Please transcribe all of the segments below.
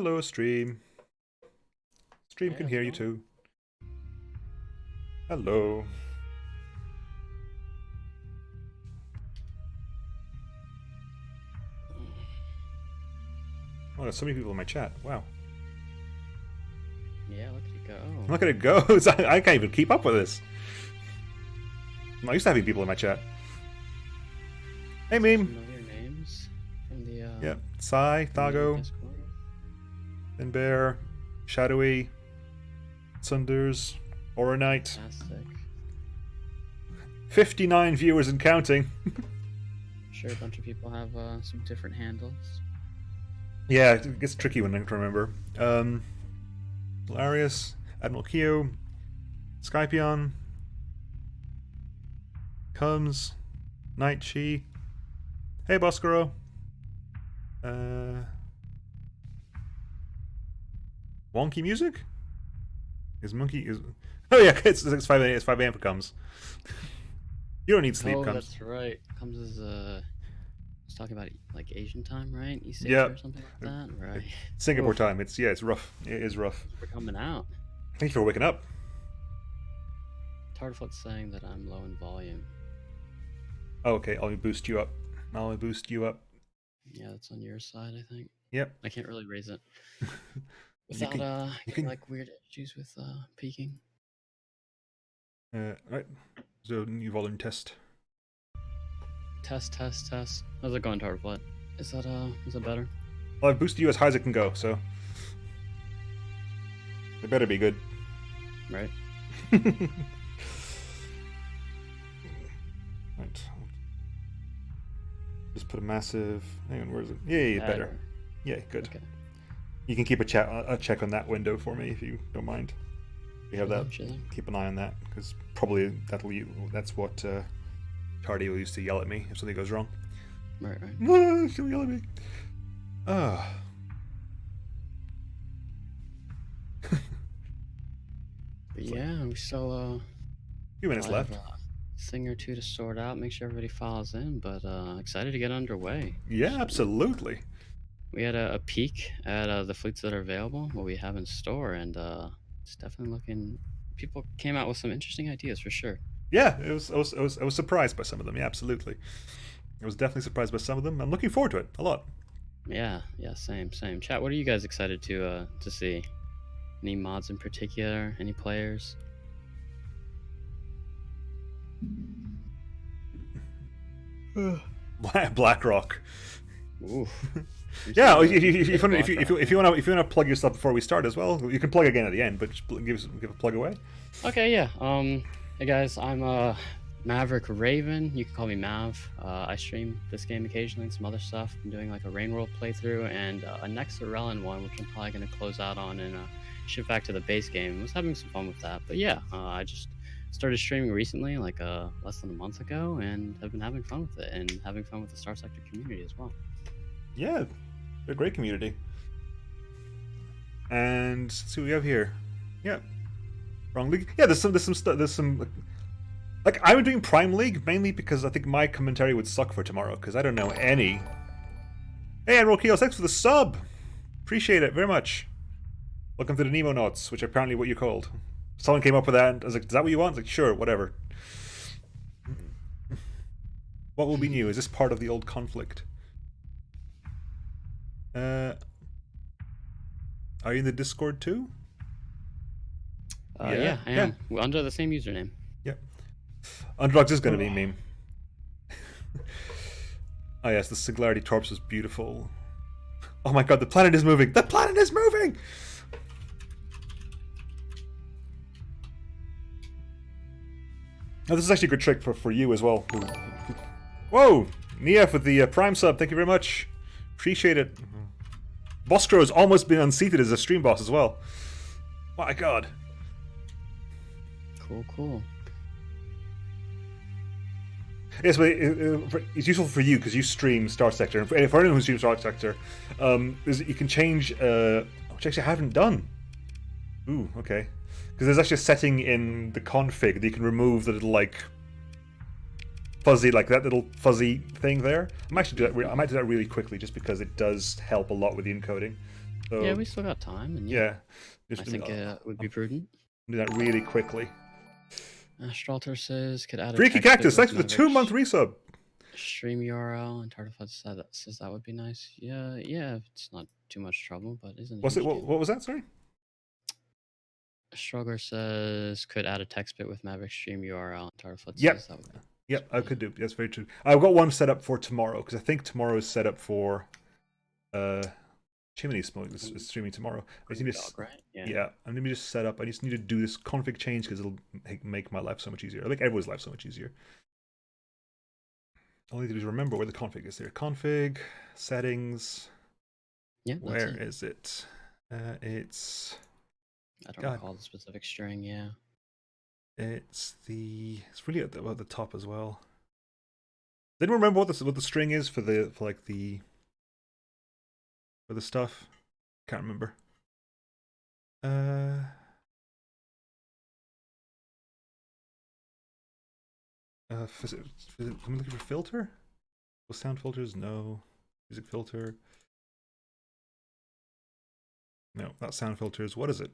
Hello, stream. Stream Hey, can how's hear it you going? too. Hello. Oh, there's so many people in my chat. Wow. Yeah, look at you go. Look at it goes. I can't even keep up with this. I'm not used to having people in my chat. Hey, Meme. Familiar names from the Yep. Sai, Thago, Discord. Thin Bear, Shadowy, Sunders, Aura Knight. Fantastic. 59 viewers and counting. I'm sure a bunch of people have some different handles. Yeah, it gets tricky when I can remember. Hilarious, Admiral Q, Skypion, Comes, Night Chi. Hey, Boscaro. Wonky music? Is Monkey is? Oh yeah, it's 5 a.m. It's 5 a.m. for Comes. You don't need sleep, Oh, Comes. that's right. Comes as was talking about like Asian time, right? East Asia Yeah. or something like that, right? Singapore Oof. time. It's rough. It is rough. We're coming out. Thank you for waking up. Tartfoot's saying that I'm low in volume. Oh, okay, I'll boost you up. Yeah, that's on your side, I think. Yep. I can't really raise it You without can- getting like weird issues with peaking. Right. So new volume test. Test. How's it going, Tartfoot? Is that better? Well, I've boosted you as high as it can go, so it better be good. Right. Right. Just put a massive. Hang on, where is it? Yeah, better. Yeah, good. Okay. You can keep a check on that window for me if you don't mind. We have that. Chilling. Keep an eye on that because probably that's what Tardy will use to yell at me if something goes wrong. Right. She'll yell at me. Ah. But yeah, we still Few minutes have left. a thing or two to sort out. Make sure everybody files in, but excited to get underway. Yeah, absolutely. We had a peek at the fleets that are available, what we have in store, and it's definitely looking. People came out with some interesting ideas for sure. Yeah, I was surprised by some of them. Yeah, absolutely. I was definitely surprised by some of them. I'm looking forward to it a lot. Yeah, same. Chat, what are you guys excited to see? Any mods in particular? Any players? BlackRock. Ooh. Yeah, if you want to plug yourself before we start as well, you can plug again at the end, but just give a plug away. Okay, yeah. Hey guys, I'm MaverickRaven. You can call me Mav. I stream this game occasionally and some other stuff. I'm doing like a Rain World playthrough and a Nexarellan one, which I'm probably gonna close out on and ship back to the base game. I was having some fun with that, but yeah, I just started streaming recently, like less than a month ago, and have been having fun with it and having fun with the Starsector community as well. Yeah, they're a great community. And let's see what we have here. Yeah, wrong league. Yeah, there's some. Like I'm doing Prime League mainly because I think my commentary would suck for tomorrow because I don't know any. Hey, Admiral Keels, thanks for the sub. Appreciate it very much. Welcome to the Nemo Notes, which are apparently what you're called. Someone came up with that, and I was like, "Is that what you want?" I was like, "Sure, whatever." What will be new? Is this part of the old conflict? Are you in the Discord too? Yeah, I am. We're under the same username. Yep. Underdogs is going to be meme. Oh yes, the Singularity Torps is beautiful. Oh my god, the planet is moving! The planet is moving! Oh, this is actually a good trick for you as well. Whoa! Nia with the Prime sub, thank you very much. Appreciate it. Boscro has almost been unseated as a stream boss as well. My god. Cool. Yes, but it's useful for you because you stream Starsector. And for anyone who streams Starsector, you can change, which actually I haven't done. Ooh, okay. Because there's actually a setting in the config that you can remove the little, like, fuzzy, like that little fuzzy thing there. I might do that really quickly just because it does help a lot with the encoding. So, Yeah, we still got time, and yeah. I think it would be prudent. Do that really quickly. Astralter says could add a Freaky text bit Cactus, with thanks for the Maverick's 2-month resub. stream URL, and Tartlefud says that would be nice. Yeah, it's not too much trouble, but isn't What's a it? huge deal. What was that? Sorry. Strugger says could add a text bit with Maverick's stream URL. And Tartlefud Yep. says that would be. Yep, I could do. That's very true. I've got one set up for tomorrow because I think tomorrow is set up for Chimney Smoke is streaming tomorrow. I just need to, right? yeah, and let me just set up. I just need to do this config change because it'll make my life so much easier. It'll make everyone's life so much easier. All I need to do is remember where the config is there. Config, settings. Yeah, where is it? It's. I don't recall the specific string. Yeah. It's really at the top as well. Didn't remember what the string is for the stuff. Can't remember. Am I looking for filter? Well, sound filters? No. Music filter? No, not sound filters. What is it?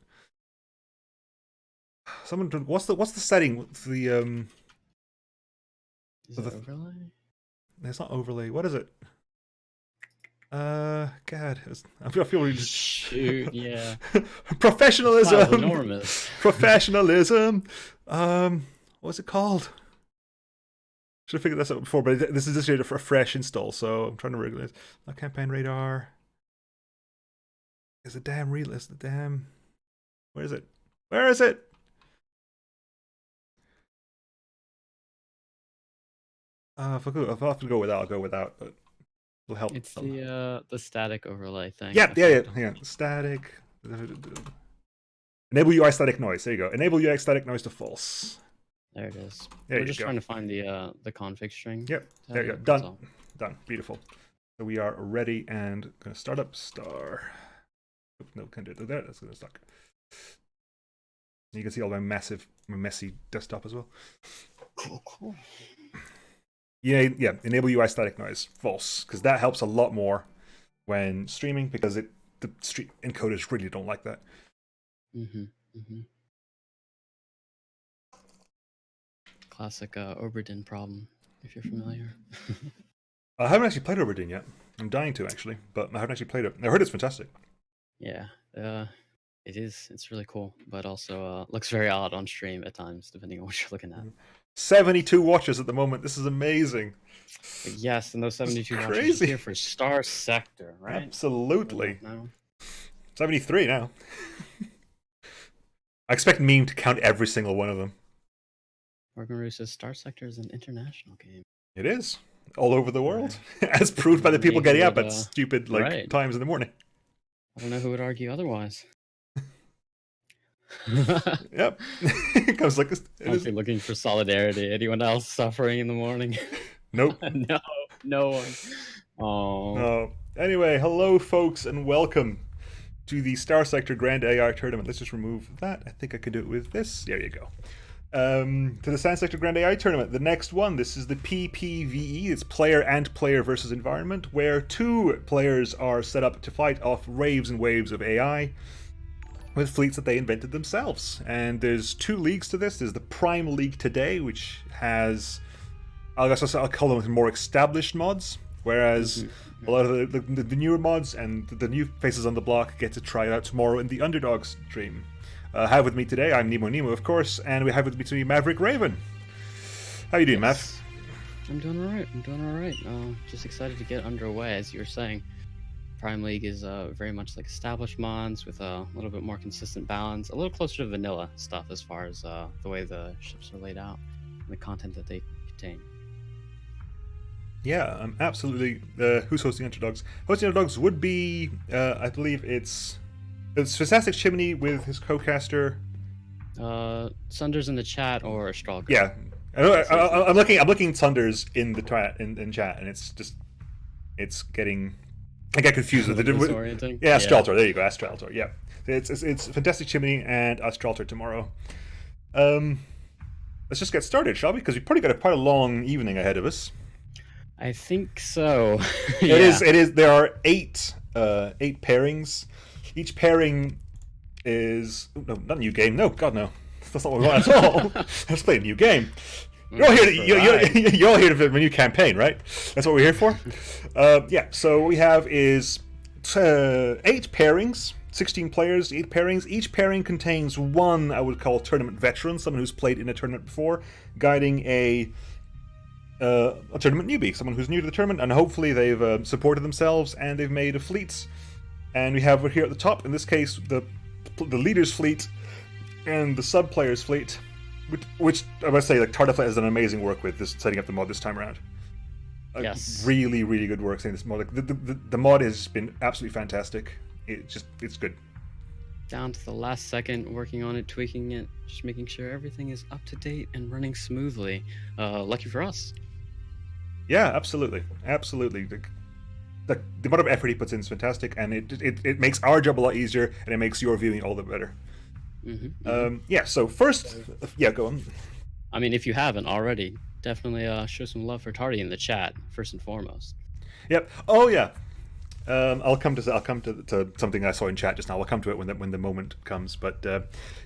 Someone, what's the setting? The Is it overlay? It's not overlay. What is it? God, I feel really shoot. Yeah. Professionalism. Enormous. Professionalism. What's it called? Should have figured this out before, but this is just a fresh install, so I'm trying to regulate. Not campaign radar. Is the damn relist? The damn. Where is it? Where is it? If I'll have to go without, I'll go without, but it'll help. It's the static overlay thing. Yeah. Static. Enable UI static noise. There you go. Enable UI static noise to false. There it is. We're just trying to find the config string. Yep. There you go. Done. Done. Beautiful. So we are ready and going to start up star. Oops, no, can't do it there. That's going to suck. You can see all my messy desktop as well. Cool. Yeah. Enable UI static noise. False, because that helps a lot more when streaming because the stream encoders really don't like that. Classic Oberdin problem, if you're familiar. I haven't actually played Oberdin yet. I'm dying to actually, but I haven't actually played it. I heard it's fantastic. Yeah, it is. It's really cool, but also looks very odd on stream at times, depending on what you're looking at. 72 watches at the moment. This is amazing. Yes, and those 72 watches are here for Starsector, right? Absolutely. 73 now. I expect Meme to count every single one of them. Morgan says Starsector is an international game. It is. All over the world. As proved by the people getting up at stupid times in the morning. I don't know who would argue otherwise. Yep. It comes like this. Honestly, looking for solidarity. Anyone else suffering in the morning? Nope. No one. Oh. No. Anyway, hello folks and welcome to the Starsector Grand AI Tournament. Let's just remove that. I think I can do it with this. There you go. To the Starsector Grand AI Tournament. The next one, this is the PPvE. It's player and player versus environment, where two players are set up to fight off waves and waves of AI with fleets that they invented themselves. And there's two leagues to this. There's the Prime League today, which has, I'll call them more established mods, whereas a lot of the newer mods and the new faces on the block get to try it out tomorrow in the Underdog stream. I have with me today, I'm Nemo, of course, and we have with me today MaverickRaven. How you doing, Mav? I'm doing all right. Just excited to get underway, as you were saying. Prime League is very much like established mods with a little bit more consistent balance, a little closer to vanilla stuff as far as the way the ships are laid out and the content that they contain. Yeah, absolutely. Who's hosting Underdogs? Hosting Underdogs would be, I believe it's Fantastic Chimney with his co-caster. Sunders in the chat or Astralger. Yeah, I'm looking at Sunders in the chat, and it's getting. I get confused with the disorienting. Yeah, Astraltor. There you go, Astraltor. Yeah, it's Fantastic Chimney and Astraltor tomorrow. Let's just get started, shall we? Because we've probably got quite a long evening ahead of us. I think so. It is. There are eight pairings. Each pairing is no, not a new game. No, God no, that's not what we want at all. Let's play a new game. You're all here. You're all here for a new campaign, right? That's what we're here for. Yeah. So what we have is 8 pairings, 16 players, 8 pairings. Each pairing contains one I would call tournament veteran, someone who's played in a tournament before, guiding a tournament newbie, someone who's new to the tournament, and hopefully they've supported themselves and they've made a fleet. And we have here at the top, in this case, the leader's fleet and the sub player's fleet, which I must say, like Tardaflight has done amazing work with this, setting up the mod this time around. Yes, really, really good work setting this mod. Like, the mod has been absolutely fantastic. It's good. Down to the last second, working on it, tweaking it, just making sure everything is up to date and running smoothly. Lucky for us. Yeah, absolutely. The amount of effort he puts in is fantastic, and it makes our job a lot easier, and it makes your viewing all the better. Yeah, so first, go on. I mean, if you haven't already, definitely show some love for Tardy in the chat, first and foremost. Yep. Oh, yeah. I'll come to something I saw in chat just now. I'll come to it when the moment comes. But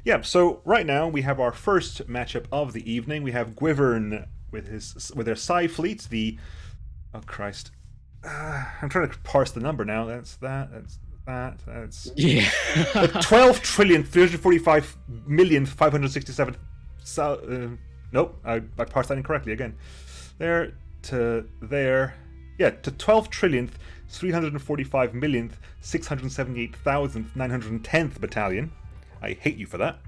yeah, so right now we have our first matchup of the evening. We have Gwivern with their Psy fleet. Oh Christ, I'm trying to parse the number now. That's yeah. 12 trillion 345 million 567. Nope, I parsed that incorrectly again. There to there. Yeah, to 12 trillionth 345 millionth 678,910th battalion. I hate you for that.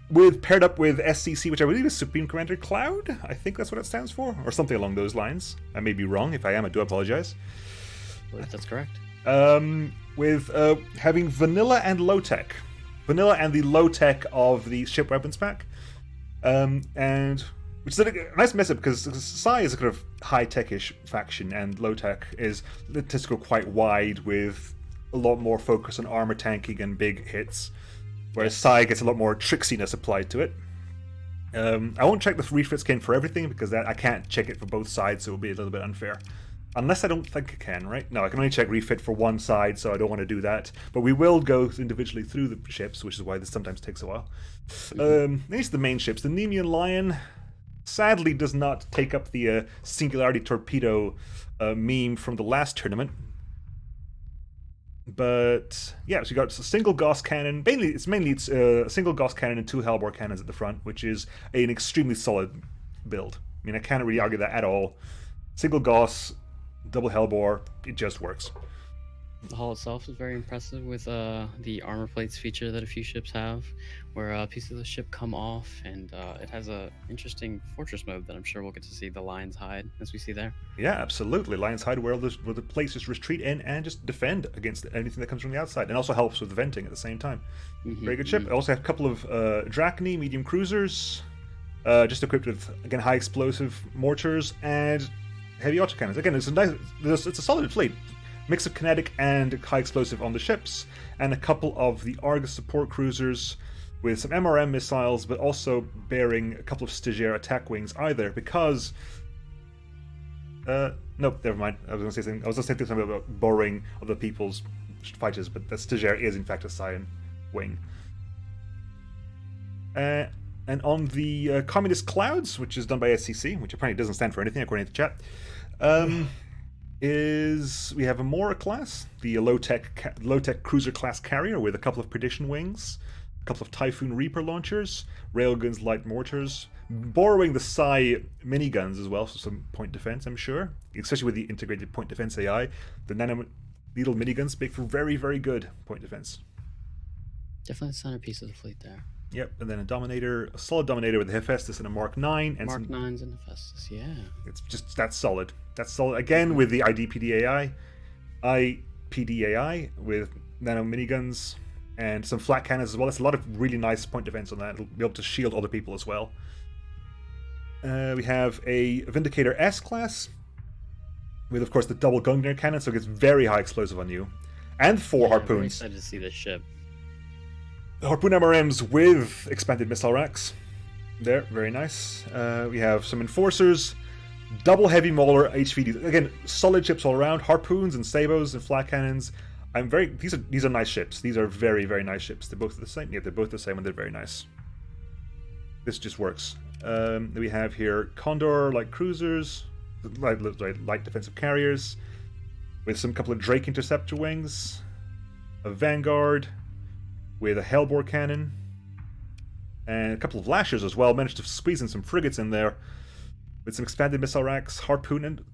With paired up with SCC, which I believe is Supreme Commander Cloud. I think that's what it stands for, or something along those lines. I may be wrong. If I am, I do apologize. I believe that's correct. With having vanilla and low tech, vanilla and the low tech of the ship weapons pack, and which is a nice mess up because Psy is a kind of high tech-ish faction, and low tech tends to go quite wide with a lot more focus on armor tanking and big hits, whereas Psy gets a lot more tricksiness applied to it. I won't check the refit skin for everything because I can't check it for both sides, so it will be a little bit unfair. Unless I don't think I can, right? No, I can only check refit for one side, so I don't want to do that. But we will go individually through the ships, which is why this sometimes takes a while. These are the main ships. The Nemean Lion sadly does not take up the Singularity Torpedo meme from the last tournament. But yeah, so you got a single Gauss cannon. It's a single Gauss cannon and 2 Hellbore cannons at the front, which is an extremely solid build. I mean, I can't really argue that at all. Single Gauss, double Hellbore, it just works. The hull itself is very impressive with the armor plates feature that a few ships have, where pieces of the ship come off, and it has a interesting fortress mode that I'm sure we'll get to see the Lion's Hide, as we see there. Yeah, absolutely. Lion's Hide, where the plates just retreat in and just defend against anything that comes from the outside, and also helps with venting at the same time. Very good ship. I also have a couple of Drachni medium cruisers, just equipped with, again, high explosive mortars and heavy autocannons. Again, it's a solid fleet. Mix of kinetic and high explosive on the ships, and a couple of the Argus support cruisers with some MRM missiles, but also bearing a couple of Stygiaire attack wings either, because nope, never mind. I was going to say something about borrowing other people's fighters, but that Stygiaire is in fact a Scion wing. And on the Communist Clouds, which is done by SCC, which apparently doesn't stand for anything according to chat, we have a Mora class, the low-tech cruiser class carrier with a couple of Perdition wings, a couple of Typhoon Reaper launchers, railguns, light mortars, borrowing the Psy miniguns as well for some point defense, I'm sure, especially with the integrated point defense AI. The Naemo needle miniguns make for very, very good point defense. Definitely the centerpiece of the fleet there. Yep, and then a solid Dominator with a Hephaestus and a Mark 9. And Mark 9s and Hephaestus, yeah. That's solid. That's solid. Again, with the IPD AI with nano miniguns and some flat cannons as well. That's a lot of really nice point defense on that. It'll be able to shield other people as well. We have a Vindicator S class with, of course, the double Gungnir cannon, so it gets very high explosive on you. And 4 harpoons. I'm very excited to see this ship. Harpoon MRMs with expanded missile racks. There, very nice. We have some Enforcers, double heavy mauler HVDs. Again, solid ships all around. Harpoons and sabos and flat cannons. I'm very. These are nice ships. These are very, very nice ships. They're both the same. Yeah, they're both the same, and they're very nice. This just works. We have here Condor light cruisers, light defensive carriers, with some couple of Drake interceptor wings, a Vanguard with a Hellbore cannon, and a couple of Lashers as well. Managed to squeeze in some frigates in there with some expanded missile racks, Harpoon, and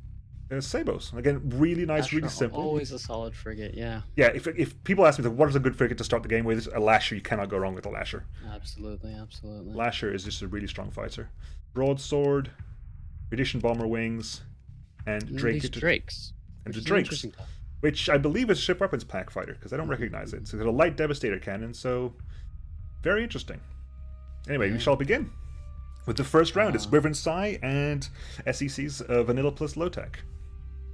Sabos. Again, really nice, Lasher, really simple. Always a solid frigate, yeah. Yeah, if people ask me what is a good frigate to start the game with, a Lasher. You cannot go wrong with a Lasher. Absolutely, absolutely. Lasher is just a really strong fighter. Broadsword, Edition bomber wings, and Drake. These Drakes. And the Drakes, which I believe is a ship weapons pack fighter, because I don't recognize it. So it's got a light Devastator cannon, so very interesting. Anyway, we shall begin with the first round. It's Wyvern Psy and SEC's Vanilla plus Low Tech.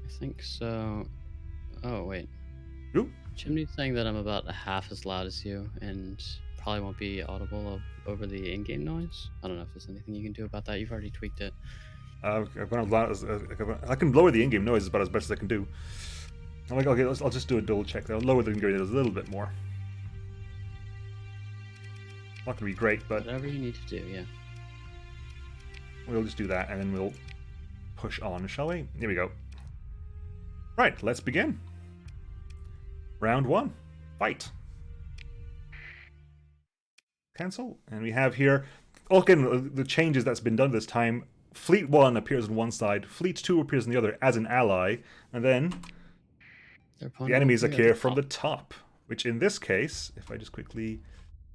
I think so. Oh, wait. Ooh. Chimney's saying that I'm about half as loud as you and probably won't be audible over the in-game noise. I don't know if there's anything you can do about that. You've already tweaked it. I can lower the in-game noise about as best as I can do. I'm like, okay, I'll just do a double check. I'll lower the in-game noise a little bit more. Not going to be great, but whatever you need to do, yeah. We'll just do that, and then we'll push on, shall we? Here we go. Right, let's begin. Round 1. Fight. Cancel. And we have here, again, the changes that's been done this time. Fleet 1 appears on one side, Fleet 2 appears on the other as an ally, and then the enemies appear from the top, which in this case, if I just quickly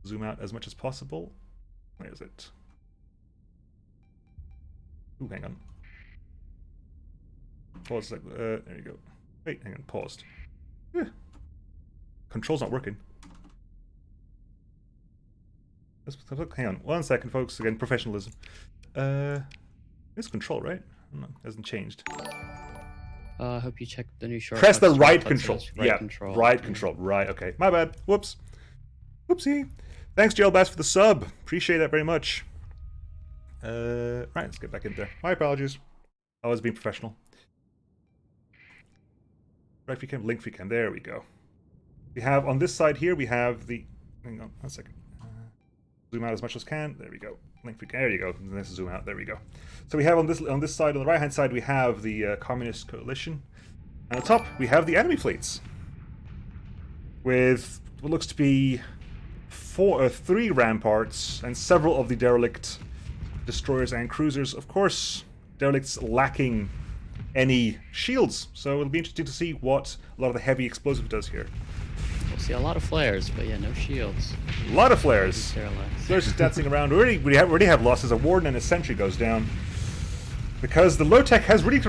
zoom out as much as possible, where is it? Ooh, hang on. Pause. There you go. Wait, hang on. Paused. Control's not working. Hang on. 1 second, folks. Again, professionalism. It's control, right? No, it hasn't changed. I hope you check the new shortcut. Press the right control. Right control. Right control. Right. Okay. My bad. Whoops. Whoopsie. Thanks, Jailbass, for the sub. Appreciate that very much. Right, let's get back in there. My apologies. I was being professional. Right free cam, link free cam. There we go. We have on this side here, we have the. Hang on 1 second. Zoom out as much as can. There we go. Link free cam. There you go. And let's zoom out. There we go. So we have on this side, on the right hand side, we have the Communist Coalition. And on the top, we have the enemy fleets, with what looks to be 3 ramparts and several of the derelict destroyers and cruisers. Of course, derelicts lacking any shields, so it'll be interesting to see what a lot of the heavy explosive does here. We'll see a lot of flares, but yeah, no shields. A lot of flares. Flares just dancing around. We already have losses. A warden and a sentry goes down because the low tech has really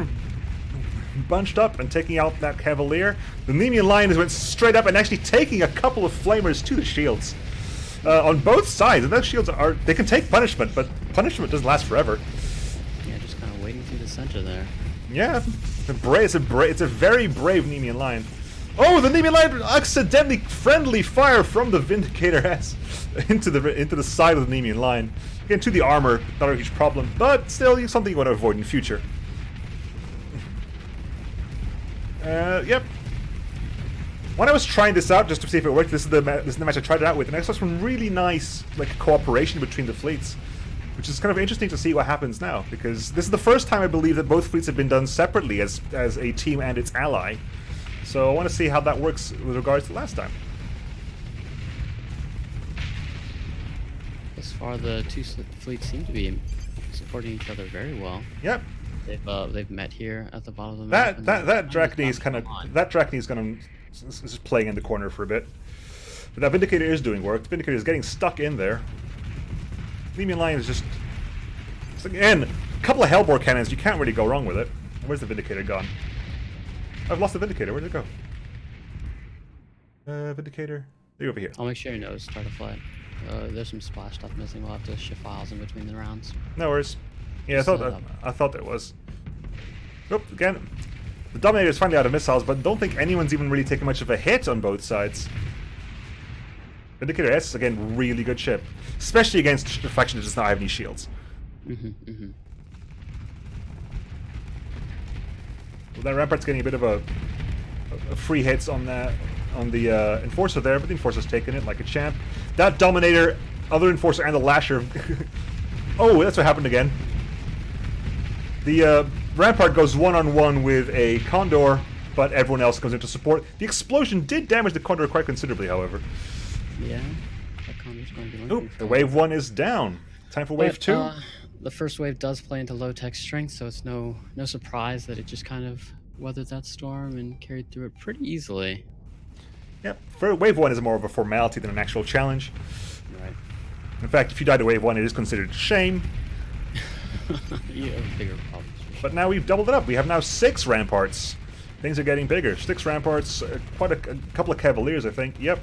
bunched up and taking out that cavalier. The Nemean line has went straight up and actually taking a couple of flamers to the shields. On both sides, and those shields they can take punishment, but punishment doesn't last forever. Yeah, just kind of waiting through the center there. Yeah, it's a very brave Nemean line. Oh, the Nemean line accidentally friendly fire from the Vindicator S into the side of the Nemean line. Again, to the armor, not a huge problem, but still something you want to avoid in the future. Yep. When I was trying this out, just to see if it worked, this is the match I tried it out with, and I saw some really nice cooperation between the fleets, which is kind of interesting to see what happens now, because this is the first time I believe that both fleets have been done separately as a team and its ally. So I want to see how that works with regards to last time. Thus far, the two fleets seem to be supporting each other very well. Yep. They've met here at the bottom of the map. That Drachny is just playing in the corner for a bit. But that Vindicator is doing work. The Vindicator is getting stuck in there. Nemean line is just again, a couple of Hellbore cannons. You can't really go wrong with it. Where's the Vindicator gone? I've lost the Vindicator. Where'd it go? Vindicator. They're over here. I'll make sure your nose start to fly. There's some splash stuff missing. We'll have to shift files in between the rounds. No worries. Yeah, I thought there was. Oop, again. The Dominator is finally out of missiles, but don't think anyone's even really taken much of a hit on both sides. Vindicator S, again, really good ship. Especially against a faction that does not have any shields. Well, that Rampart's getting a bit of a free hits on that on the Enforcer there, but the Enforcer's taking it like a champ. That Dominator, other Enforcer, and the Lasher... oh, that's what happened again. The Rampart goes one-on-one with a Condor, but everyone else comes into support. The explosion did damage the Condor quite considerably, however. Yeah, that Condor's going to be Oh, looking the for wave 1 is down. Time for wave 2. The first wave does play into low-tech strength, so it's no surprise that it just kind of weathered that storm and carried through it pretty easily. Yep, for wave 1 is more of a formality than an actual challenge. Right. In fact, if you die to wave 1, it is considered a shame. You have bigger problems. But now we've doubled it up. We have now 6 Ramparts. Things are getting bigger. 6 Ramparts, quite a couple of Cavaliers, I think. Yep.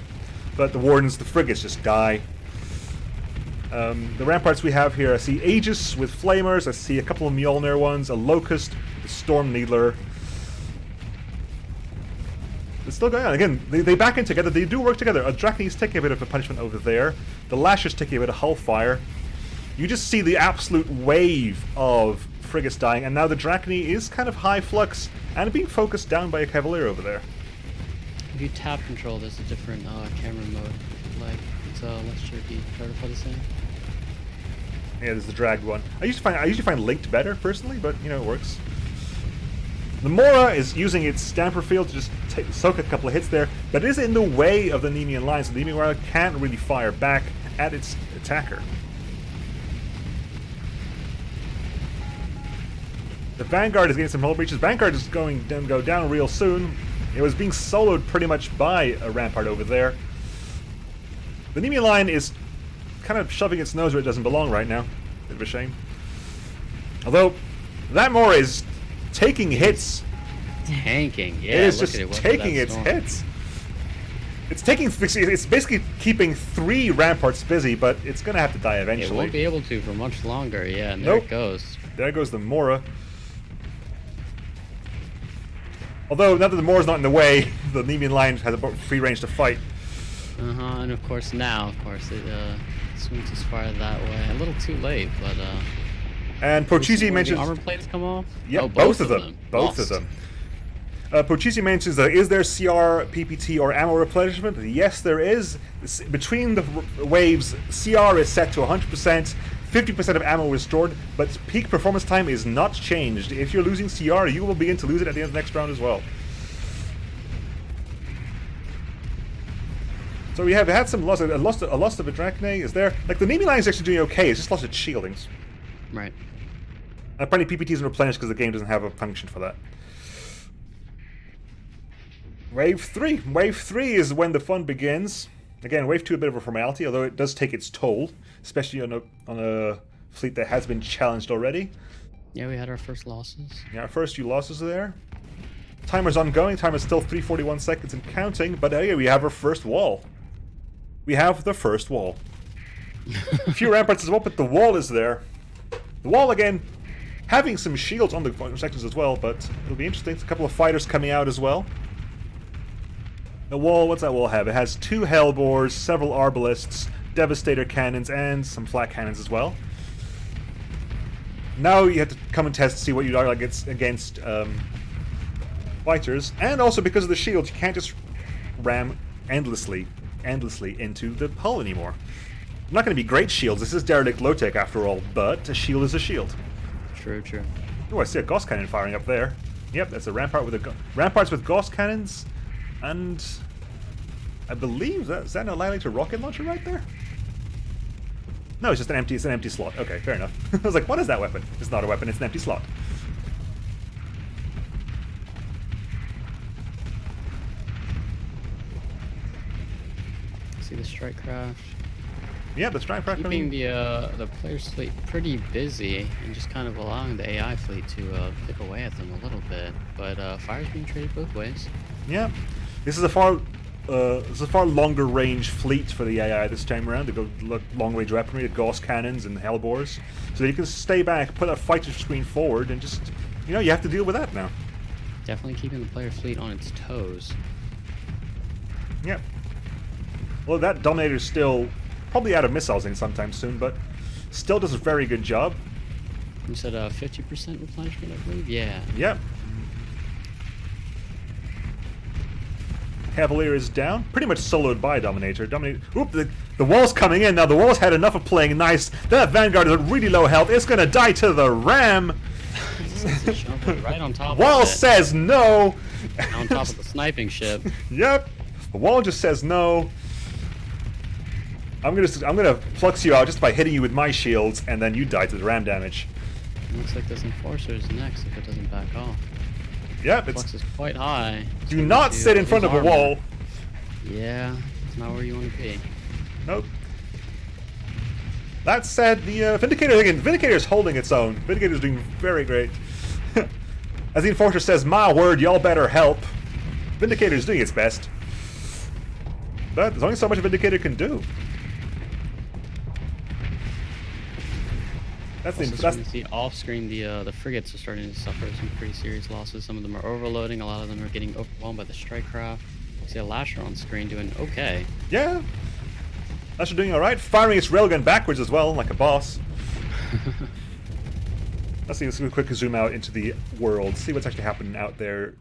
But the Wardens, the Frigates just die. The Ramparts we have here, I see Aegis with Flamers, I see a couple of Mjolnir ones, a Locust, the Storm Needler. It's still going on. Again, they back in together, they do work together. Drachny's taking a bit of a punishment over there. The Lasher's taking a bit of hull fire. You just see the absolute wave of frigates dying, and now the Drachny is kind of high flux and being focused down by a Cavalier over there. If you tap control, there's a different camera mode. Like, it's less tricky. Try to play the same. Yeah, there's the drag one. I usually find linked better personally, but you know, it works. The Mora is using its damper field to just soak a couple of hits there, but it is in the way of the Nemean line, so the Nemean line can't really fire back at its attacker. The Vanguard is getting some hull breaches. Vanguard is going to go down real soon. It was being soloed pretty much by a Rampart over there. The Nemean line is kind of shoving its nose where it doesn't belong right now. Bit of a shame. Although, that Mora is taking hits. Tanking, yeah. It is just taking its hits. It's basically keeping 3 Ramparts busy, but it's going to have to die eventually. It won't be able to for much longer, yeah, and there Nope. it goes. There goes the Mora. Although, now that the Mora's not in the way, the Nemean line has a free range to fight. And of course now, it swings as far that way. A little too late, but And Pochisi mentions... the armor plates come off? Yeah, oh, both of them. Both Lost. of them. Pochisi mentions, is there CR, PPT, or ammo replenishment? Yes, there is. Between the waves, CR is set to 100%, 50% of ammo restored, but peak performance time is not changed. If you're losing CR, you will begin to lose it at the end of the next round as well. So we have had some loss. A loss of a Drachne is there. Like, the Nemi line is actually doing okay, it's just lost its shieldings. Right. Apparently PPT isn't replenished because the game doesn't have a function for that. Wave 3. Wave 3 is when the fun begins. Again, Wave 2 a bit of a formality, although it does take its toll, especially on a fleet that has been challenged already. Yeah, we had our first losses. Yeah, our first few losses there. Timer's ongoing. Timer's still 341 seconds and counting, but yeah, we have our first wall. We have the first wall. A few ramparts as well, but the wall is there. The wall, again, having some shields on the sections as well, but it'll be interesting. A couple of fighters coming out as well. The wall, what's that wall have? It has 2 Hellbores, several Arbalists, Devastator cannons, and some flat cannons as well. Now you have to come and test to see what you are against fighters, and also because of the shields, you can't just ram endlessly into the hull anymore. Not going to be great shields. This is derelict low-tech after all, but a shield is a shield. True, true. Oh, I see a Gauss cannon firing up there. Yep, that's a Rampart with Ramparts with Gauss cannons, and I believe is that an annihilator rocket launcher right there? No, it's just an empty slot. Okay, fair enough. I was like, what is that weapon? It's not a weapon, it's an empty slot. See the strike craft. Yeah, the strike craft. Keeping the player's fleet pretty busy and just kind of allowing the AI fleet to pick away at them a little bit. But fire's being traded both ways. Yeah, this is a far longer range fleet for the AI this time around. They go long range weaponry, the Gauss cannons and Hellbores, so you can stay back, put a fighter screen forward, and just you have to deal with that now. Definitely keeping the player fleet on its toes. Yep. Well, that Dominator's still probably out of missiles in sometime soon, but still does a very good job. You said 50% replenishment, I believe? Yeah. Yep. Cavalier is down. Pretty much soloed by Dominator. Oop, the wall's coming in. Now the wall's had enough of playing nice. That Vanguard is at really low health. It's going to die to the ram. Right on top Wall of it. says no. On top of the sniping ship. Yep. The wall just says no. I'm gonna flux you out just by hitting you with my shields, and then you die to the ram damage. Looks like this Enforcer is next if it doesn't back off. Yep. Flux is quite high. Do not sit in front of a wall. Yeah, it's not where you want to be. Nope. That said, the Vindicator's holding its own. Vindicator's doing very great. As the Enforcer says, my word, y'all better help. Vindicator's doing its best. But there's only so much a Vindicator can do. That's see off-screen the frigates are starting to suffer some pretty serious losses. Some of them are overloading. A lot of them are getting overwhelmed by the strike craft. You see a Lasher on screen doing okay. Yeah. Lasher doing all right. Firing its railgun backwards as well, like a boss. Let's do a quick zoom out into the world. See what's actually happening out there.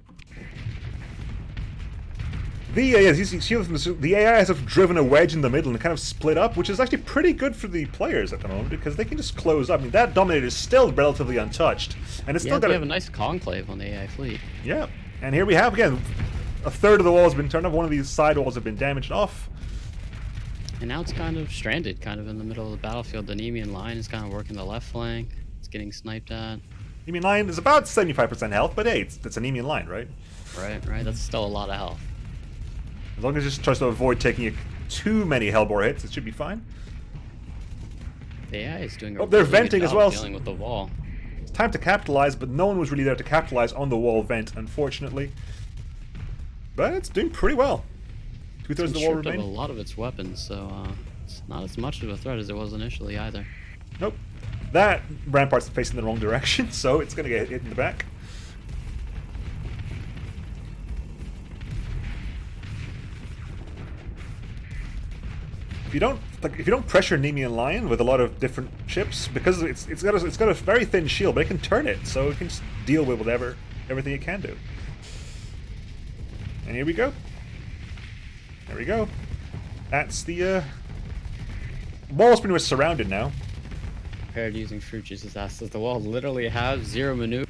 The AI has driven a wedge in the middle and kind of split up, which is actually pretty good for the players at the moment because they can just close up. I mean, that Dominator is still relatively untouched, and it's still got. They have a nice conclave on the AI fleet. Yeah, and here we have again, a third of the wall has been turned off. One of these side walls have been damaged off, and now it's kind of stranded, kind of in the middle of the battlefield. The Nemean line is kind of working the left flank. It's getting sniped at. Nemean line is about 75% health, but hey, it's a Nemean line, right? Right. That's still a lot of health. As long as it just tries to avoid taking too many Hellbore hits, it should be fine. The AI is doing a they're really venting good as job well. dealing with the wall. It's time to capitalize, but no one was really there to capitalize on the wall vent, unfortunately. But it's doing pretty well. Two-thirds of the wall remain. A lot of its weapons, so it's not as much of a threat as it was initially either. Nope. That rampart's facing the wrong direction, so it's going to get hit in the back. If you don't pressure Nemean Lion with a lot of different ships, because it's got a very thin shield, but it can turn it, so it can just deal with everything it can do. And here we go. There we go. That's the wall's pretty much surrounded now. Prepared using fruit juices asked, does the wall literally have zero maneuver?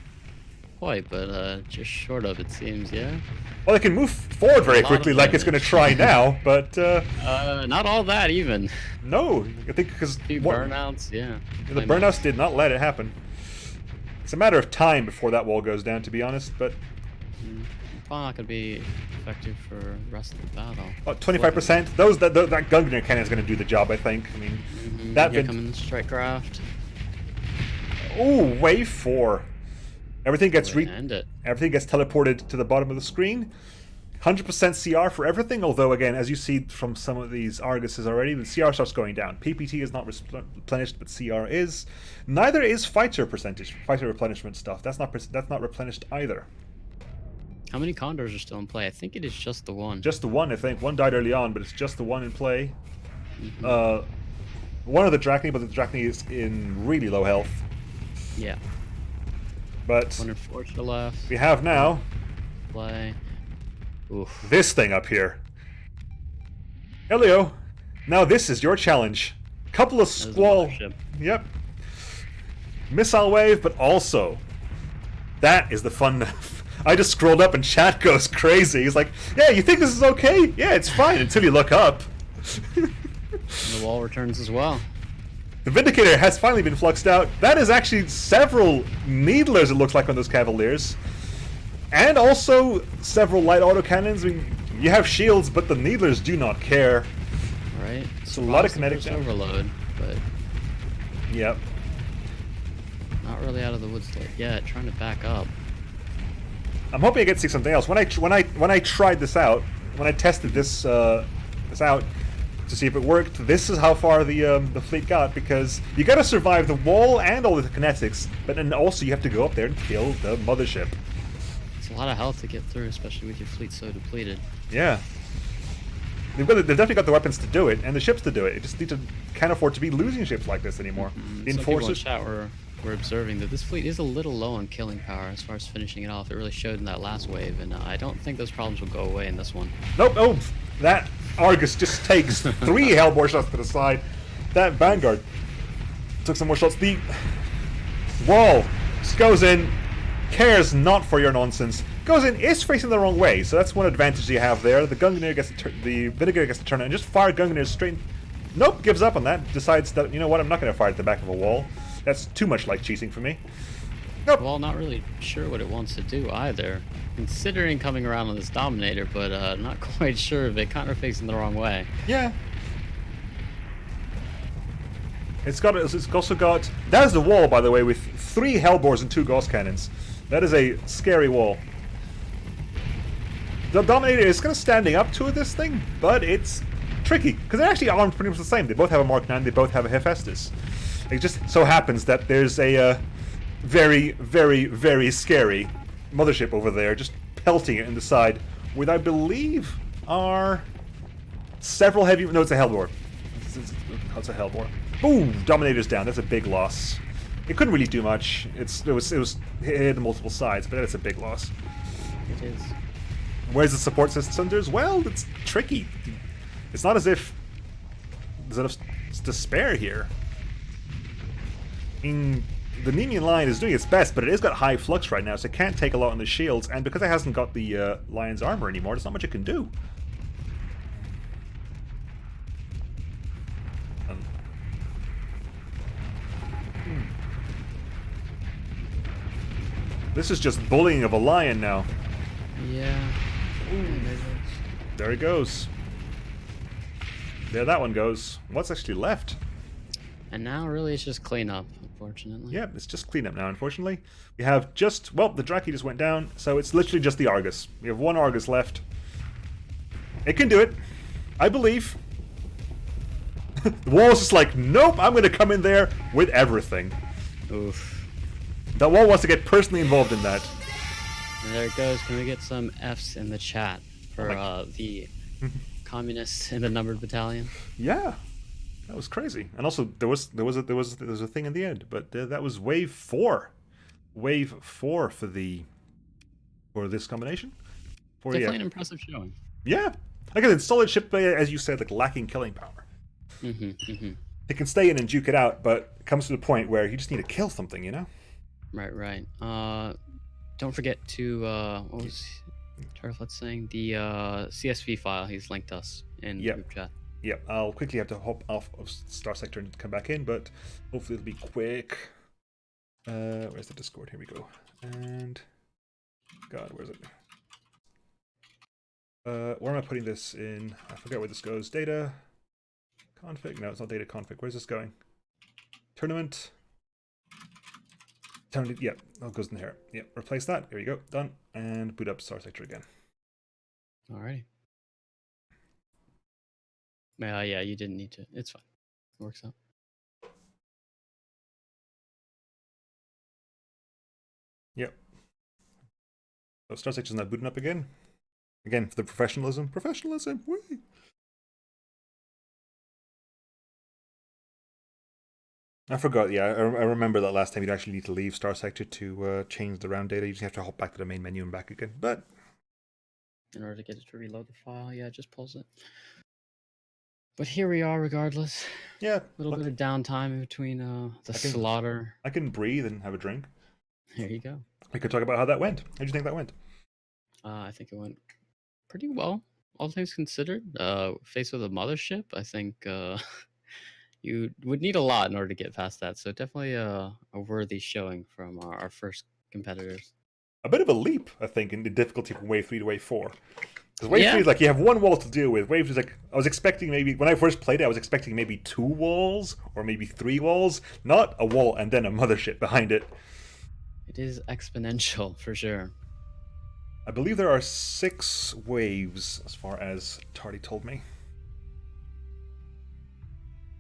Quite, but just short of it seems, yeah. Well, it can move forward very quickly, like it's going to try now, but not all that even. No, I think because burnouts, yeah. The burnouts did not let it happen. It's a matter of time before that wall goes down, to be honest. But probably not going to be effective for the rest of the battle. 25%. That gunner cannon is going to do the job, I think. I mean, that coming strike craft. Oh, wave 4. Everything gets everything gets teleported to the bottom of the screen. 100% CR for everything, although again, as you see from some of these Arguses already, the CR starts going down. PPT is not replenished, but CR is. Neither is fighter replenishment stuff. That's not replenished either. How many Condors are still in play? I think it is just the one. Just the one, I think. One died early on, but it's just the one in play. One of the Drachni, but the Drachni is in really low health. Yeah. But one Enforcer left. We have now play. Oof. This thing up here. Elio, now this is your challenge. Couple of squall. Yep. Missile wave, but also that is the fun. I just scrolled up and chat goes crazy. He's like, "Yeah, you think this is okay? Yeah, it's fine until you look up." And the wall returns as well. The Vindicator has finally been fluxed out. That is actually several Needlers, it looks like, on those Cavaliers. And also several light autocannons. I mean, you have shields, but the Needlers do not care. Right. It's a lot of kinetic damage. Overload, but... Yep. Not really out of the woods yet, trying to back up. I'm hoping I get to see something else. When I tried this out, when I tested this out, to see if it worked, this is how far the fleet got, because you gotta survive the wall and all the kinetics, but then also you have to go up there and kill the mothership. It's a lot of health to get through, especially with your fleet so depleted. Yeah. They've definitely got the weapons to do it, and the ships to do it. It just can't afford to be losing ships like this anymore. The Enforcers. Some people in chat were we're observing that this fleet is a little low on killing power as far as finishing it off. It really showed in that last wave, and I don't think those problems will go away in this one. Nope. Oh, that Argus just takes 3 Hellbore shots to the side. That Vanguard took some more shots. The wall just goes in, cares not for your nonsense. Goes in, is facing the wrong way, so that's one advantage you have there. The Gungnir gets the Vinegar gets to turn it and just fire Gungnir straight. Nope, gives up on that. Decides that, you know what, I'm not going to fire at the back of a wall. That's too much like cheating for me. Nope. Well, not really sure what it wants to do either. Considering coming around on this Dominator, but not quite sure of it. Kind of facing the wrong way. Yeah. It's also got... That is the wall, by the way, with 3 Hellbores and 2 Gauss Cannons. That is a scary wall. The Dominator is kind of standing up to this thing, but it's tricky, because they're actually armed pretty much the same. They both have a Mark 9, they both have a Hephaestus. It just so happens that there's a very, very, very scary mothership over there, just pelting it in the side, with, I believe, are several heavy... No, it's a Hellbore. It's a Hellbore. Boom! Dominator's down. That's a big loss. It couldn't really do much. It was hit on multiple sides, but that's a big loss. It is. Where's the support cylinders? Well, it's tricky. It's not as if there's enough to spare here. I mean, the Nemean line is doing its best, but it has got high flux right now, so it can't take a lot on the shields, and because it hasn't got the Lion's armor anymore, there's not much it can do. This is just bullying of a lion now. Yeah. There he goes. There that one goes. What's actually left? And now really it's just cleanup, unfortunately. Yeah, it's just cleanup now, unfortunately. We have just... Well, the Draki just went down, so it's literally just the Argus. We have 1 Argus left. It can do it. I believe. The wall's just like, nope, I'm going to come in there with everything. Oof. That wall wants to get personally involved in that. And there it goes. Can we get some Fs in the chat for the communists in the numbered battalion? Yeah, that was crazy. And also there was a thing in the end, but that was wave 4. Wave 4 for this combination. Definitely an impressive showing. Yeah, like a solid ship, as you said, like lacking killing power. They can stay in and duke it out, but it comes to the point where you just need to kill something, you know. Right. Don't forget to what was Turflet saying? The CSV file he's linked us in group chat. Yep, I'll quickly have to hop off of Starsector and come back in, but hopefully it'll be quick. Where's the Discord? Here we go. And God, where's it? Where am I putting this in? I forget where this goes. Data config? No, it's not data config. Where's this going? Tournament. Yep, that goes in here. Yep, replace that. There you go. Done. And boot up Starsector again. Alrighty. Yeah, you didn't need to. It's fine. It works out. Yep. So Starsector's not booting up again. Again, for the professionalism. Professionalism! Whee! I forgot, yeah, I remember that last time you'd actually need to leave Starsector to change the round data. You just have to hop back to the main menu and back again, but... In order to get it to reload the file, yeah, it just pulls it. But here we are, regardless. Yeah. A little bit of downtime in between the slaughter. I can breathe and have a drink. There you go. We could talk about how that went. How do you think that went? I think it went pretty well, all things considered. Faced with a mothership, I think... You would need a lot in order to get past that, so definitely a worthy showing from our first competitors. A bit of a leap, I think, in the difficulty from Wave 3 to Wave 4. Because Wave 3 is like, you have 1 wall to deal with. Wave 2 is like, I was expecting maybe, when I first played it, I was expecting maybe 2 walls, or maybe 3 walls, not a wall and then a mothership behind it. It is exponential, for sure. I believe there are 6 waves, as far as Tardy told me.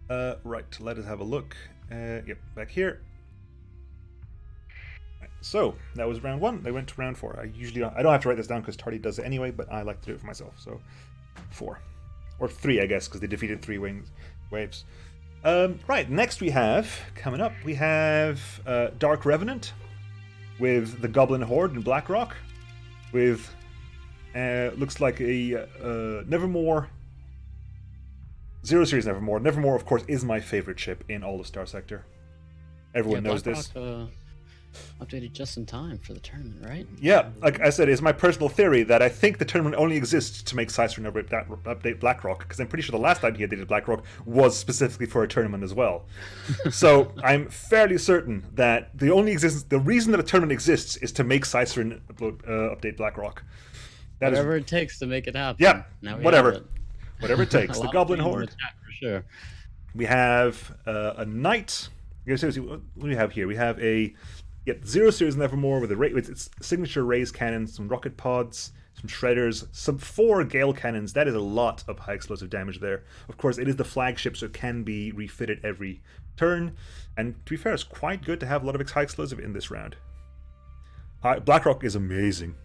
Right, let us have a look. Yep, back here. Right, so, that was round 1. They went to round 4. I don't have to write this down because Tardy does it anyway, but I like to do it for myself. So, 4. Or 3, I guess, because they defeated 3 waves. Right, next we have, coming up, we have Dark Revenant with the Goblin Horde in Blackrock, with, looks like a Nevermore, Zero Series Nevermore. Nevermore, of course, is my favorite ship in all of Starsector. Everyone knows this. Updated just in time for the tournament, right? Yeah, like I said, it's my personal theory that I think the tournament only exists to make Cyclone update Blackrock, because I'm pretty sure the last time he updated Blackrock was specifically for a tournament as well. So I'm fairly certain that the reason that a tournament exists is to make Cyclone update Blackrock. Whatever it takes to make it happen. Yeah, whatever it takes. A The lot of Goblin things in Horde. the chat for sure. We have a Knight. What do we have here? We have a Zero Series Nevermore with its signature raised cannons, some rocket pods, some shredders, some 4 Gale cannons. That is a lot of high explosive damage there. Of course, it is the flagship, so it can be refitted every turn. And to be fair, it's quite good to have a lot of high explosive in this round. Blackrock is amazing.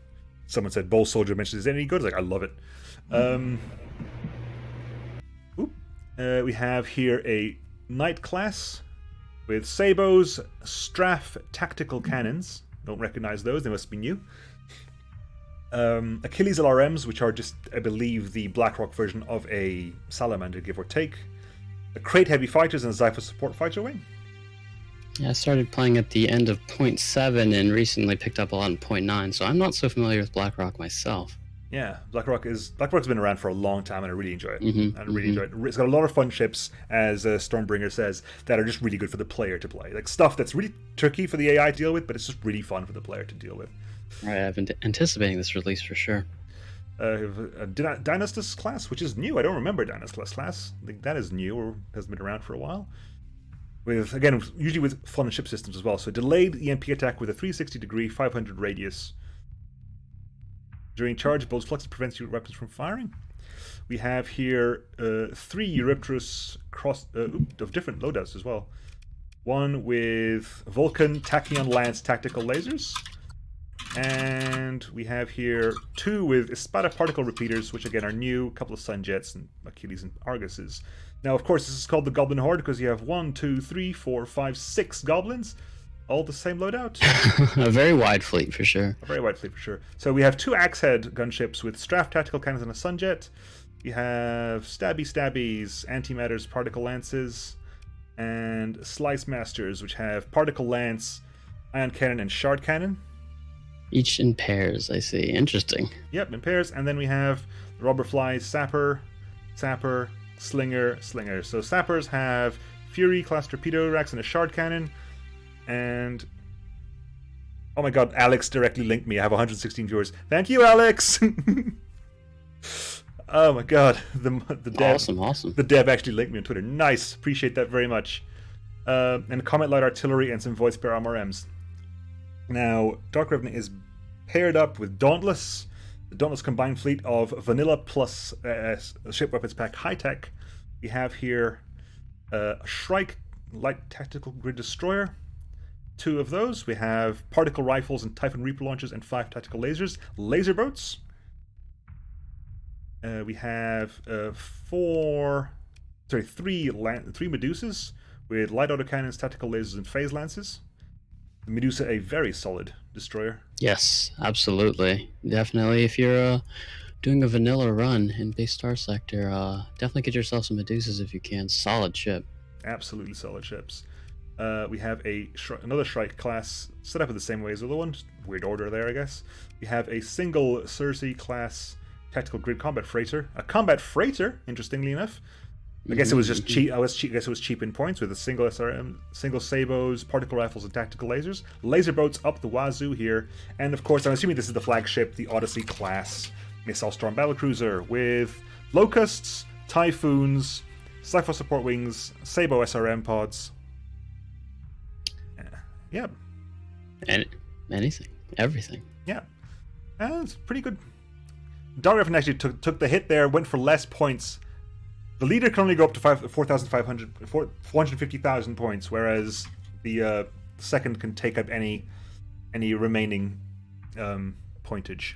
Someone said Bowl Soldier mentions, is it any good? Like, I love it. We have here a Knight class with Sabos, Straff tactical cannons. Don't recognize those, they must be new. Achilles LRMs, which are just, I believe, the Blackrock version of a Salamander, give or take. The Crate Heavy Fighters and Zypher Support Fighter Wing. Yeah, I started playing at the end of 0.7 and recently picked up a lot in 0.9, so I'm not so familiar with Blackrock myself. Yeah, Blackrock's been around for a long time, and I really enjoy it. Enjoy it. It's got a lot of fun ships, as Stormbringer says, that are just really good for the player to play. Like stuff that's really tricky for the AI to deal with, but it's just really fun for the player to deal with. Right, I've been anticipating this release for sure. Dynastus class, which is new. I don't remember Dynastus class. I think that is new or has been around for a while. With, again, usually with fun ship systems as well. So delayed EMP attack with a 360 degree, 500 radius. During charge, bolts flux prevents your weapons from firing. We have here 3 Eurypterus of different loadouts as well. One with Vulcan Tachyon Lance tactical lasers. And we have here 2 with Espada particle repeaters, which again are new, a couple of Sunjets and Achilles and Arguses. Now, of course, this is called the Goblin Horde because you have 1, 2, 3, 4, 5, 6 goblins. All the same loadout. A very wide fleet for sure. A very wide fleet for sure. So we have 2 Axehead gunships with Straff tactical cannons and a Sunjet. We have Stabbies, Antimatters, Particle Lances, and Slice Masters, which have Particle Lance, Ion Cannon, and Shard Cannon. Each in pairs, I see. Interesting. Yep, in pairs. And then we have the Robber Flies, Sapper, Slinger. So Sappers have Fury class torpedo racks and a Shard Cannon. And oh my god, Alex directly linked me. I have 116 viewers. Thank you, Alex. Oh my god, the dev. Awesome. The dev actually linked me on Twitter. Nice, appreciate that very much. And Comet Light Artillery and some Void Spare RMs. Now, Dark Revenant is paired up with Dauntless. The Dauntless combined fleet of Vanilla plus Ship Weapons Pack High Tech. We have here Shrike Light Tactical Grid Destroyer. 2 of those. We have particle rifles and Typhon Reaper launchers and 5 tactical lasers. Laser boats. We have 3 Medusas with light autocannons, tactical lasers, and phase lances. The Medusa, a very solid destroyer. Yes, absolutely. Definitely, if you're doing a vanilla run in base Starsector, definitely get yourself some Medusas if you can. Solid ship. Absolutely solid ships. We have another Shrike class set up in the same way as the other one. Just weird order there, I guess. We have a single Circe class tactical grid combat freighter. A combat freighter, interestingly enough. I guess it was just cheap. I guess it was cheap in points with a single SRM, single Sabos, particle rifles, and tactical lasers. Laser boats up the wazoo here, and of course, I'm assuming this is the flagship, the Odyssey class missile storm battlecruiser with Locusts, Typhoons, Cypher support wings, Sabo SRM pods. Yeah. And anything, everything. Yeah. It's pretty good. Dark Revenant actually took the hit there, went for less points. The leader can only go up to 450,000 points, whereas the second can take up any remaining pointage.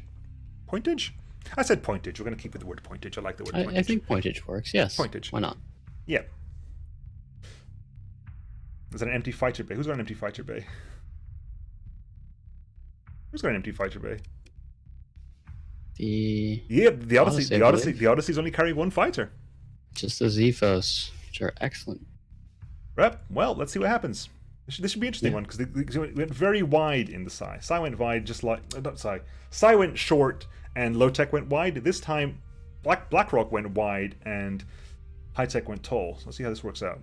Pointage? I said pointage. We're going to keep with the word pointage. I like the word pointage. I think pointage works, yes. Pointage. Why not? Yeah. Is that an empty fighter bay? Who's got an empty fighter bay? Who's got an empty fighter bay? The The Odyssey's only carrying one fighter. Just the Zephos, which are excellent. Right. Well, let's see what happens. This should be an interesting one because they went very wide in the Psy. Psy went wide, just like not Psy. Psy went short and low tech went wide. This time, BlackRock went wide and high tech went tall. So let's see how this works out.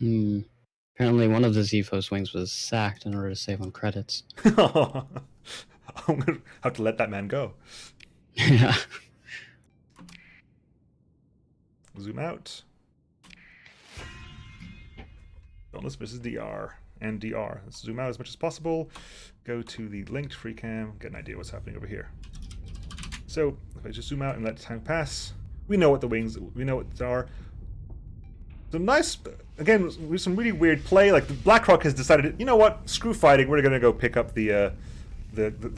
Apparently, one of the Zephos wings was sacked in order to save on credits. I'm gonna have to let that man go. Yeah. Zoom out. Bonus versus DR and DR. Let's zoom out as much as possible. Go to the linked free cam. Get an idea what's happening over here. So if I just zoom out and let time pass, we know what the wings. We know what they are. Some nice, again, with some really weird play. Like the BlackRock has decided, you know what? Screw fighting. We're going to go pick up the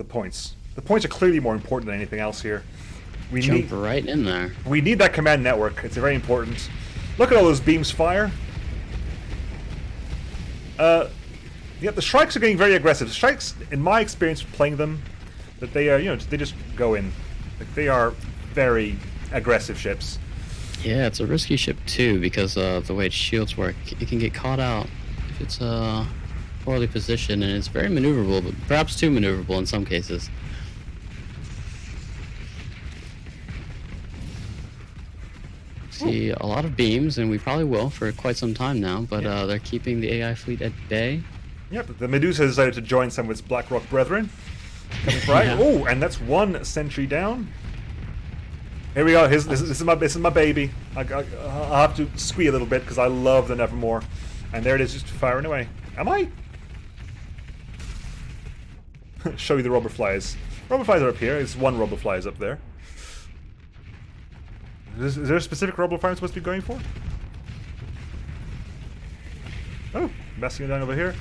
points. The points are clearly more important than anything else here. We Jump right in there. We need that command network. It's very important. Look at all those beams fire. Yeah, the Shrikes are getting very aggressive. The Shrikes, in my experience playing them, that they are, they just go in. Like they are very aggressive ships. Yeah, it's a risky ship too because of the way its shields work. It can get caught out if it's poorly positioned, and it's very maneuverable, but perhaps too maneuverable in some cases. See a lot of beams, and we probably will for quite some time now, but they're keeping the AI fleet at bay. Yep, the Medusa decided to join some of its BlackRock brethren. Coming right. Yeah. Oh, and that's one sentry down. Here we go. This is my baby. I'll have to squee a little bit because I love the Nevermore. And there it is, just firing away. Am I? Show you the rubber flies. Rubber flies are up here. It's one rubber fly is up there. Is there a specific rubber fly I'm supposed to be going for? Oh, messing it down over here.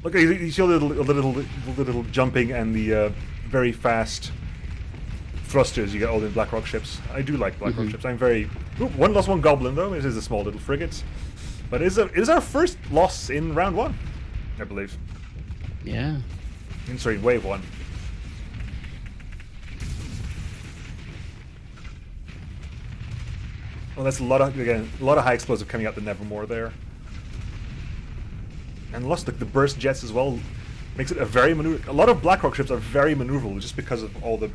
Look, you see a little jumping and the very fast thrusters you get all in BlackRock ships. I do like BlackRock ships. I'm very... Ooh, lost one Goblin, though. It is a small little frigate. But it is our first loss in round one, I believe. Yeah. Sorry, wave one. Well, that's a lot of high explosive coming out the Nevermore there. And lost the burst jets as well. Makes it a very a lot of BlackRock ships are very maneuverable just because of all the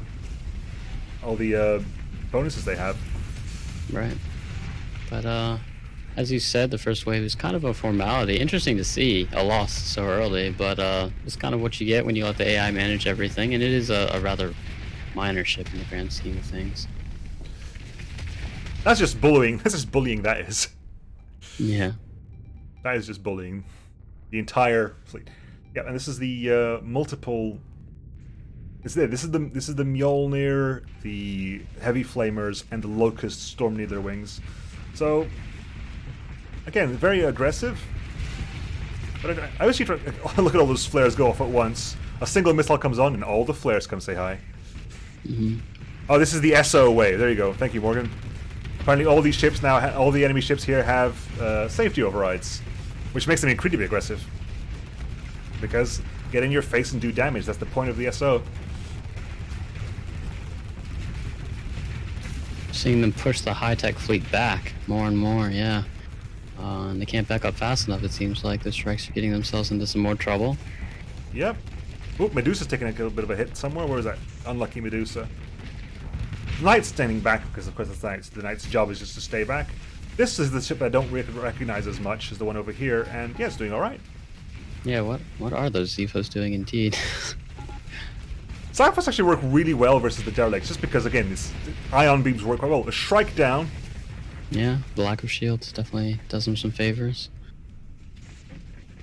bonuses they have. Right. But as you said, the first wave is kind of a formality. Interesting to see a loss so early, but it's kind of what you get when you let the AI manage everything, and it is a rather minor ship in the grand scheme of things. That's just bullying. That's just bullying. That is. Yeah. That is just bullying. The entire fleet. Yeah, and this is the multiple. This is the Mjolnir, the Heavy Flamers, and the Locust Storm Needler wings. So again, very aggressive. But I wish you'd look at all those flares go off at once. A single missile comes on, and all the flares come say hi. Oh, this is the SO way. There you go. Thank you, Morgan. Apparently, all these ships now, all the enemy ships here have safety overrides, which makes them incredibly aggressive. Because get in your face and do damage. That's the point of the SO. Seeing them push the high-tech fleet back more and more, yeah. And they can't back up fast enough, it seems like. The Strikes are getting themselves into some more trouble. Yep. Oop, Medusa's taking a little bit of a hit somewhere. Where is that? Unlucky Medusa. Knight's standing back because, of course, the Knight's job is just to stay back. This is the ship I don't recognize as much as the one over here, and yeah, it's doing all right. Yeah, what are those Zephos doing indeed? Zephos actually work really well versus the Derelicts, just because, again, these ion beams work quite well. A Shrike down. Yeah, the lack of shields definitely does them some favors.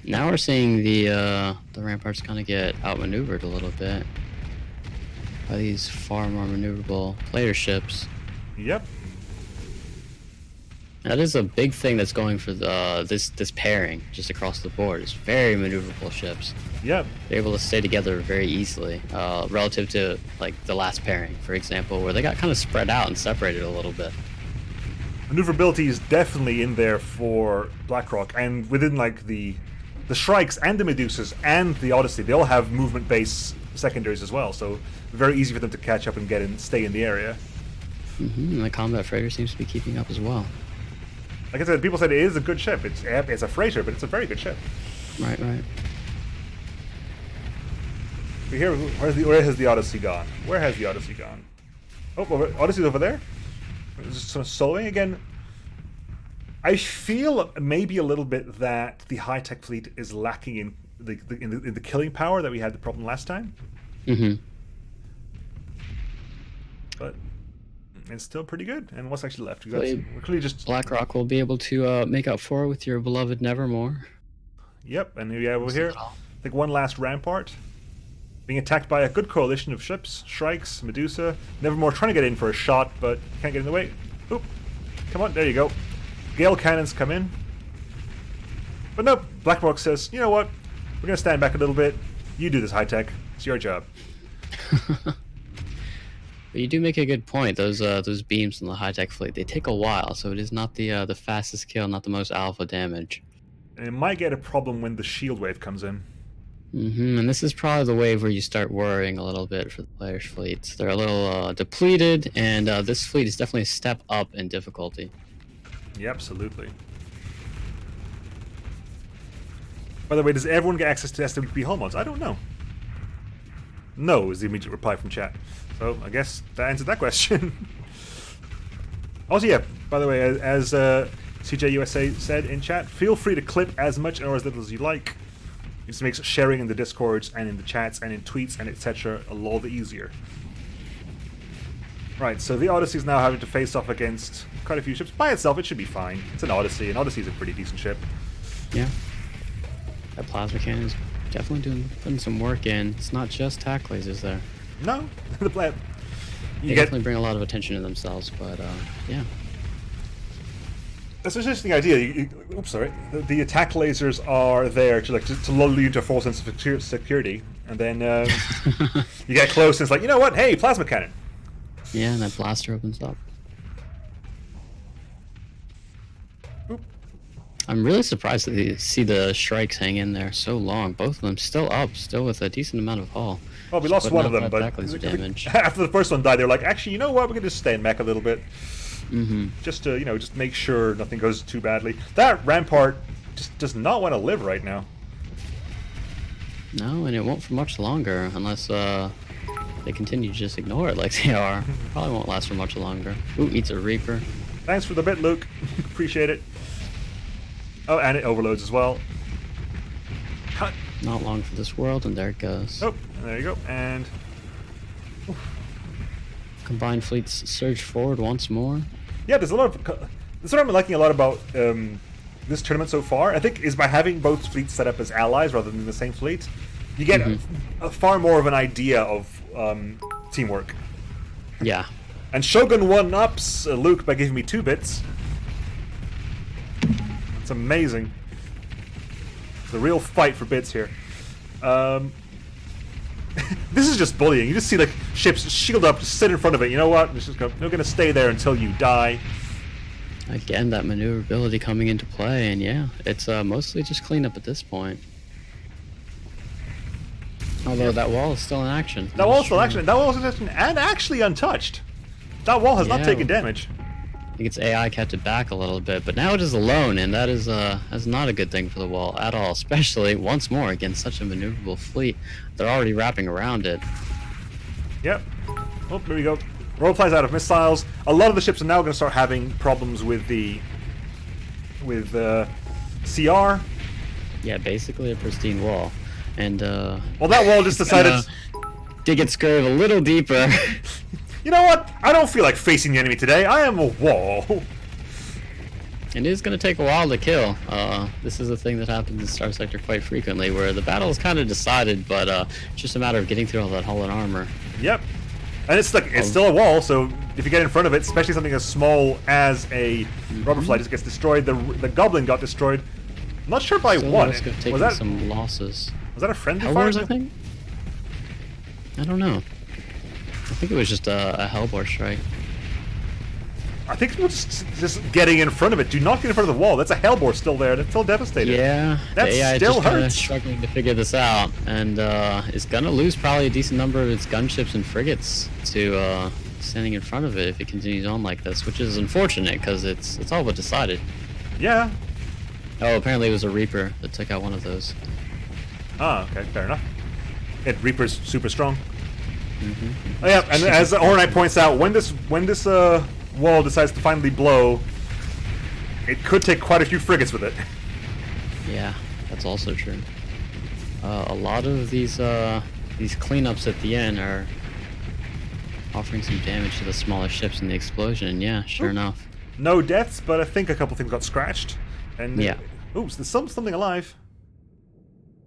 Now we're seeing the ramparts kind of get outmaneuvered a little bit by these far more maneuverable player ships. Yep. That is a big thing that's going for this pairing just across the board. It's very maneuverable ships. Yep. They're able to stay together very easily, relative to like the last pairing, for example, where they got kind of spread out and separated a little bit. maneuverability is definitely in there for BlackRock, and within like the Shrikes and the Medusas and the Odyssey, they all have movement-based secondaries as well, so very easy for them to catch up and get in, stay in the area. And the combat freighter seems to be keeping up as well. Like I said, people said it is a good ship. It's a freighter, but it's a very good ship. Right. But here, where has the Odyssey gone? Where has the Odyssey gone? Oh, Odyssey's over there. Just sort of soloing again. I feel maybe a little bit that the high-tech fleet is lacking in the killing power that we had the problem last time. But it's still pretty good. And what's actually left? We're clearly just BlackRock will be able to make up for it with your beloved Nevermore. Yep, and we have over here, I think one last rampart. Being attacked by a good coalition of ships. Shrikes, Medusa, Nevermore trying to get in for a shot, but can't get in the way. Oop. Come on, there you go. Gale cannons come in. But nope, BlackRock says, you know what? We're going to stand back a little bit. You do this high-tech. It's your job. But you do make a good point. Those beams in the high-tech fleet, they take a while, so it is not the fastest kill, not the most alpha damage. And it might get a problem when the shield wave comes in. And this is probably the wave where you start worrying a little bit for the players' fleets. They're a little depleted, and this fleet is definitely a step up in difficulty. Yeah, absolutely. By the way, does everyone get access to SWP hull mods? I don't know. No is the immediate reply from chat. So I guess that answered that question. Also, yeah, by the way, as CJUSA said in chat, feel free to clip as much or as little as you like. It just makes sharing in the Discords and in the chats and in tweets and etc. a lot easier. Right, so the Odyssey is now having to face off against quite a few ships. By itself, it should be fine. It's an Odyssey, and Odyssey is a pretty decent ship. Yeah. That plasma cannon is definitely putting some work in. It's not just tack lasers there. No, the plan. They definitely bring a lot of attention to themselves, but yeah. That's an interesting idea. Oops, sorry. The attack lasers are there to lull you into a false sense of security, and then you get close and it's like, you know what? Hey, plasma cannon. Yeah, and that blaster opens up. Oop. I'm really surprised that you see the Shrikes hang in there so long. Both of them still up, still with a decent amount of hull. Well, we lost one of them, but damage. After the first one died, they were like, actually, you know what? We're gonna just stand back a little bit. Just to, just make sure nothing goes too badly. That rampart just does not want to live right now. No, and it won't for much longer unless they continue to just ignore it like they are. Probably won't last for much longer. Ooh, eats a Reaper. Thanks for the bit, Luke. Appreciate it. Oh, and it overloads as well. Cut. Not long for this world, and there it goes. Oh, there you go. And combined fleets surge forward once more. Yeah, there's a lot of. That's what I'm liking a lot about this tournament so far. I think is by having both fleets set up as allies rather than the same fleet, you get a far more of an idea of teamwork. Yeah. And Shogun one-ups Luke by giving me 2 bits. It's amazing. It's a real fight for bits here. This is just bullying. You just see like ships shield up, just sit in front of it. You know what? They're going to stay there until you die. Again, that maneuverability coming into play, and yeah, it's mostly just cleanup at this point. Although that wall is still in action. That wall is still in action. That wall is in action and actually untouched. That wall has not taken damage. I think its AI kept it back a little bit, but now it is alone, and that is not a good thing for the wall at all, especially once more against such a maneuverable fleet. They're already wrapping around it. Yep. Oh, there we go. Roll flies out of missiles. A lot of the ships are now going to start having problems with the CR. Yeah, basically a pristine wall. And well, that wall just decided dig its grave a little deeper. You know what? I don't feel like facing the enemy today. I am a wall. It is going to take a while to kill. This is a thing that happens in Starsector quite frequently, where the battle is kind of decided, but it's just a matter of getting through all that hull and armor. Yep. And it's like it's still a wall, so if you get in front of it, especially something as small as a rubber fly just gets destroyed. The Goblin got destroyed. I'm not sure by what. Was that some losses? Was that a friendly fire? Hellboars, I think? I don't know. I think it was just a Hellboar strike. I think we're just getting in front of it. Do not get in front of the wall. That's a Hellbore still there. That's still devastated. Yeah, that the AI still just kinda hurts. struggling to figure this out, and is gonna lose probably a decent number of its gunships and frigates to standing in front of it if it continues on like this, which is unfortunate because it's all but decided. Yeah. Oh, apparently it was a Reaper that took out one of those. Ah, okay, fair enough. Reaper's super strong. Oh yeah, and as Ornite points out, when this wall decides to finally blow, it could take quite a few frigates with it. Yeah, that's also true. A lot of these cleanups at the end are offering some damage to the smaller ships in the explosion. And yeah, sure enough. No deaths, but I think a couple things got scratched. And yeah. Oops, there's something alive.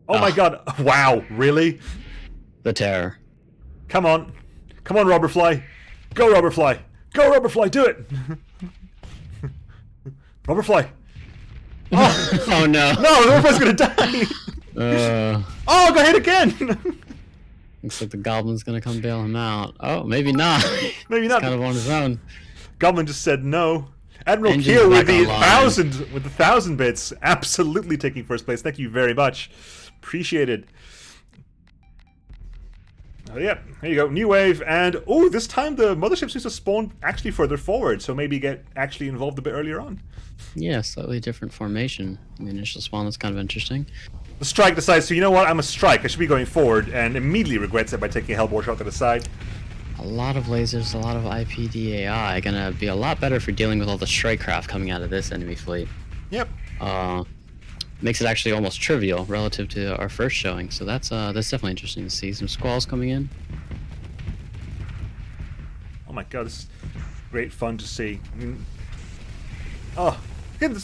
Oh my god! Wow, really? The terror. Come on, Robberfly, go Robberfly, go Robberfly, do it! Robberfly. Oh, oh no! No, Robberfly's gonna die. Oh, got hit again. Looks like the Goblin's gonna come bail him out. Oh, maybe not. Maybe not. He's kind of on his own. Goblin just said no. Admiral Engine's Kiel with back the online. 1,000 bits, absolutely taking first place. Thank you very much. Appreciate it. Oh yeah, there you go. New wave, and oh, this time the mothership seems to spawn actually further forward, so maybe get actually involved a bit earlier on. Yeah, slightly different formation. The initial spawn is kind of interesting. The strike decides, so you know what, I'm a strike, I should be going forward, and immediately regrets it by taking a Hellbore shot to the side. A lot of lasers, a lot of IPDAI, gonna be a lot better for dealing with all the strike craft coming out of this enemy fleet. Yep. Makes it actually almost trivial relative to our first showing, so that's definitely interesting to see. Some squalls coming in. Oh my god, this is great fun to see. I mean, oh, again,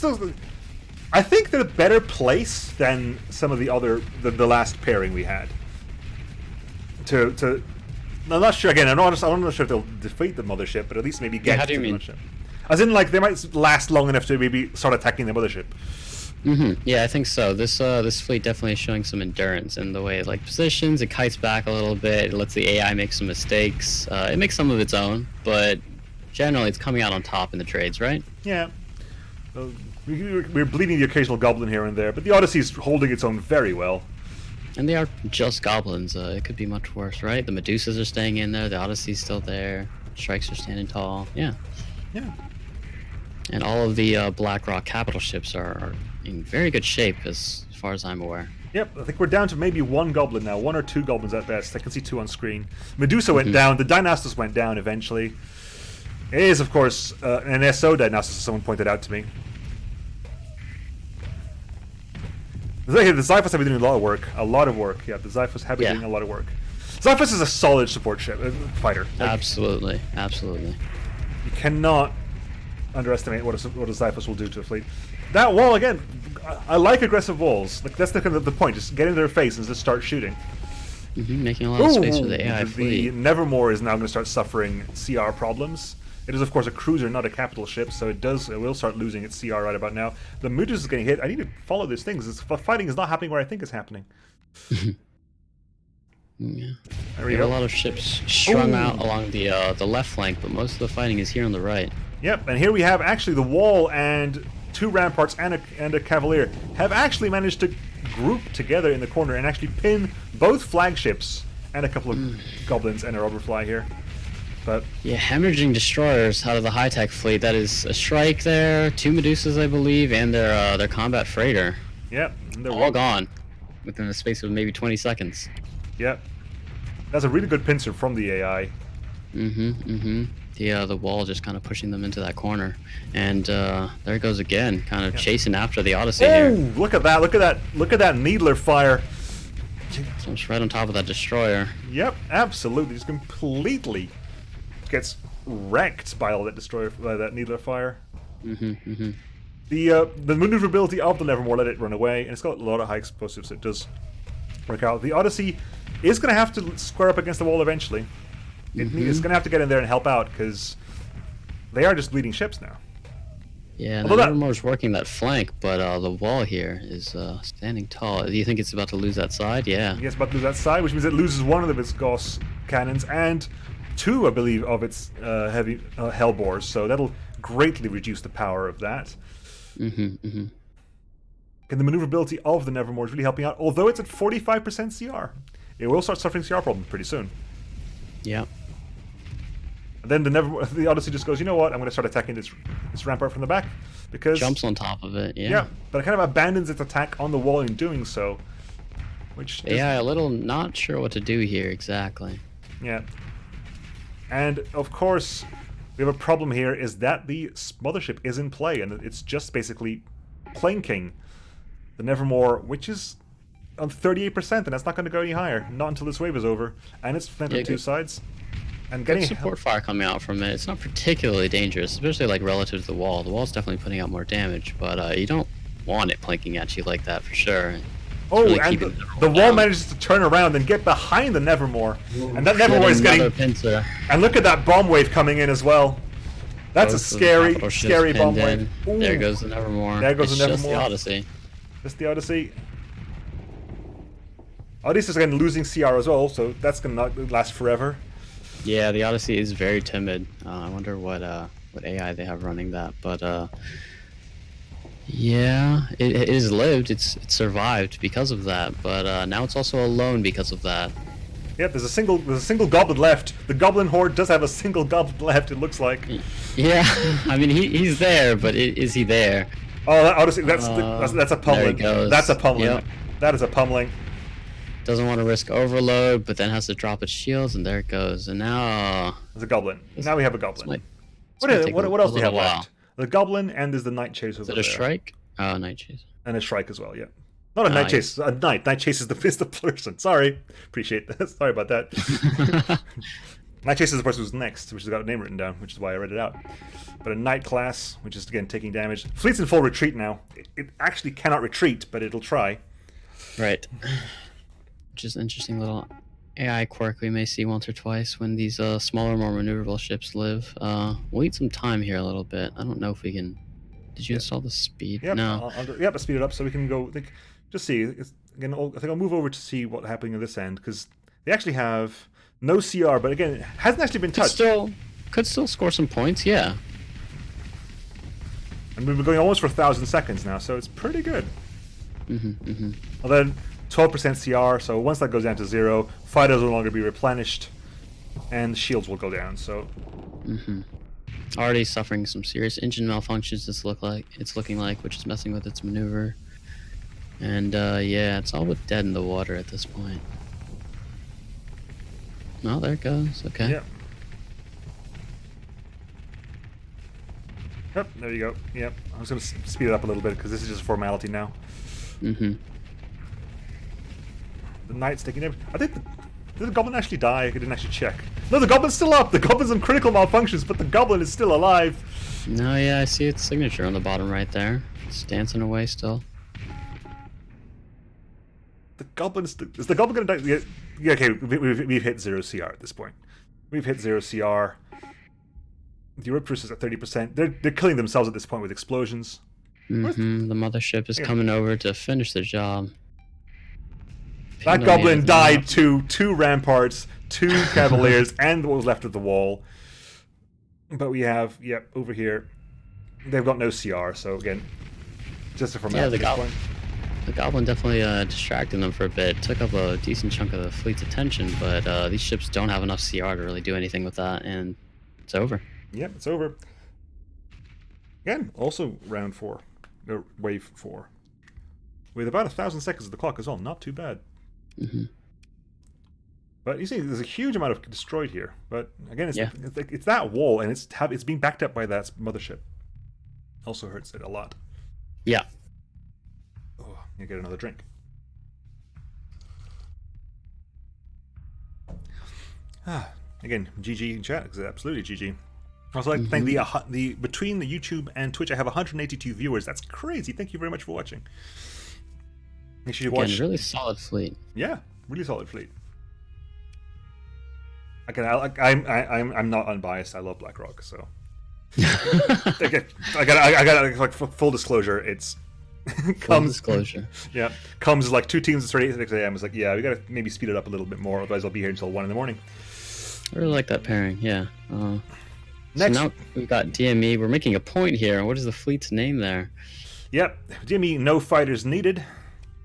I think they're a better place than some of the other, the last pairing we had. I'm not sure, again, I'm not sure if they'll defeat the mothership, but at least maybe get how do to you the mean? mothership. As in, like, they might last long enough to maybe start attacking the mothership. Yeah, I think so. This fleet definitely is showing some endurance in the way it like positions. It kites back a little bit. It lets the AI make some mistakes. It makes some of its own, but generally it's coming out on top in the trades, right? Yeah. We're bleeding the occasional goblin here and there, but the Odyssey's holding its own very well. And they are just goblins. It could be much worse, right? The Medusas are staying in there. The Odyssey's still there. Strikes are standing tall. Yeah. Yeah. And all of the BlackRock capital ships are in very good shape as far as I'm aware. Yep, I think we're down to maybe one goblin now. One or two goblins at best. I can see two on screen. Medusa went down. The Dynastus went down eventually. It is, of course, an SO Dynastus, as someone pointed out to me. The Xiphos have been doing a lot of work. A lot of work. Yeah, the Xiphos have been doing a lot of work. Xiphos is a solid support ship, fighter. Like, Absolutely. Absolutely. you cannot underestimate what a Xiphos will do to a fleet. That wall, again, I like aggressive walls. Like, that's the kind of the point. Just get in their face and just start shooting. Making a lot of space for the AI The fleet. Nevermore is now going to start suffering CR problems. It is, of course, a cruiser, not a capital ship, so it will start losing its CR right about now. The Medusa is getting hit. I need to follow these things. This fighting is not happening where I think it's happening. Yeah. There We we have go. a lot of ships strung out along the left flank, but most of the fighting is here on the right. Yep, and here we have actually the wall and two ramparts and a cavalier have actually managed to group together in the corner and actually pin both flagships and a couple of goblins and a Robberfly here. But Yeah, hemorrhaging destroyers out of the high-tech fleet. That is a strike there, two Medusas, I believe, and their combat freighter. yep, and they're All gone within the space of maybe 20 seconds. Yep, that's a really good pincer from the AI. The wall just kind of pushing them into that corner, and there it goes again, kind of chasing after the Odyssey Oh, here. look at that! Look at that! Look at that needler fire! So it's right on top of that destroyer. Yep, absolutely, just completely gets wrecked by all that destroyer, by that needler fire. The maneuverability of the Nevermore let it run away, and it's got a lot of high explosives. So it does work out. The Odyssey is going to have to square up against the wall eventually. It's going to have to get in there and help out because they are just bleeding ships now. Yeah, and Although that- Nevermore's working that flank, but the wall here is standing tall. Do you think it's about to lose that side? Yeah. Yes, about to lose that side, which means it loses one of its Gauss cannons and two, I believe, of its heavy Hellbores. So that'll greatly reduce the power of that. Mm-hmm. And the maneuverability of the Nevermore is really helping out, although it's at 45% CR. It will start suffering CR problems pretty soon. Yep. And then the Odyssey just goes, you know what, I'm going to start attacking this rampart from the back. Because jumps on top of it, yeah, but it kind of abandons its attack on the wall in doing so. Which yeah, a little not sure what to do here exactly. Yeah. And of course, we have a problem here is that the mothership is in play, and it's just basically planking the Nevermore, which is on 38%, and that's not going to go any higher, not until this wave is over. And it's flanked on two sides. And getting support fire coming out from it. It's not particularly dangerous, especially like relative to the wall. The wall's definitely putting out more damage, but you don't want it planking at you like that for sure. It's really and the wall manages to turn around and get behind the Nevermore. Ooh, and that Nevermore is getting... pincer. And look at that bomb wave coming in as well. That's a scary bomb wave. Ooh. There goes the Nevermore. There goes the Nevermore. Just the Odyssey. Just the Odyssey. Odyssey is again losing CR as well, so that's going to not last forever. Yeah, the Odyssey is very timid. I wonder what AI they have running that, but yeah, it has lived. It's survived because of that, but now it's also alone because of that. Yep, there's a single goblin left. The Goblin Horde does have a single goblin left. It looks like. Yeah, I mean he's there, but is he there? Oh, that Odyssey, that's a pummeling. That's a pummeling. Yep. That is a pummeling. Doesn't want to risk overload, but then has to drop its shields, and there it goes. And now there's a goblin. Now we have a goblin. What else do we have left? The goblin, and there's the Night Chase over there. Is it a Shrike? Oh, Night Chase. And a Shrike as well, yeah. Not a Night Chase, a Knight. Night Chase is the person. Sorry. Appreciate that. Sorry about that. Night Chase is the person who's next, which has got a name written down, which is why I read it out. But a Knight class, which is, again, taking damage. Fleet's in full retreat now. It actually cannot retreat, but it'll try. Right. Which is an interesting little AI quirk we may see once or twice when these smaller, more maneuverable ships live. We'll need some time here a little bit. I don't know if we can... Did you install the speed? Yep, no. I'll speed it up so we can go... Just see. Again, I think I'll move over to see what's happening on this end, because they actually have no CR, but again, it hasn't actually been touched. Could still score some points, yeah. And we've been going almost for 1,000 seconds now, so it's pretty good. And then 12% CR, so once that goes down to 0, fighters will no longer be replenished, and shields will go down, so... Already suffering some serious engine malfunctions, it's looking like, which is messing with its maneuver. And yeah, it's all but dead in the water at this point. Oh, there it goes. Okay. Yep. Yep, there you go. Yep. I was going to speed it up a little bit because this is just a formality now. The Knight's taking everything. I think did the Goblin actually die? I didn't actually check. No, the Goblin's still up! The Goblin's on critical malfunctions, but the Goblin is still alive! No, yeah, I see its signature on the bottom right there. It's dancing away still. The Goblin's... Is the Goblin gonna die? Yeah, okay, we've hit 0 CR at this point. We've hit 0 CR. The Europe Truce is at 30%. They're killing themselves at this point with explosions. The mothership is coming over to finish the job. That Goblin died to 2 ramparts, 2 cavaliers, and what was left of the wall. But we have, yep, over here, they've got no CR, so again, just a formality. Yeah, the Goblin definitely distracted them for a bit. Took up a decent chunk of the fleet's attention, but these ships don't have enough CR to really do anything with that, and it's over. Yep, it's over. Again, also round 4, or wave 4. With about 1,000 seconds of the clock as well, not too bad. But you see, there's a huge amount of destroyed here. But again, it's that wall, and it's being backed up by that mothership. Also hurts it a lot. Yeah. Oh, you get another drink. Again, GG in chat. Absolutely GG. I also like to thank the between the YouTube and Twitch, I have 182 viewers. That's crazy. Thank you very much for watching. Make sure you watch. Really solid fleet. Yeah, really solid fleet. I'm not unbiased. I love BlackRock, so. I got like full disclosure. It's full disclosure. Yeah, comes like 2 teams at 6 a.m. It's like, yeah, we gotta maybe speed it up a little bit more, otherwise I'll be here until 1 in the morning. I really like that pairing. Yeah. Next, So now we've got DME. We're making a point here. What is the fleet's name there? yep, DME, no fighters needed.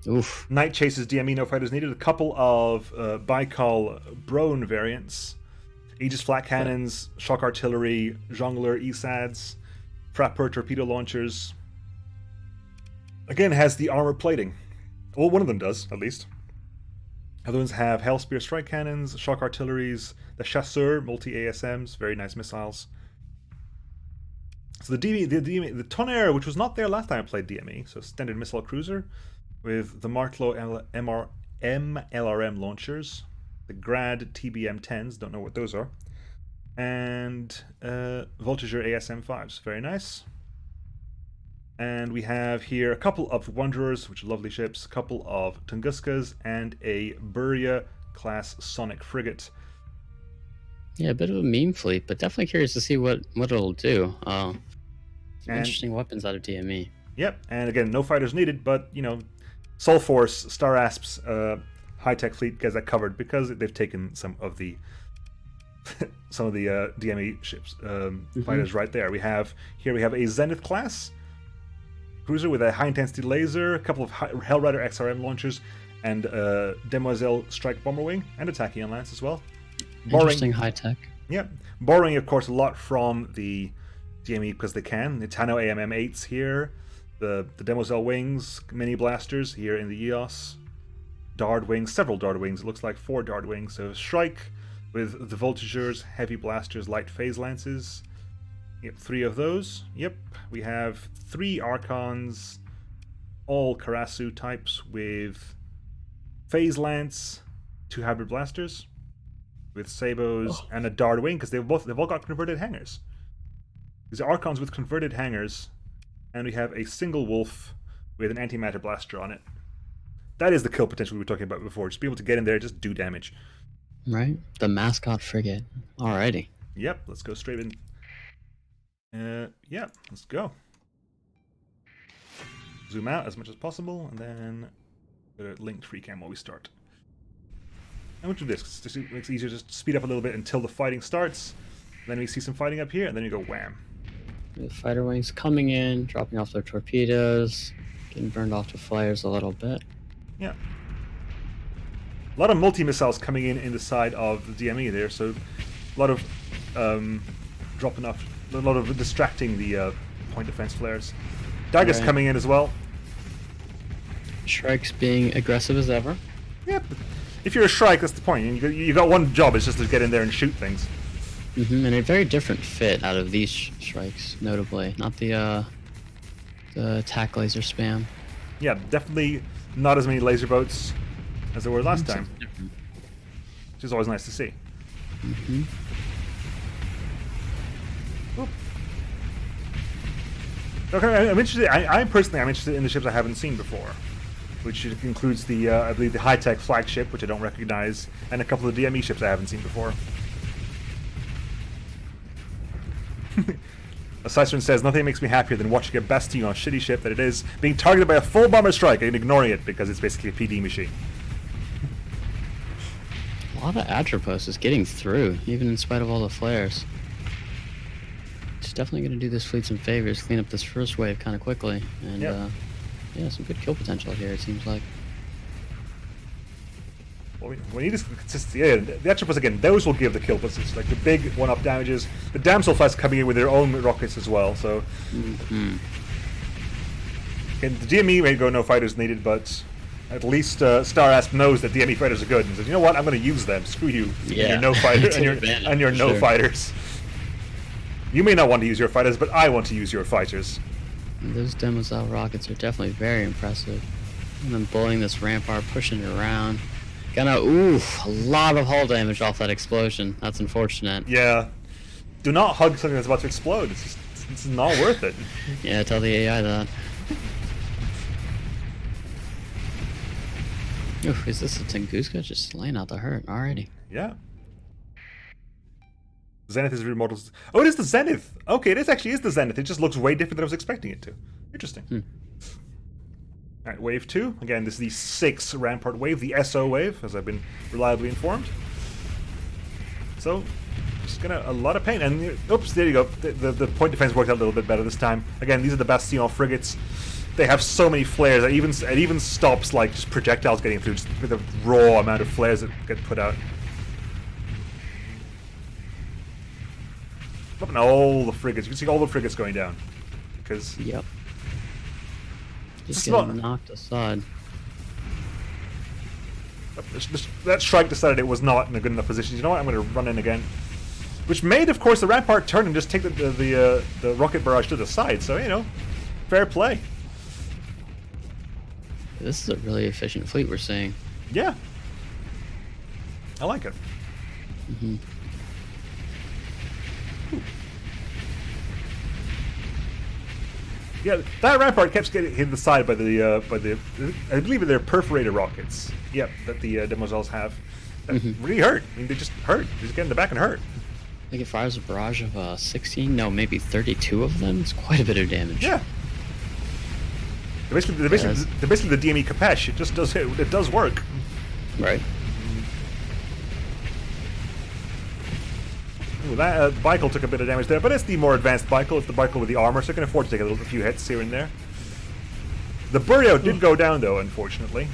Oof. Night Chases DME, no fighters needed. A couple of Baikal Brone variants. Aegis flat cannons, shock artillery, Jongler ESADs, Frapper torpedo launchers. Again, has the armor plating. Well, one of them does, at least. Other ones have Hellspear strike cannons, shock artilleries, the Chasseur multi-ASMs, very nice missiles. So the Tonnerre, which was not there last time I played DME, so standard missile cruiser, with the Martlo MLRM launchers, the Grad TBM-10s, don't know what those are, and Voltigeur ASM-5s, very nice. And we have here a couple of Wanderers, which are lovely ships, a couple of Tunguskas, and a Buria-class Sonic frigate. Yeah, a bit of a meme fleet, but definitely curious to see what it'll do. Some interesting weapons out of DME. Yep, and again, no fighters needed, but, you know, Soul Force, Star Asp's high-tech fleet gets that covered because they've taken some of the DME ships, fighters right there. We have a Zenith class cruiser with a high-intensity laser, a couple of Hellrider XRM launchers, and Demoiselle Strike Bomber Wing, and a Tachyon Lance as well. Interesting high-tech. Yep. Borrowing, of course, a lot from the DME because they can. The Tano AMM-8s here, the Demoiselle Wings, mini blasters here in the EOS, Dart Wings, several Dart Wings, it looks like 4 Dart Wings. So Strike with the Voltigeurs, heavy blasters, light phase lances. Yep, 3 of those. Yep, we have 3 Archons, all Karasu types with phase lance, 2 hybrid blasters, with Sabos and a Dart Wing because they've all got converted hangars. These are Archons with converted hangars, and we have a single Wolf with an antimatter blaster on it. That is the kill potential we were talking about before. Just be able to get in there, just do damage. Right, the mascot frigate. Alrighty. Yep, let's go straight in. Yeah, let's go. Zoom out as much as possible, and then go to linked free cam while we start. And we'll do this, because it makes it easier just to speed up a little bit until the fighting starts. Then we see some fighting up here, and then you go wham. The fighter wings coming in, dropping off their torpedoes, getting burned off to flares a little bit. Yeah. A lot of multi-missiles coming in the side of the DME there, so a lot of dropping off, a lot of distracting the point defense flares. Daggers coming in as well. Shrikes being aggressive as ever. Yeah, but if you're a Shrike, that's the point. You got one job, it's just to get in there and shoot things. And a very different fit out of these Shrikes, notably. Not the attack laser spam. Yeah, definitely not as many laser boats as there were last time. Which is always nice to see. Okay, I'm interested. I personally am interested in the ships I haven't seen before, which includes the I believe the high-tech flagship, which I don't recognize, and a couple of DME ships I haven't seen before. A Ciceren says, nothing makes me happier than watching a Bastion on a shitty ship that it is being targeted by a full bomber strike and ignoring it because it's basically a PD machine. A lot of Atropos is getting through, even in spite of all the flares. It's definitely going to do this fleet some favors, clean up this first wave kind of quickly, and yeah, some good kill potential here, it seems like. Well, we need this consistency. Yeah, the Atropos, again, those will give the kill potential, like the big one-up damages. The Damsel Flash coming in with their own rockets as well, so... And the DME may go no fighters needed, but at least Star Asp knows that DME fighters are good, and says, you know what, I'm going to use them. Screw you, and your no fighters, and your no fighters. You may not want to use your fighters, but I want to use your fighters. And those Demoiselle rockets are definitely very impressive. And then bullying this rampart, pushing it around. Gonna, a lot of hull damage off that explosion. That's unfortunate. Yeah. Do not hug something that's about to explode. It's not worth it. Yeah, tell the AI that. Oof, is this a Tunguska? Just laying out the hurt. Alrighty. Yeah. Zenith is remodeled. Oh, it is the Zenith! Okay, it actually is the Zenith. It just looks way different than I was expecting it to. Interesting. Alright, wave 2. Again, this is the 6 Rampart wave, the SO wave, as I've been reliably informed. So, Just gonna a lot of pain. And oops, there you go. The point defense worked out a little bit better this time. Again, these are the Bastion frigates. They have so many flares that it even stops like just projectiles getting through just with the raw amount of flares that get put out. Look at all the frigates. You can see all the frigates going down because Yep. Just It's not- getting knocked aside. that strike decided it was not in a good enough position. You know what? I'm going to run in again, which made, of course, the Rampart turn and just take the rocket barrage to the side. So you know, fair play. This is a really efficient fleet we're seeing. Yeah, I like it. Mm-hmm. Yeah, that Rampart kept getting hit in the side by the I believe they're perforator rockets. Yep, that the Demoiselles have. That really hurt. I mean, they just hurt. They just get in the back and hurt. I think it fires a barrage of 16, no, maybe 32 of them. It's quite a bit of damage. Yeah. They're basically the DME Capesh. It just does it does work. Right. Ooh, that Baikel took a bit of damage there, but it's the more advanced Baikel. It's the Baikel with the armor, so it can afford to take a few hits here and there. The Burial did go down though, unfortunately.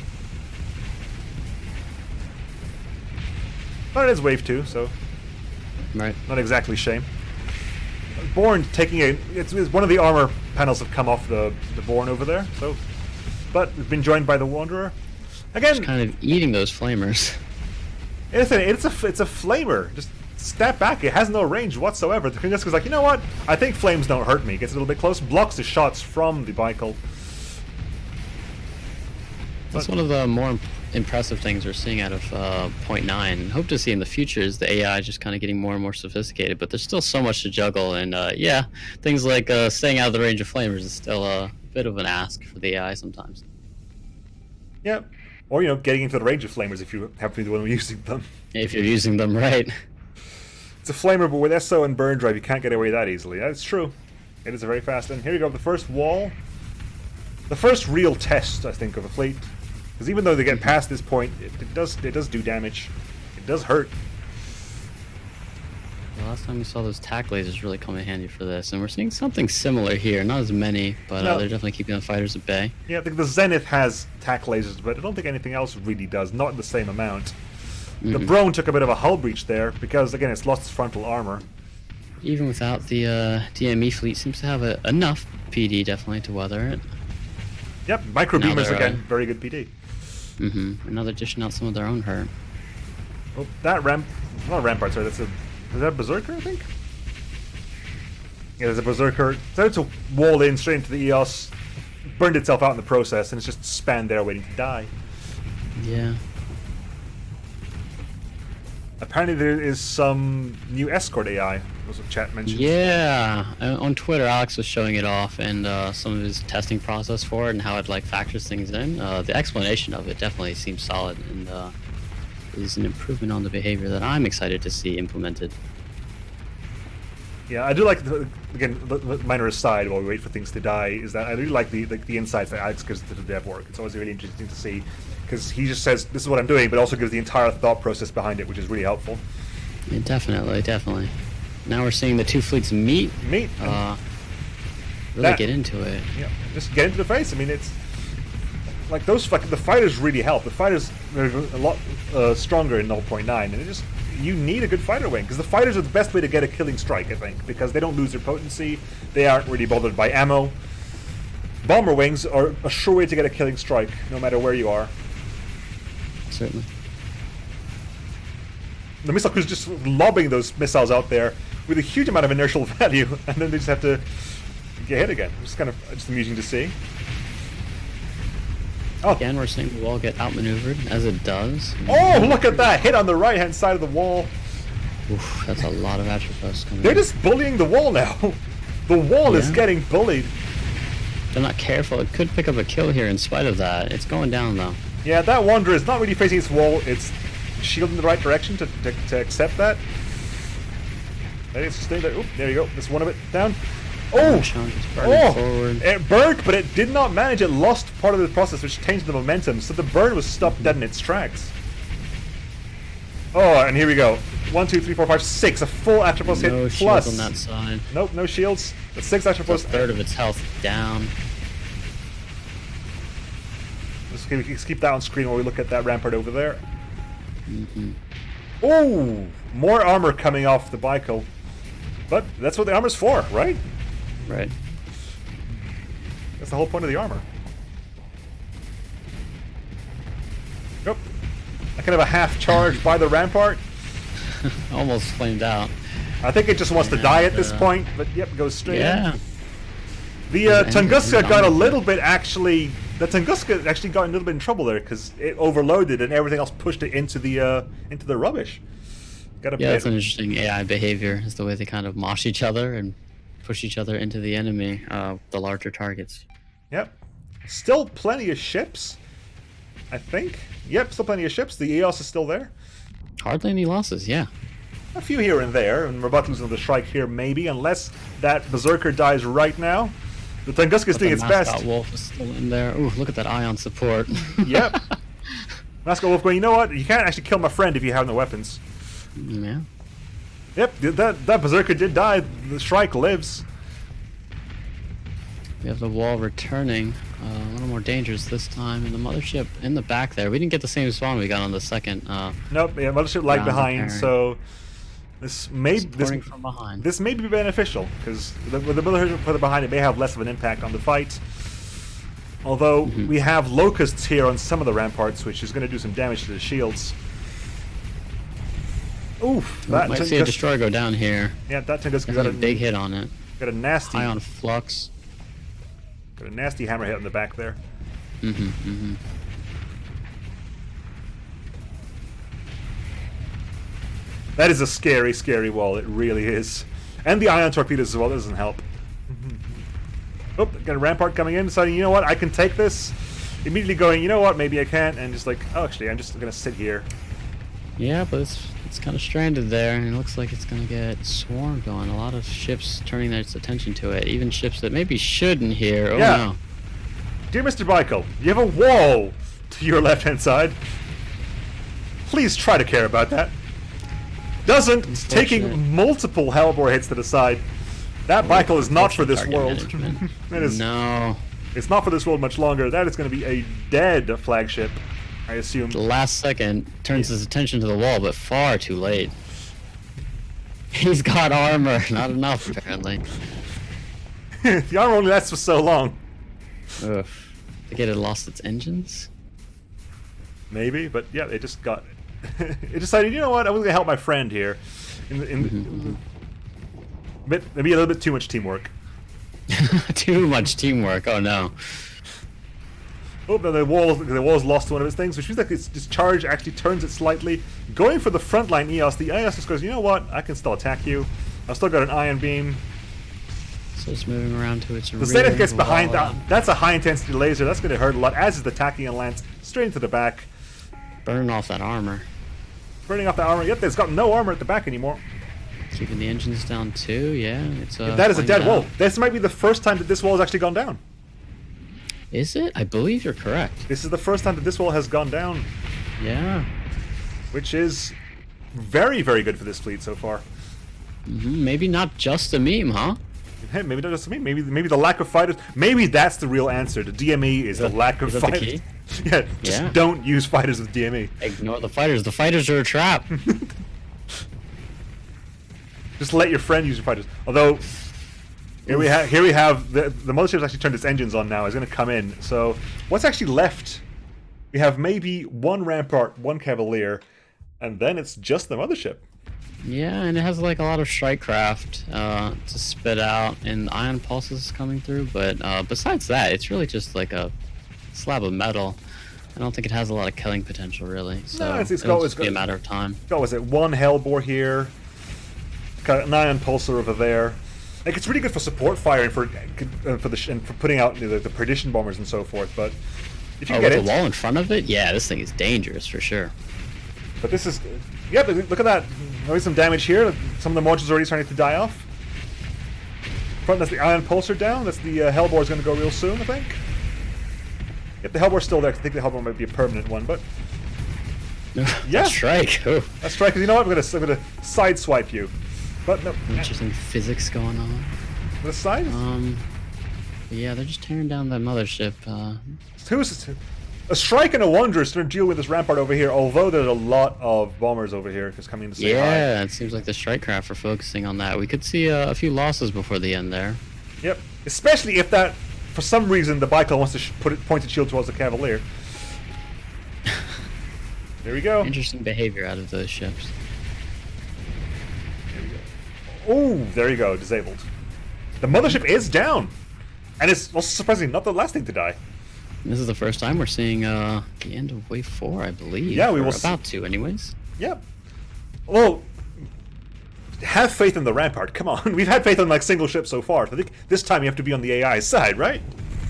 But it is wave 2, so Right. not exactly shame. Born taking it's one of the armor panels have come off the Born over there, so but it's been joined by the Wanderer. Again, Just kind of eating those flamers. it's a flamer. Just step back. It has no range whatsoever. The Kunisk is like, you know what? I think flames don't hurt me. Gets a little bit close, blocks the shots from the Baikel. That's one of the more impressive things we're seeing out of 0.9. Hope to see in the future is the AI just kind of getting more and more sophisticated, but there's still so much to juggle, and yeah, things like staying out of the range of flamers is still a bit of an ask for the AI sometimes. Yeah. Or, you know, getting into the range of flamers if you happen to be the one using them. If you're using them right. It's a flamer, but with SO and burn drive, you can't get away that easily. That's true. It is a very fast. And here you go, the first wall. The first real test, I think, of a fleet. Because even though they get past this point, it does do damage. It does hurt. The last time we saw those tack lasers really come in handy for this, and we're seeing something similar here. Not as many, but No. they're definitely keeping the fighters at bay. Yeah, I think the Zenith has tack lasers, but I don't think anything else really does. Not in the same amount. The Brone took a bit of a hull breach there, because, again, it's lost its frontal armor. Even without the DME fleet, seems to have enough PD definitely to weather it. Yep, micro Now beamers they're, again, very good PD. And now they're dishing out some of their own hurt. Oh, that not Rampart, sorry, is that Berserker, I think? Yeah, there's a Berserker. Started to wall in straight into the EOS, burned itself out in the process, and it's just spanned there waiting to die. Yeah. Apparently there is some new escort AI, was what chat mentioned. Yeah, on Twitter, Alex was showing it off and some of his testing process for it and how it like factors things in. The explanation of it definitely seems solid and is an improvement on the behavior that I'm excited to see implemented. Yeah, I do like, again, the minor aside while we wait for things to die, is that I really like the insights that Alex gives to the dev work. It's always really interesting to see, because he just says, this is what I'm doing, but also gives the entire thought process behind it, which is really helpful. Yeah, definitely. Now we're seeing the two fleets meet. Really get into it. Yeah, just get into the face. I mean, it's like the fighters really help. The fighters are a lot stronger in 0.9, and it just, you need a good fighter wing, because the fighters are the best way to get a killing strike, I think, because they don't lose their potency. They aren't really bothered by ammo. Bomber wings are a sure way to get a killing strike, no matter where you are. Certainly. The missile crew's just lobbing those missiles out there with a huge amount of inertial value, and then they just have to get hit again. It's kind of just amusing to see. Oh. Again, we're seeing the wall get outmaneuvered, as it does. Oh, look at that! Hit on the right-hand side of the wall. Oof, that's a lot of Atropos coming They're in. just bullying the wall now. The wall is getting bullied. They're not careful. It could pick up a kill here in spite of that. It's going down, though. Yeah, that Wanderer is not really facing its wall. It's shielding the right direction to accept that. Maybe it's staying there. Oop, there you go. That's one of it down. Oh! Forward. It burned, but it did not manage. It lost part of the process, which changed the momentum. So the burn was stopped dead in its tracks. Oh, and here we go. 1, 2, 3, 4, 5, 6. A full Atropos hit No plus. shields on that side. Nope, no shields. But 6 A Atropos. third of its health down. Let's keep that on screen while we look at that rampart over there. Mm-hmm. Oh, more armor coming off the Bikel. But that's what the armor's for, right? Right. That's the whole point of the armor. Yep. I kind of a half charge by the rampart. Almost flamed out. I think it just wants to die at this point, but yep, goes straight in. The Tunguska got a little bit actually. The Tunguska actually got a little bit in trouble there because it overloaded and everything else pushed it into the rubbish. That's an interesting AI behavior. Is the way they kind of mosh each other and push each other into the enemy, the larger targets. Yep. Still plenty of ships, I think. Yep, still plenty of ships. The EOS is still there. Hardly any losses, yeah. A few here and there, and we're about to lose another strike here, maybe, unless that Berserker dies right now. The Tunguska's doing its best. Mascot Wolf is still in there. Ooh, look at that Ion support. Yep. Mascot Wolf going, you know what? You can't actually kill my friend if you have no weapons. Yeah. Yep, that Berserker did die. The Shrike lives. We have the wall returning. A little more dangerous this time. And the mothership in the back there. We didn't get the same spawn we got on the second. Nope, yeah, mothership lagged behind, so this may from behind. This may be beneficial because with the mothership further behind, it may have less of an impact on the fight. Although we have locusts here on some of the ramparts, which is going to do some damage to the shields. Oof! That might see a destroyer go down here. Yeah, that Tunguska got a big hit on it. Got a nasty Ion flux. Got a nasty hammer hit in the back there. That is a scary, scary wall. It really is. And the ion torpedoes as well doesn't help. Oh, got a rampart coming in, deciding, you know what, I can take this. Immediately going, you know what, maybe I can't, and just like, oh, actually, I'm just gonna sit here. Yeah, but it's kind of stranded there, and it looks like it's gonna get swarmed on. A lot of ships turning their attention to it, even ships that maybe shouldn't here. Oh yeah. no. Dear Mr. Bikel, you have a wall to your left-hand side. Please try to care about that. Doesn't. It's taking multiple Hellbore hits to the side. That Bikel is not for this world. That is, no. It's not for this world much longer. That is going to be a dead flagship, I assume. The last second turns his attention to the wall, but far too late. He's got armor. Not enough, apparently. The armor only lasts for so long. Ugh. I think it had lost its engines? Maybe, but yeah, it just got... it decided, you know what, I was going to help my friend here. Maybe a little bit too much teamwork. Too much teamwork, oh no. Oh, the wall's lost one of its things, which means like its charge actually turns it slightly. Going for the frontline EOS, the EOS just goes, you know what, I can still attack you. I've still got an ion beam. So it's moving around to its rear. The Zenith gets behind that. That's a high intensity laser. That's going to hurt a lot, as is the Tachyon Lance, straight into the back. Burning off that armor. Burning off the armor. Yep, there's got no armor at the back anymore. Keeping the engines down too, yeah. It's that is a dead wall. This might be the first time that this wall has actually gone down. Is it? I believe you're correct. This is the first time that this wall has gone down. Yeah. Which is very, very good for this fleet so far. Maybe not just a meme, huh? Hey, maybe not just a meme. Maybe the lack of fighters. Maybe that's the real answer. The DME is the lack of fighters. The key? Yeah, just don't use fighters with DME. Ignore the fighters. The fighters are a trap. Just let your friend use your fighters. Although, here we have the mothership's actually turned its engines on now. It's going to come in. So what's actually left? We have maybe one Rampart, one Cavalier, and then it's just the mothership. Yeah, and it has like a lot of strike craft to spit out, and ion pulses coming through. But besides that, it's really just like a slab of metal. I don't think it has a lot of killing potential, really. So no, it'll just be a matter of time. What was it? One Hellbore here. Got an ion pulsar over there. Like, it's really good for support firing for putting out the perdition bombers and so forth. But if you get with the wall in front of it, yeah, this thing is dangerous for sure. But this is, yeah. But look at that. Maybe some damage here. Some of the modules are already starting to die off. Front, that's the ion pulsar down. That's the Hellbore is going to go real soon, I think. If the Hellbore's still there, I think the Hellbore might be a permanent one, but Yeah. Strike. Oh. That's right, because you know what? I'm gonna sideswipe you. But no. Interesting physics going on. The side? Yeah, they're just tearing down that mothership. Who's a strike and a wanderer to deal with this rampart over here, although there's a lot of bombers over here just coming to say hi. Yeah, it seems like the strikecraft are focusing on that. We could see a few losses before the end there. Yep, especially if that, for some reason, the Baikal wants to put it pointed shield towards the Cavalier. There we go. Interesting behavior out of those ships. There we go. Oh, there you go, disabled. The mothership is down, and it's also surprisingly not the last thing to die. This is the first time we're seeing the end of Wave 4, I believe. Yeah, we will about to, anyways. Yep. Well, have faith in the rampart. Come on, we've had faith on like single ships so far. I think this time you have to be on the AI side, right?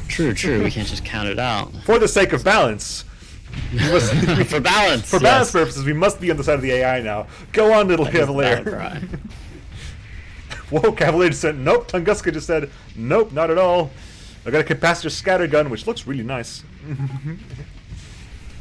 True. We can't just count it out. For the sake of balance. For balance. For balance purposes, we must be on the side of the AI now. Go on, little Cavalier. Whoa, Cavalier just said nope. Tunguska just said nope, not at all. I got a capacitor scatter gun, which looks really nice.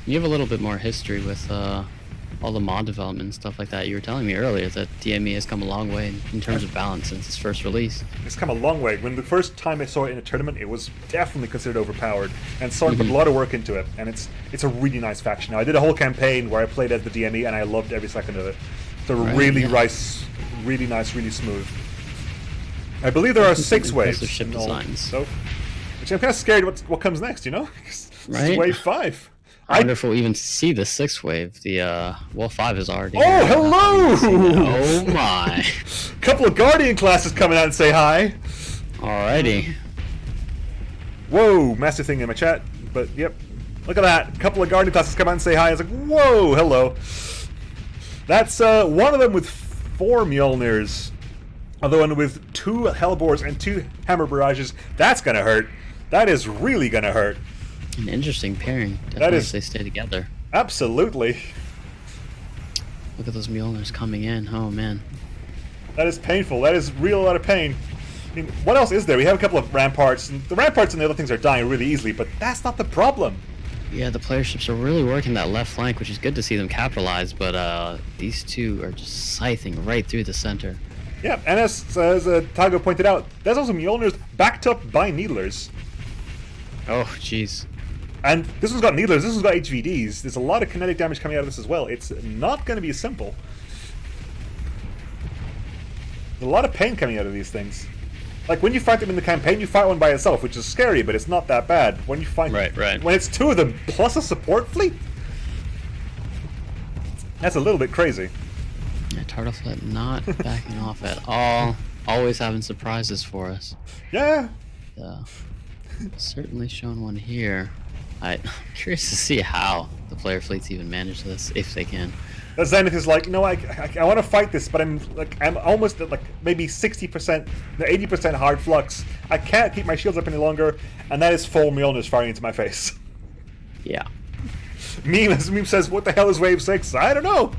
You have a little bit more history with all the mod development and stuff like that. You were telling me earlier that DME has come a long way in terms of balance since its first release. It's come a long way. When the first time I saw it in a tournament, it was definitely considered overpowered, and Sorn put a lot of work into it. And it's a really nice faction. Now, I did a whole campaign where I played as the DME, and I loved every second of it. It's really nice, really smooth. I believe there are 6 waves. Ship designs. So, which I'm kind of scared what comes next, you know? This is wave 5. I wonder if we'll even see the 6th wave. The well, 5 is already. Oh, hello! Oh my! Couple of Guardian classes coming out and say hi. Alrighty. Whoa, massive thing in my chat. But yep, look at that. Couple of Guardian classes come out and say hi. I was like, whoa, hello. That's one of them with 4 Mjolnirs. Other one with 2 Hellbores and 2 Hammer Barrages. That's gonna hurt. That is really gonna hurt. An interesting pairing. Definitely That is, if they stay together. Absolutely. Look at those Mjolnirs coming in. Oh man. That is painful. That is real lot of pain. I mean, what else is there? We have a couple of ramparts, and the ramparts and the other things are dying really easily, but that's not the problem. Yeah, the player ships are really working that left flank, which is good to see them capitalize, but these two are just scything right through the center. Yeah, and as Tago pointed out, there's also Mjolnirs backed up by Needlers. Oh, jeez. And this one's got Needlers, this one's got HVDs. There's a lot of kinetic damage coming out of this as well. It's not going to be simple. There's a lot of pain coming out of these things. Like, when you fight them in the campaign, you fight one by itself, which is scary, but it's not that bad. When you fight... Right. When it's 2 of them, plus a support fleet? That's a little bit crazy. Yeah, Tartleflet not backing off at all. Always having surprises for us. Yeah. Certainly shown one here. I'm curious to see how the player fleets even manage this, if they can. The Zenith is like, no, I want to fight this, but I'm almost at like maybe 60%, 80% hard flux. I can't keep my shields up any longer, and that is 4 Mjolnirs firing into my face. Yeah. Meme says, what the hell is wave 6? I don't know.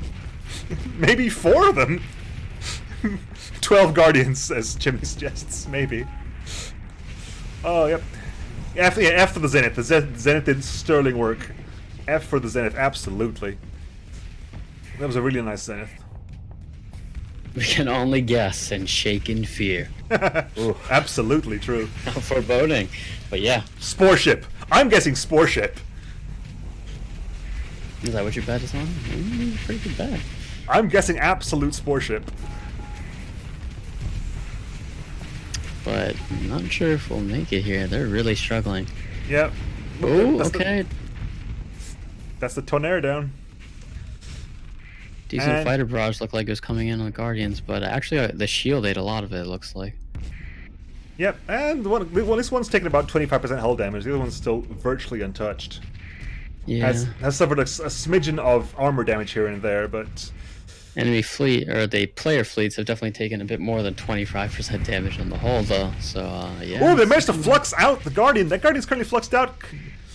Maybe 4 of them. 12 Guardians, as Jimmy suggests, maybe. Oh, yep. F for the Zenith. The Zenith did sterling work. F for the Zenith, absolutely. That was a really nice Zenith. We can only guess and shake in fear. Ooh, absolutely true. Foreboding. But yeah. Spore ship. I'm guessing spore ship. Is that what your bet is on? Pretty good bet. I'm guessing absolute spore ship. But I'm not sure if we'll make it here. They're really struggling. Yep. Oh, okay. That's the Tonnerre down. Decent fighter barrage looked like it was coming in on the Guardians, but actually the shield ate a lot of it, looks like. Yep, and this one's taken about 25% hull damage. The other one's still virtually untouched. Yeah. Has suffered a smidgen of armor damage here and there, but... Enemy fleet, or the player fleets, have definitely taken a bit more than 25% damage on the hull, though, so, yeah. Oh, they managed to flux out the Guardian! That Guardian's currently fluxed out!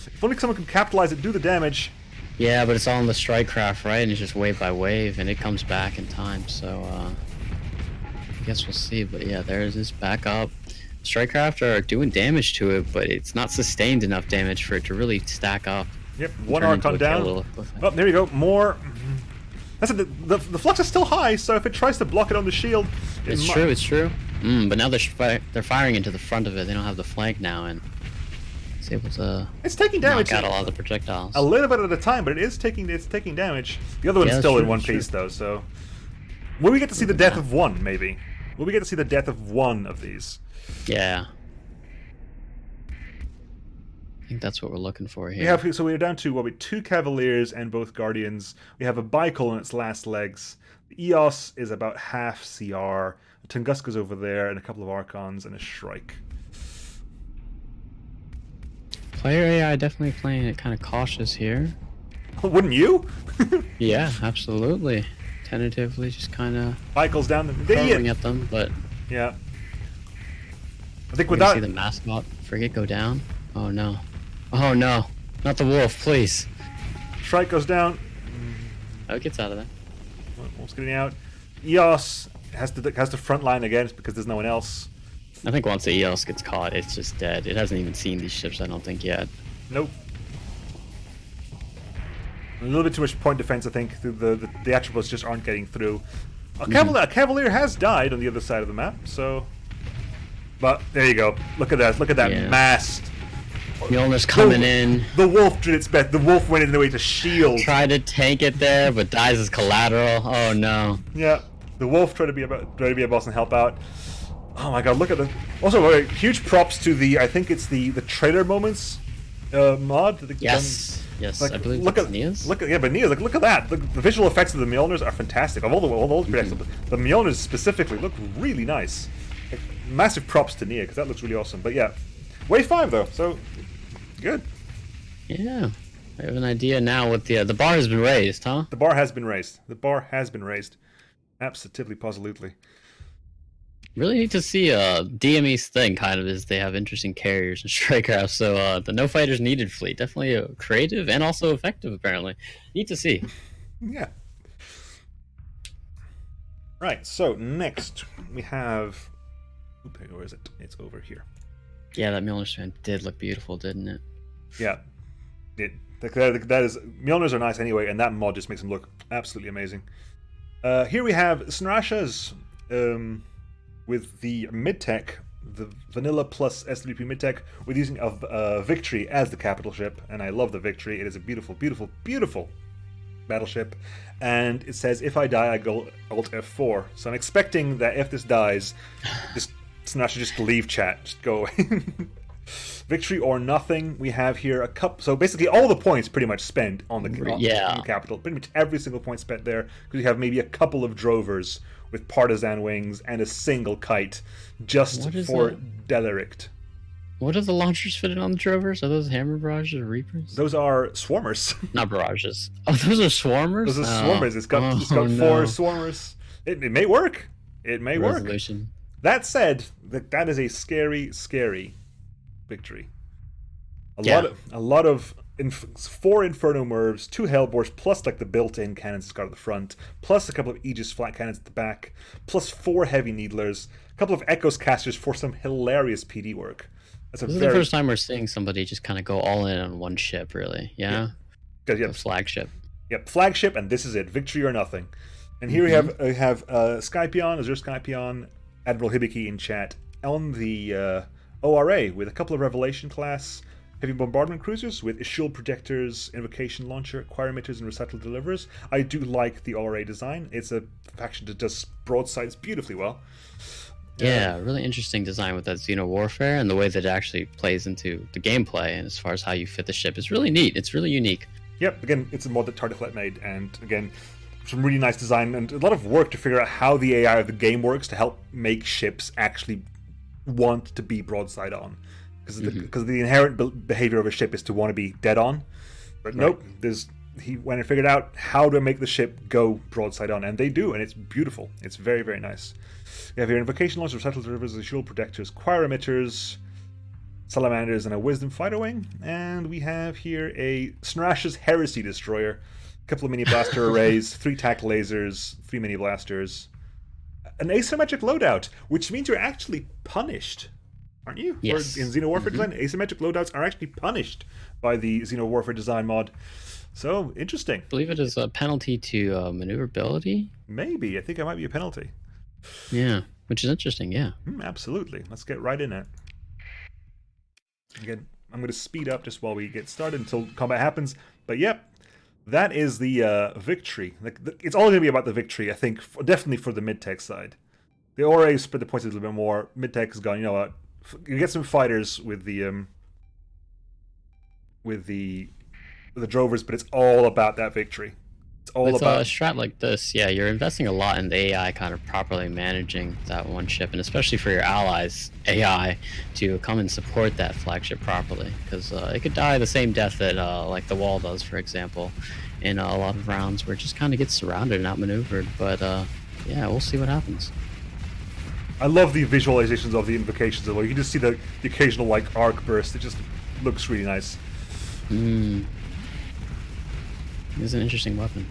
If only someone could capitalize it, do the damage. Yeah, but it's all in the strike craft, right? And it's just wave by wave, and it comes back in time, so, I guess we'll see, but yeah, there's this backup. Strike craft are doing damage to it, but it's not sustained enough damage for it to really stack up. Yep, one Turn into Archon a down. kill Oh, there you go. More. That's the flux is still high, so if it tries to block it on the shield, It's true. It's true. But now they're firing into the front of it. They don't have the flank now, and it's able to. It's taking damage. Knock out a lot of the projectiles. A little bit at a time, but it's taking damage. The other one's still in one piece though, so. Will we get to see the death of one? Maybe. Will we get to see the death of one of these? Yeah. I think that's what we're looking for here. We're down to 2 Cavaliers and both Guardians. We have a Bicol on its last legs. The EOS is about half CR. Tunguska's over there, and a couple of Archons and a Shrike. Player AI definitely playing it kind of cautious here. Wouldn't you? Yeah, absolutely. Tentatively, just kind of Bicol's down. throwing at them, but yeah. I think without without see the mascot frigate go down. Oh no! Oh no! Not the wolf, please. Shrike goes down. Oh, it gets out of there. Wolf's getting out. EOS has the front line again because there's no one else. I think once the EOS gets caught, it's just dead. It hasn't even seen these ships, I don't think, yet. Nope. A little bit too much point defense, I think. The attributes just aren't getting through. A Cavalier has died on the other side of the map, so. But there you go. Look at that. Look at that mast. Mjolnir's coming in. The wolf did its best. The wolf went in the way to shield. Tried to tank it there, but dies as collateral. Oh no. Yeah, the wolf tried to be a boss and help out. Oh my god, look at the. Also, huge props to I think it's the trailer moments mod. Yes. Yes, I believe look that's at Nia's. Look at that. The visual effects of the Mjolnirs are fantastic. Of all the projects, the Mjolnirs specifically look really nice. Like, massive props to Nia because that looks really awesome. But yeah, wave 5 though, so good. Yeah, I have an idea now. What the bar has been raised, huh? The bar has been raised. The bar has been raised. Absolutely, positively. Really need to see DME's thing kind of is they have interesting carriers and strikecraft, so the no fighters needed fleet definitely creative and also effective apparently. Need to see. Yeah. Right. So next we have. Where is it? It's over here. Yeah, that Mjolnir strand did look beautiful, didn't it? Yeah. That is Mjolnirs are nice anyway, and that mod just makes them look absolutely amazing. Here we have Snarashas. With the mid-tech, the vanilla plus SWP mid-tech, with using a Victory as the capital ship, and I love the Victory. It is a beautiful, beautiful, beautiful battleship, and it says if I die I go Alt F4. So I'm expecting that if this dies, Snarasha just leave chat, just go away. Victory or nothing. We have here a couple. So basically, all the points pretty much spent on the capital. Pretty much every single point spent there because you have maybe a couple of drovers with partisan wings and a single kite just for Delirict. What are the launchers fitted on the drovers? Are those hammer barrages or reapers? Those are swarmers. Not barrages. Oh, those are swarmers. Those are swarmers. It's got 4 swarmers. It may work. It may work. That said, that is a scary, scary Victory. A lot of 4 Inferno Mervs, 2 Hellbores, plus like the built-in cannons it's got at the front, plus a couple of Aegis flat cannons at the back, plus 4 Heavy Needlers, a couple of Echoes casters for some hilarious PD work. This is the first time we're seeing somebody just kind of go all in on one ship, really. Yeah. Yep. Flagship. Yep, flagship, and this is it. Victory or nothing. And here we have Skypion, Azure Skypion, Admiral Hibiki in chat on the ORA with a couple of Revelation class heavy bombardment cruisers with shield projectors, invocation launcher, choir emitters, and recital delivers. I do like the ORA design. It's a faction that does broadsides beautifully well. Yeah, really interesting design with that Xeno Warfare and the way that it actually plays into the gameplay and as far as how you fit the ship. It's really neat. It's really unique. Yep, again, it's a mod that Tartiflet made, and again, some really nice design and a lot of work to figure out how the AI of the game works to help make ships actually want to be broadside on. Because the inherent behavior of a ship is to want to be dead on. But nope, he went and figured out how to make the ship go broadside on, and they do, and it's beautiful. It's very, very nice. We have here invocation launchers, recital delivers, shield protectors, choir emitters, salamanders, and a wisdom fighter wing. And we have here a Snarash's Heresy Destroyer, a couple of mini blaster arrays, 3 tac lasers, 3 mini blasters, an asymmetric loadout, which means you're actually punished. Aren't you? Yes. Or in Xeno Warfare design, asymmetric loadouts are actually punished by the Xeno Warfare Design mod. So, interesting. I believe it is a penalty to maneuverability. Maybe. I think it might be a penalty. Yeah, which is interesting, yeah. Absolutely. Let's get right in it. Again, I'm going to speed up just while we get started until combat happens. But yep, that is the victory. It's all going to be about the victory, I think, definitely for the mid-tech side. The ORA spread the points a little bit more. Mid-tech has gone, you know what, you get some fighters with the drovers, but it's all about that victory. It's all about a strat like this. Yeah, you're investing a lot in the AI kind of properly managing that one ship, and especially for your allies' AI to come and support that flagship properly, because it could die the same death that like the wall does, for example, in a lot of rounds where it just kind of gets surrounded and outmaneuvered. But yeah, we'll see what happens. I love the visualizations of the invocations as well. You can just see the occasional like arc burst. It just looks really nice. It's an interesting weapon.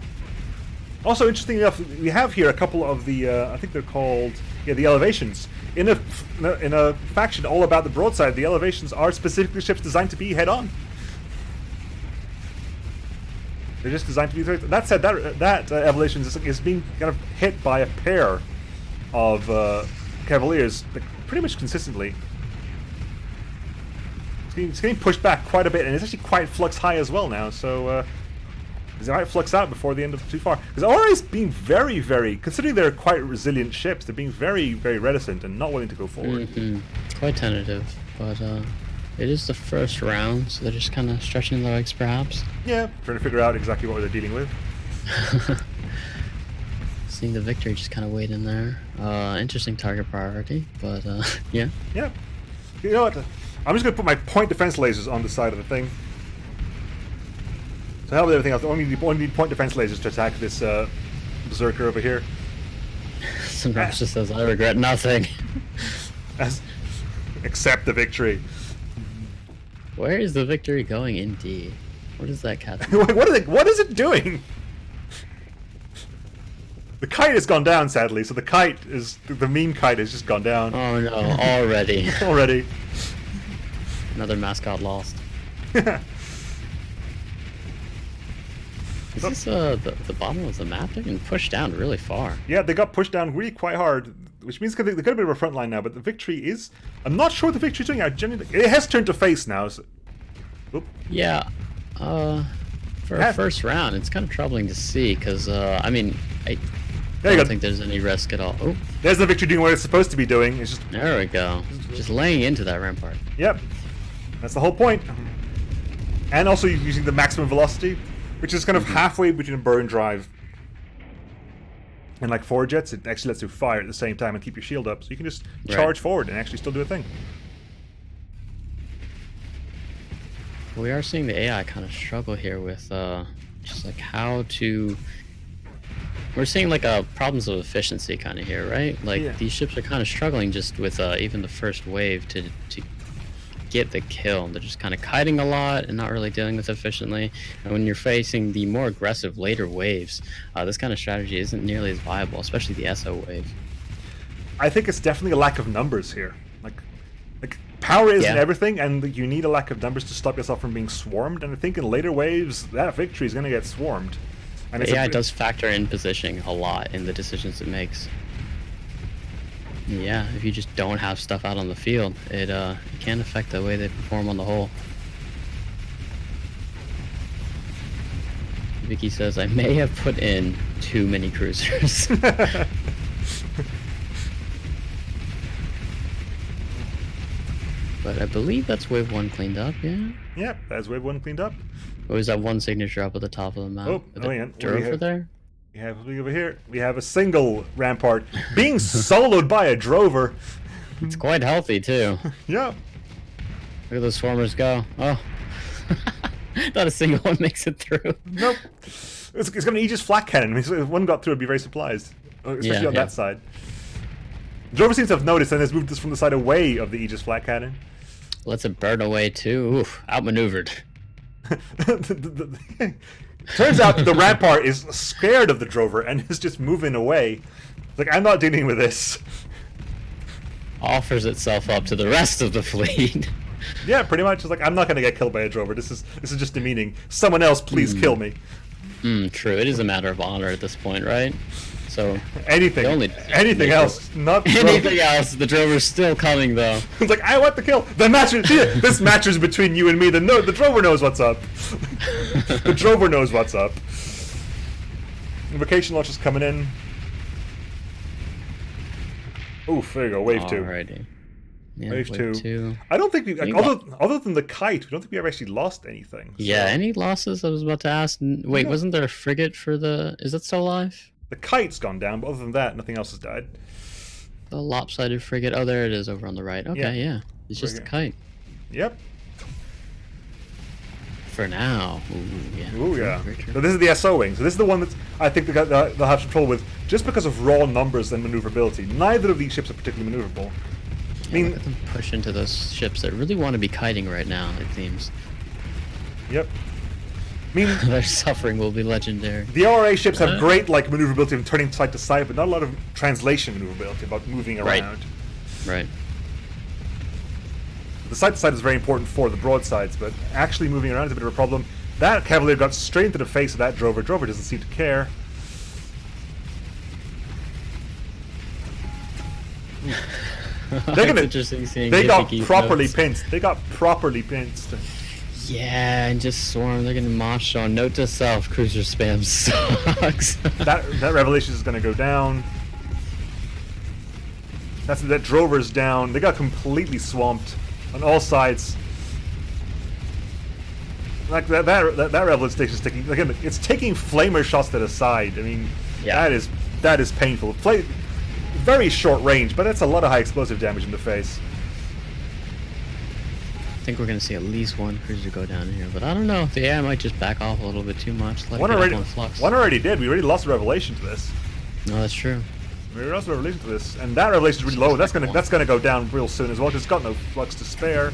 Also, interesting enough, we have here a couple of the, I think they're called, the elevations. In a faction all about the broadside, the elevations are specifically ships designed to be head-on. They're just designed to be... That said, that elevation is being kind of hit by a pair of Cavaliers pretty much consistently. It's getting pushed back quite a bit, and it's actually quite flux high as well now, so... They might flux out before the end of too far. Because Aura's being very, very, considering they're quite resilient ships, they're being very, very reticent and not willing to go forward. Quite tentative, but it is the first round, so they're just kind of stretching their legs, perhaps. Yeah, trying to figure out exactly what they're dealing with. Seeing the victory just kind of wait in there. Interesting target priority, but yeah. Yeah. You know what? I'm just going to put my point defense lasers on the side of the thing. To hell with everything else, only need point defense lasers to attack this berserker over here. Sometimes just says, I regret nothing. Except the victory. Where is the victory going, indeed? What is that cat? What is it doing? The kite has gone down, sadly, so the meme kite has just gone down. Oh no, already. Already. Another mascot lost. Is this the bottom of the map? They're getting pushed down really far. Yeah, they got pushed down really quite hard, which means they've got a bit of a front line now, but the victory is... I'm not sure what the victory's doing. It has turned to face now. So... Yeah, for a first round, it's kind of troubling to see, because, I mean, I don't think there's any risk at all. Oh, there's the victory doing what it's supposed to be doing. It's just... There we go. Just laying into that rampart. Yep. That's the whole point. And also using the maximum velocity, which is kind of halfway between a burn drive and like forward jets. It actually lets you fire at the same time and keep your shield up, so you can just charge forward and actually still do a thing. We are seeing the AI kind of struggle here with just like how to... We're seeing like problems of efficiency kind of here, right? Like these ships are kind of struggling just with even the first wave to get the kill. They're just kind of kiting a lot and not really dealing with it efficiently. And when you're facing the more aggressive later waves, this kind of strategy isn't nearly as viable, especially the SO wave. I think it's definitely a lack of numbers here. Like power isn't everything, and you need a lack of numbers to stop yourself from being swarmed. And I think in later waves, that victory is going to get swarmed. And the AI does factor in positioning a lot in the decisions it makes. Yeah, if you just don't have stuff out on the field, it can affect the way they perform on the whole. Vicky says, I may have put in too many cruisers. But I believe that's wave 1 cleaned up, yeah? Yep, that's wave 1 cleaned up. Or is that one signature up at the top of the map? Oh, yeah. Drover there? We have over here. We have a single rampart being soloed by a drover. It's quite healthy too. Yeah. Look at those swarmers go. Oh. Not a single one makes it through. Nope. It's got an Aegis flak cannon. I mean, if one got through, I'd be very surprised. Especially on that side. Drover seems to have noticed and has moved this from the side away of the Aegis flak cannon. Lets it burn away too. Oof, outmaneuvered. Turns out the rampart is scared of the drover and is just moving away. It's like, I'm not dealing with this. Offers itself up to the rest of the fleet. Yeah, pretty much. It's like, I'm not going to get killed by a drover. This is just demeaning. Someone else, please kill me. True. It is a matter of honor at this point, right? So anything else, not anything else. The drover's still coming though. It's like, I want the kill. This match is between you and me. The drover knows what's up. The drover knows what's up. Vacation launch is coming in. Oof, there you go. Wave 2. Alrighty. Yeah, wave 2. 2. I don't think we, like, other than the kite, we don't think we ever actually lost anything. So. Yeah, any losses? I was about to ask. Wait, wasn't there a frigate for the? Is that still alive? The kite's gone down, but other than that, nothing else has died. The lopsided frigate. Oh, there it is over on the right. Okay, yeah. It's just a kite. Yep. For now. Ooh, yeah. So this is the SO wing. So this is the one that I think they'll have trouble with, just because of raw numbers and maneuverability. Neither of these ships are particularly maneuverable. I mean, look at them push into those ships that really want to be kiting right now, it seems. Yep. I mean, their suffering will be legendary. The RA ships have great maneuverability and turning side to side, but not a lot of translation maneuverability about moving around. Right. The side to side is very important for the broadsides, but actually moving around is a bit of a problem. That Cavalier got straight into the face of that drover. Drover doesn't seem to care. Interesting seeing they got properly pinched. They got properly pinched. Yeah, and just Swarm, they're getting moshed on. Note to self, cruiser spam sucks. that Revelation is going to go down. That drover's down. They got completely swamped on all sides. Like that Revelation station is taking, again, it's taking flamer shots to the side. I mean, that is painful. Very short range, but that's a lot of high explosive damage in the face. I think we're going to see at least one cruiser go down here, but I don't know. The AI might just back off a little bit too much. One already did. We already lost a Revelation to this. No, that's true. We lost a Revelation to this, and that Revelation is really low. That's gonna go down real soon as well, because it's got no flux to spare.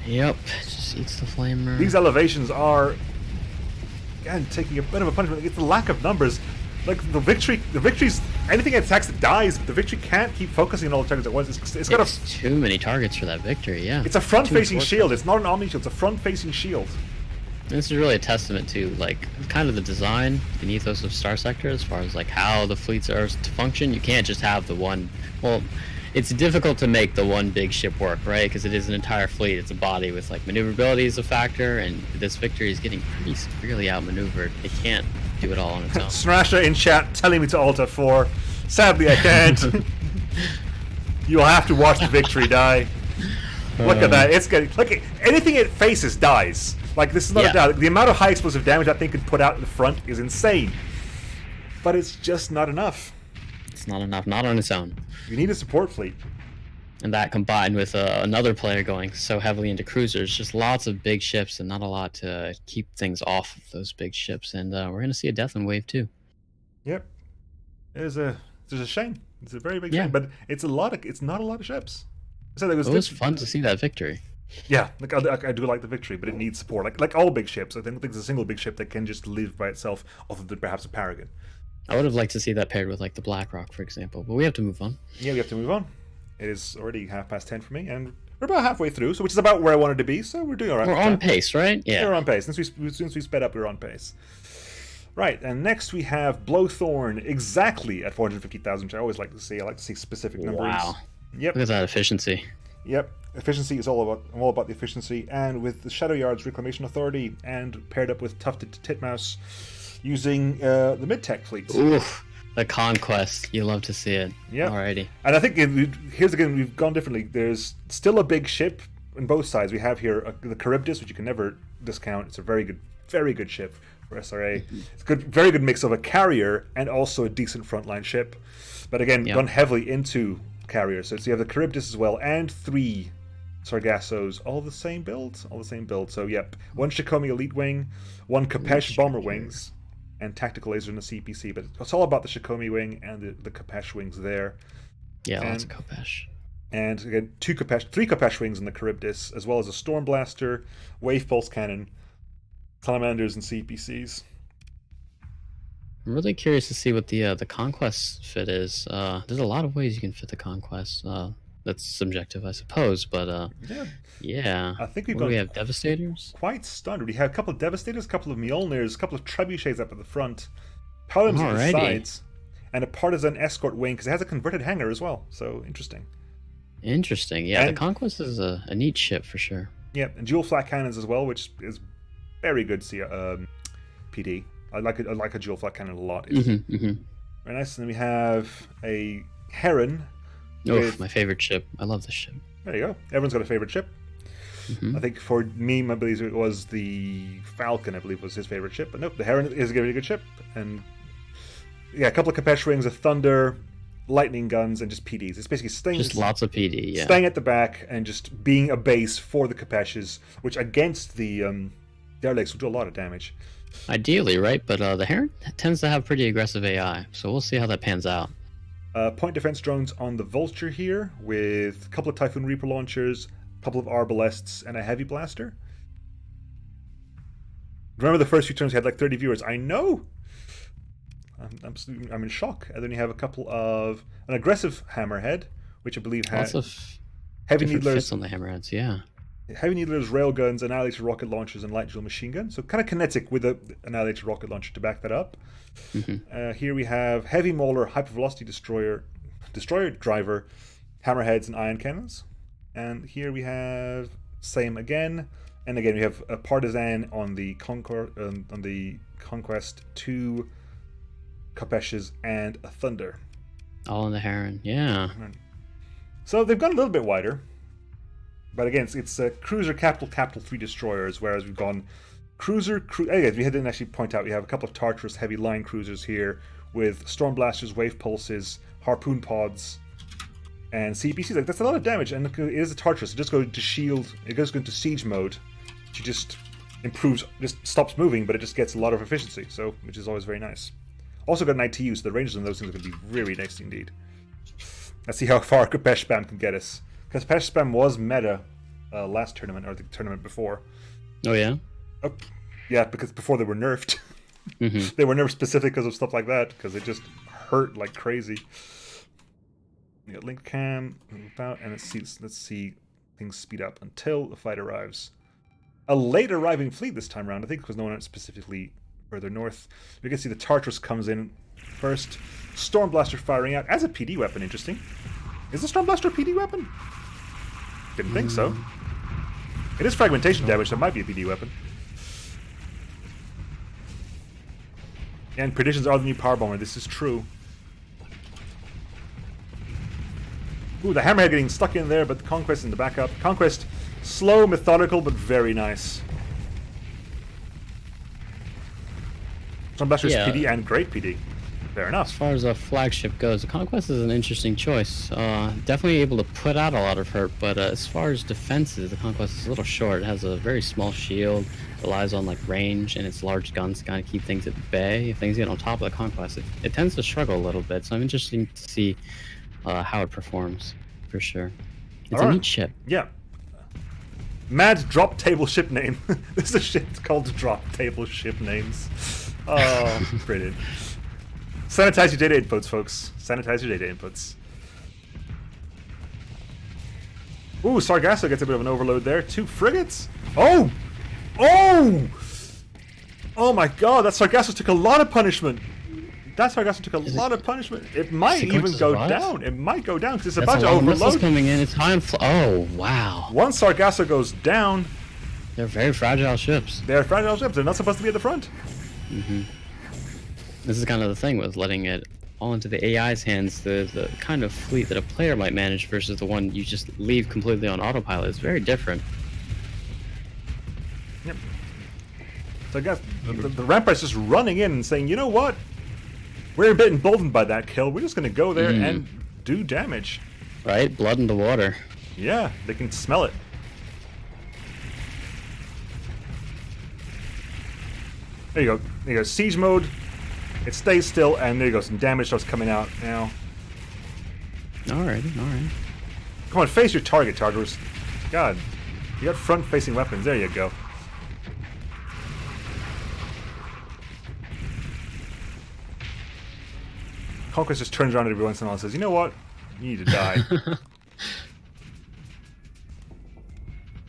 Yep, just eats the flamer. These elevations are, again, taking a bit of a punishment. It's the lack of numbers. Like, the victory's, anything it attacks dies, but the victory can't keep focusing on all the targets at once. It's got too many targets for that victory, yeah. It's a front-facing shield. It's not an omni shield. It's a front-facing shield. This is really a testament to, kind of the design, the ethos of Starsector, as far as, how the fleets are to function. You can't just have the one, well, it's difficult to make the one big ship work, right? Because it is an entire fleet. It's a body with, maneuverability is a factor, and this victory is getting pretty severely outmaneuvered. It can't do it all on its own. Srasha in chat telling me to Alta 4. Sadly, I can't. You'll have to watch the victory die. Look at that. It's getting, anything it faces dies. This is not a doubt. The amount of high explosive damage that thing could put out in the front is insane. But it's just not enough. It's not enough. Not on its own. You need a support fleet. And that combined with another player going so heavily into cruisers, just lots of big ships and not a lot to keep things off of those big ships. And we're going to see a death in Wave 2. Yep. There's a shame. It's a very big shame. But it's not a lot of ships. So it was fun to see that victory. Yeah, I do like the victory, but it needs support. Like all big ships, I don't think there's a single big ship that can just live by itself, other than perhaps a Paragon. I would have liked to see that paired with the BlackRock, for example, but we have to move on. Yeah, we have to move on. It is already 10:30 for me, and we're about halfway through, which is about where I wanted to be. So we're doing all right. We're on pace, right? Yeah, we're on pace. Since we sped up, we're on pace. Right, and next we have Blowthorn, exactly at 450,000, which I always like to see. I like to see specific numbers. Wow. Yep. Look at that efficiency. Yep. Efficiency is all about the efficiency, and with the Shadow Yards Reclamation Authority, and paired up with Tufted Titmouse, using the mid-tech fleets. Oof, the Conquest. You love to see it. Yeah. Alrighty. And I think here's again, we've gone differently. There's still a big ship on both sides. We have here the Charybdis, which you can never discount. It's a very good ship for SRA. It's a very good mix of a carrier and also a decent frontline ship. But again, gone heavily into carriers. So you have the Charybdis as well, and 3 Sargassos, all the same build. So yep, 1 Shikomi Elite Wing, 1 Kapesh Bomber Wings, and Tactical Laser in the CPC. But it's all about the Shikomi Wing and the Kapesh Wings there. Yeah, lots of Kapesh. And again, 3 Kapesh Wings in the Charybdis, as well as a Storm Blaster, Wave Pulse Cannon, Salamanders, and CPCs. I'm really curious to see what the Conquest fit is. There's a lot of ways you can fit the Conquest. that's subjective, I suppose. But Yeah, yeah. I think we've What do got we have? Devastators? quite stunned. We have a couple of Devastators, a couple of Mjolnirs, a couple of Trebuchets up at the front, Paladins at the Alrighty. sides, and a Partisan Escort wing because it has a converted hangar as well. So interesting. Interesting. Yeah, And- the Conquest is a neat ship for sure. Yeah, and dual flat cannons as well, which is very good. PD. I like it. I like a dual flat cannon a lot. It's very nice. And then we have a Heron. Oh, with- my favorite ship. I love this ship. There you go. Everyone's got a favorite ship. I think for me, I believe it was the Falcon. I believe was his favorite ship. But nope, the Heron is a very good ship. And yeah, a couple of Capesh wings, a Thunder, lightning guns, and just PDs. It's basically staying. Just lots of PD. Yeah. Staying at the back and just being a base for the Capeshes, which against the Derelicts will do a lot of damage. Ideally, right? But the Heron tends to have pretty aggressive AI, so we'll see how that pans out. Point defense drones on the Vulture here with a couple of Typhoon Reaper launchers, a couple of Arbalests, and a Heavy Blaster. Remember the first few turns we had like 30 viewers? I know! I'm in shock. And then you have a couple of an aggressive Hammerhead, which I believe has Lots of heavy different needlers fits on the Hammerheads, yeah. heavy needlers, railguns, annihilator rocket launchers, and light dual machine gun. So kind of kinetic with an annihilator rocket launcher to back that up. Here we have heavy mauler, hypervelocity destroyer driver, hammerheads, and ion cannons. And here we have same again, and again we have a partisan on the Conquest, 2 Capeshes, and a Thunder. All in the Heron, yeah. So they've gone a little bit wider. But again, it's cruiser, capital 3 destroyers, whereas we've gone cruiser. Again, we didn't actually point out, we have a couple of Tartarus heavy line cruisers here with storm blasters, wave pulses, harpoon pods, and CPCs. Like that's a lot of damage, and it is a Tartarus. It just goes to shield. It goes into siege mode. She just improves, just stops moving, but it just gets a lot of efficiency. So, which is always very nice. Also got an ITU, so the ranges on those things are going to be really nice indeed. Let's see how far Capesh spam can get us. Because Capesh spam was meta last tournament, or the tournament before. Oh, yeah? Oh, yeah, because before they were nerfed. They were nerfed specific because of stuff like that, because it just hurt like crazy. We got link cam, about, and let's see things speed up until the fight arrives. A late arriving fleet this time around, I think, because no one went specifically further north. We can see the Tartarus comes in first. Storm Blaster firing out as a PD weapon, interesting. Is the Storm Blaster a PD weapon? Didn't think so. It is fragmentation damage, so it might be a PD weapon. And predictions are the new power bomber, this is true. Ooh, the Hammerhead getting stuck in there, but the Conquest in the backup. Conquest, slow, methodical, but very nice. Storm Blaster is PD and great PD. Fair enough. As far as a flagship goes, the Conquest is an interesting choice. Definitely able to put out a lot of hurt, but as far as defenses, the Conquest is a little short. It has a very small shield, relies on like range, and its large guns to kind of keep things at bay. If things get on top of the Conquest, it tends to struggle a little bit. So I'm interested to see how it performs, for sure. It's a neat ship. Yeah. Mad drop table ship name. This is a ship called drop table ship names. Oh, brilliant. Sanitize your data inputs, folks. Sanitize your data inputs. Ooh, Sargasso gets a bit of an overload there. 2 frigates. Oh! Oh! Oh my god, that Sargasso took a lot of punishment. That Sargasso took a lot of punishment. It might even go down. It might go down because it's about to overload. Missiles coming in. It's high and oh, wow. Once Sargasso goes down... They're very fragile ships. They're fragile ships. They're not supposed to be at the front. This is kind of the thing with letting it all into the AI's hands. The kind of fleet that a player might manage versus the one you just leave completely on autopilot is very different. Yep. So I guess the Rampart's just running in and saying, you know what? We're a bit emboldened by that kill. We're just going to go there and do damage. Right? Blood in the water. Yeah, they can smell it. There you go. There you go. Siege mode. It stays still, and there you go. Some damage starts coming out now. Alrighty, alright. Come on, face your target, Tartarus. God. You got front-facing weapons. There you go. Conquest just turns around every once in a while and says, you know what? You need to die.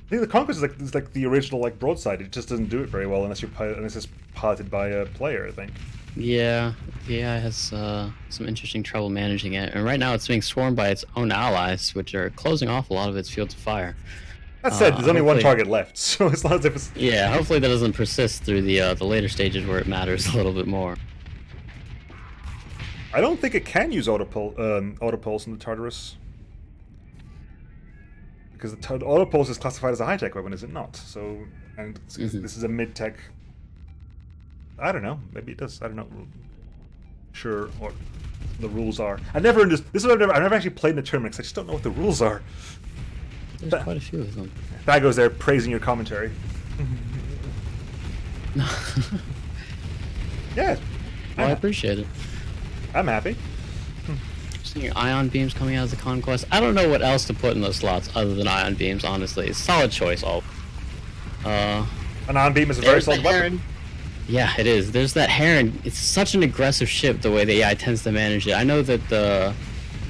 I think the Conquest is like the original like broadside. It just doesn't do it very well unless it's piloted by a player, I think. Yeah, the AI has some interesting trouble managing it, and right now it's being swarmed by its own allies, which are closing off a lot of its fields of fire. That said, there's only one target left, so it's not as if it's... Yeah, hopefully that doesn't persist through the later stages where it matters a little bit more. I don't think it can use autopulse in the Tartarus. Because the autopulse is classified as a high-tech weapon, is it not? So, and this is a mid-tech... I don't know. Maybe it does. I don't know. Sure, what the rules are. I've never actually played in the tournament because I just don't know what the rules are. There's quite a few of them. Thago's there praising your commentary. Yeah. Well, I appreciate it. I'm happy. Seeing ion beams coming out of the Conquest. I don't know what else to put in those slots other than ion beams, honestly. It's a solid choice, all. An ion beam is a very solid weapon. Yeah, it is. There's that Heron. It's such an aggressive ship, the way the AI tends to manage it. I know that the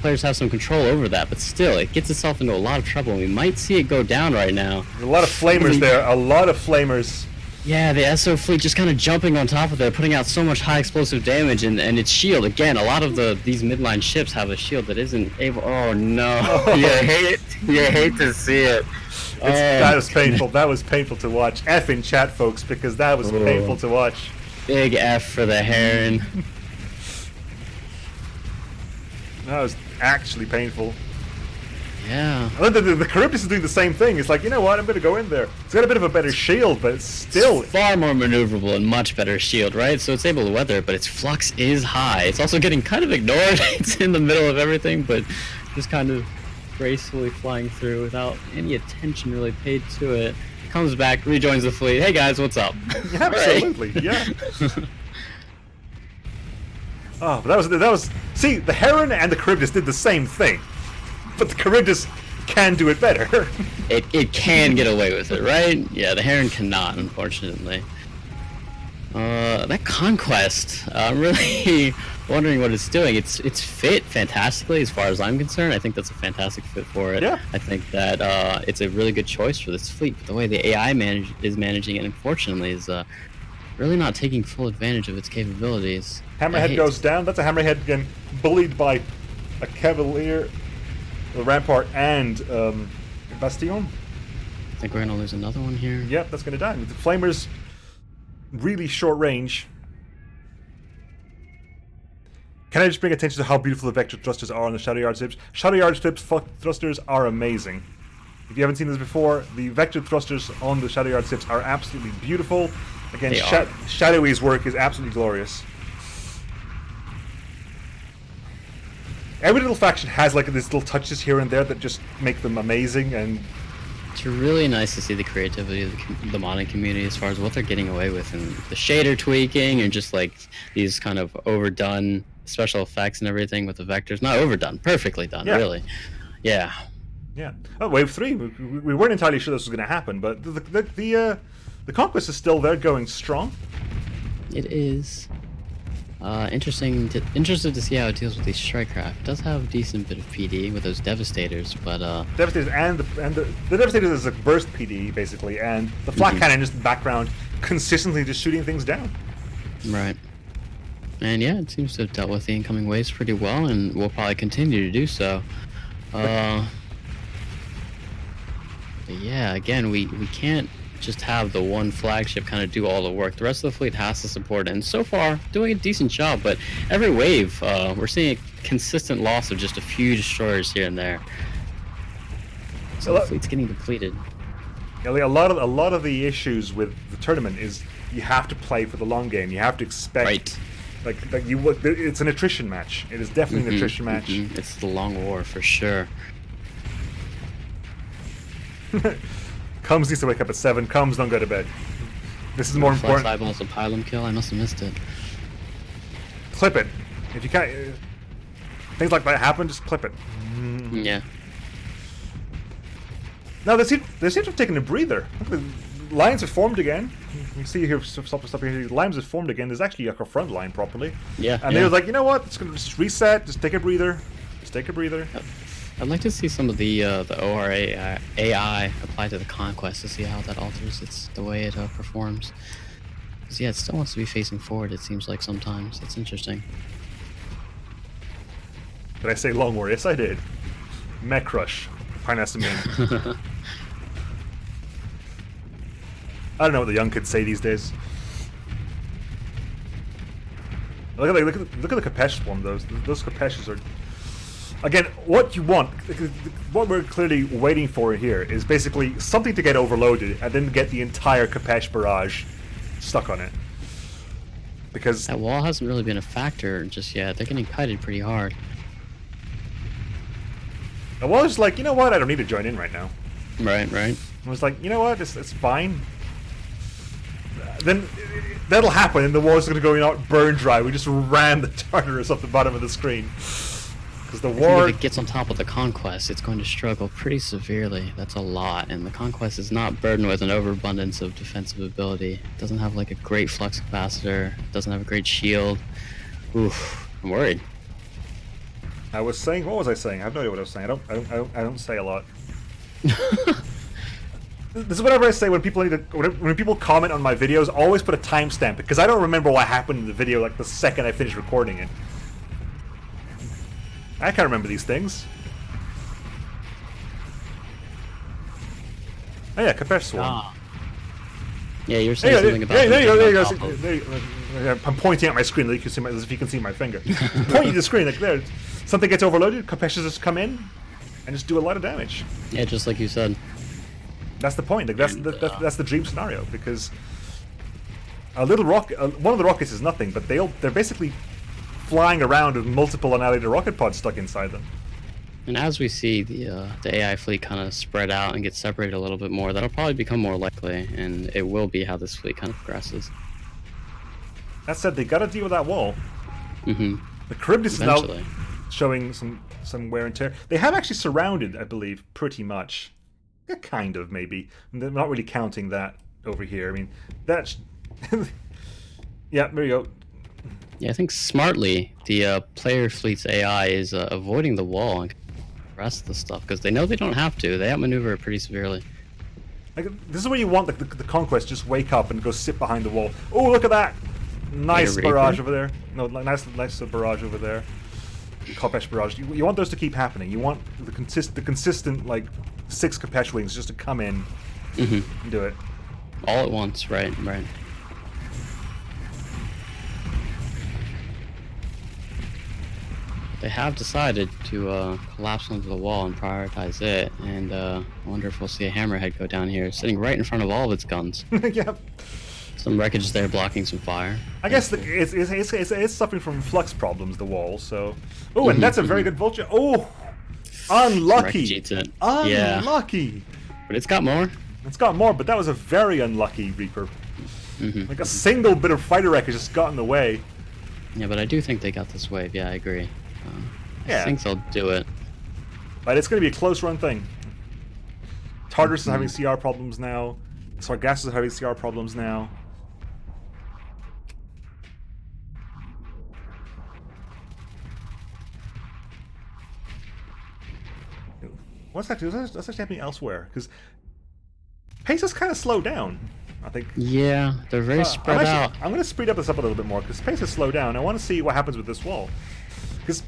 players have some control over that, but still, it gets itself into a lot of trouble, and we might see it go down right now. There's a lot of flamers there. A lot of flamers. Yeah, the SO fleet just kind of jumping on top of it, putting out so much high explosive damage, and its shield. Again, a lot of these midline ships have a shield that isn't able... Oh, no. Oh. You hate to see it. That was painful. That was painful to watch. F in chat, folks, because that was painful to watch. Big F for the Heron. That was actually painful. Yeah. I think the Charybdis is doing the same thing. It's like, you know what, I'm going to go in there. It's got a bit of a better shield, but it's still... It's far more maneuverable and much better shield, right? So it's able to weather it, but its flux is high. It's also getting kind of ignored. It's in the middle of everything, but just kind of gracefully flying through without any attention really paid to it. Comes back, rejoins the fleet. Hey guys, what's up? Yeah, absolutely, yeah. Oh, but that was... See, the Heron and the Charybdis did the same thing. But the Charybdis can do it better. It can get away with it, right? Yeah, the Heron cannot, unfortunately. That Conquest, I'm really wondering what it's doing. It's fit fantastically as far as I'm concerned. I think that's a fantastic fit for it. Yeah. I think that it's a really good choice for this fleet. But the way the AI is managing it, unfortunately, is really not taking full advantage of its capabilities. Hammerhead goes down. That's a Hammerhead again, bullied by a Cavalier, the Rampart, and Bastion. I think we're going to lose another one here. Yep, that's going to die. The Flamers, really short range. Can I just bring attention to how beautiful the vector thrusters are on the Shadow Yard ships? Shadow Yard ships thrusters are amazing. If you haven't seen this before, the vector thrusters on the Shadow Yard ships are absolutely beautiful. Again, Shadowy's work is absolutely glorious. Every little faction has like these little touches here and there that just make them amazing, and it's really nice to see the creativity of the modding community as far as what they're getting away with, and the shader tweaking, and just like these kind of overdone special effects and everything with the vectors. Not overdone, perfectly done, really. Yeah. Yeah. Oh, Wave 3. We weren't entirely sure this was going to happen, but the Conquest is still there, going strong. It is. Interested to see how it deals with these strike craft. It does have a decent bit of PD with those Devastators, but Devastators and the Devastators is a burst PD basically, and the flat cannon is in the background, consistently just shooting things down. Right. And yeah, it seems to have dealt with the incoming waves pretty well, and will probably continue to do so. But yeah, again, we can't just have the one flagship kind of do all the work. The rest of the fleet has to support it, and so far doing a decent job, but every wave we're seeing a consistent loss of just a few destroyers here and there, so the fleet's getting depleted. Yeah, like a lot of the issues with the tournament is you have to play for the long game. You have to expect it's an attrition match. It is definitely an attrition match. It's the long war for sure. Combs needs to wake up at 7. Combs, don't go to bed. This is more important. Eyeballs, a pylon kill. I must have missed it. Clip it. If you can't, things like that happen, just clip it. Yeah. No, they seem to have taken a breather. The lines have formed again. You can see here, stop here. The lines have formed again. There's actually like a front line properly. Yeah. And they were like, you know what? It's gonna just reset. Just take a breather. Just take a breather. I'd like to see some of the ORA AI applied to the conquest to see how that alters the way it performs. 'Cause, yeah, it still wants to be facing forward. It seems like sometimes. It's interesting. Did I say Long War? Yes, I did. Mech Crush. Parnassamine. I don't know what the young kids say these days. Look at the Capesh one. Those Capeshes are. Again, what you want, what we're clearly waiting for here is basically something to get overloaded and then get the entire Capesh barrage stuck on it. Because that wall hasn't really been a factor just yet. They're getting kited pretty hard. The wall is like, you know what? I don't need to join in right now. Right. I was like, you know what? It's fine. Then that'll happen, and the wall's going to go, burn dry. We just ram the Tartarus off the bottom of the screen. Because the war... If it gets on top of the Conquest, it's going to struggle pretty severely. That's a lot, and the Conquest is not burdened with an overabundance of defensive ability. It doesn't have like a great flux capacitor. It doesn't have a great shield. Oof, I'm worried. I was saying, what was I saying? I have no idea what I was saying. I don't say a lot. This is whatever I say when people when people comment on my videos. Always put a timestamp because I don't remember what happened in the video like the second I finished recording it. I can't remember these things. Oh yeah, Capesh Swarm. Ah. Yeah, you were saying something about. There you go. I'm pointing at my screen, like as if you can see my finger. Pointing at the screen, like there. Something gets overloaded. Capeshes just come in and just do a lot of damage. Yeah, just like you said. That's the point. Like that's the dream scenario because a little rocket, one of the rockets is nothing, but they're basically flying around with multiple annihilated rocket pods stuck inside them. And as we see the AI fleet kind of spread out and get separated a little bit more, that'll probably become more likely, and it will be how this fleet kind of progresses. That said, they got to deal with that wall. Mm-hmm. The Charybdis is now showing some wear and tear. They have actually surrounded, I believe, pretty much. Yeah, kind of, maybe. They're not really counting that over here. I mean, that's... yeah, there you go. Yeah, I think smartly, the player fleet's AI is avoiding the wall and the rest of the stuff, because they know they don't have to. They outmaneuver it pretty severely. Like, this is where you want the Conquest just wake up and go sit behind the wall. Oh, look at that! Nice barrage over there. No, nice barrage over there. Capesh barrage. You want those to keep happening. You want the consistent, like, 6 Capesh wings just to come in and do it. All at once, right. They have decided to collapse onto the wall and prioritize it, and I wonder if we'll see a hammerhead go down here, sitting right in front of all of its guns. Yeah. Some wreckage there blocking some fire. I guess it's suffering from flux problems, the wall, so... Oh, and that's a very good vulture. Oh! Unlucky! Unlucky! Yeah. But it's got more. It's got more, but that was a very unlucky Reaper. Like a single bit of fighter wreckage just got in the way. Yeah, but I do think they got this wave. Yeah, I agree. Yeah. I think they'll do it. But it's going to be a close run thing. Tartarus is having CR problems now. Sargassus is having CR problems now. What's actually happening elsewhere? Because pace has kind of slowed down, I think. Yeah, they're very spread out. I'm going to speed up this up a little bit more because pace has slowed down. I want to see what happens with this wall. Because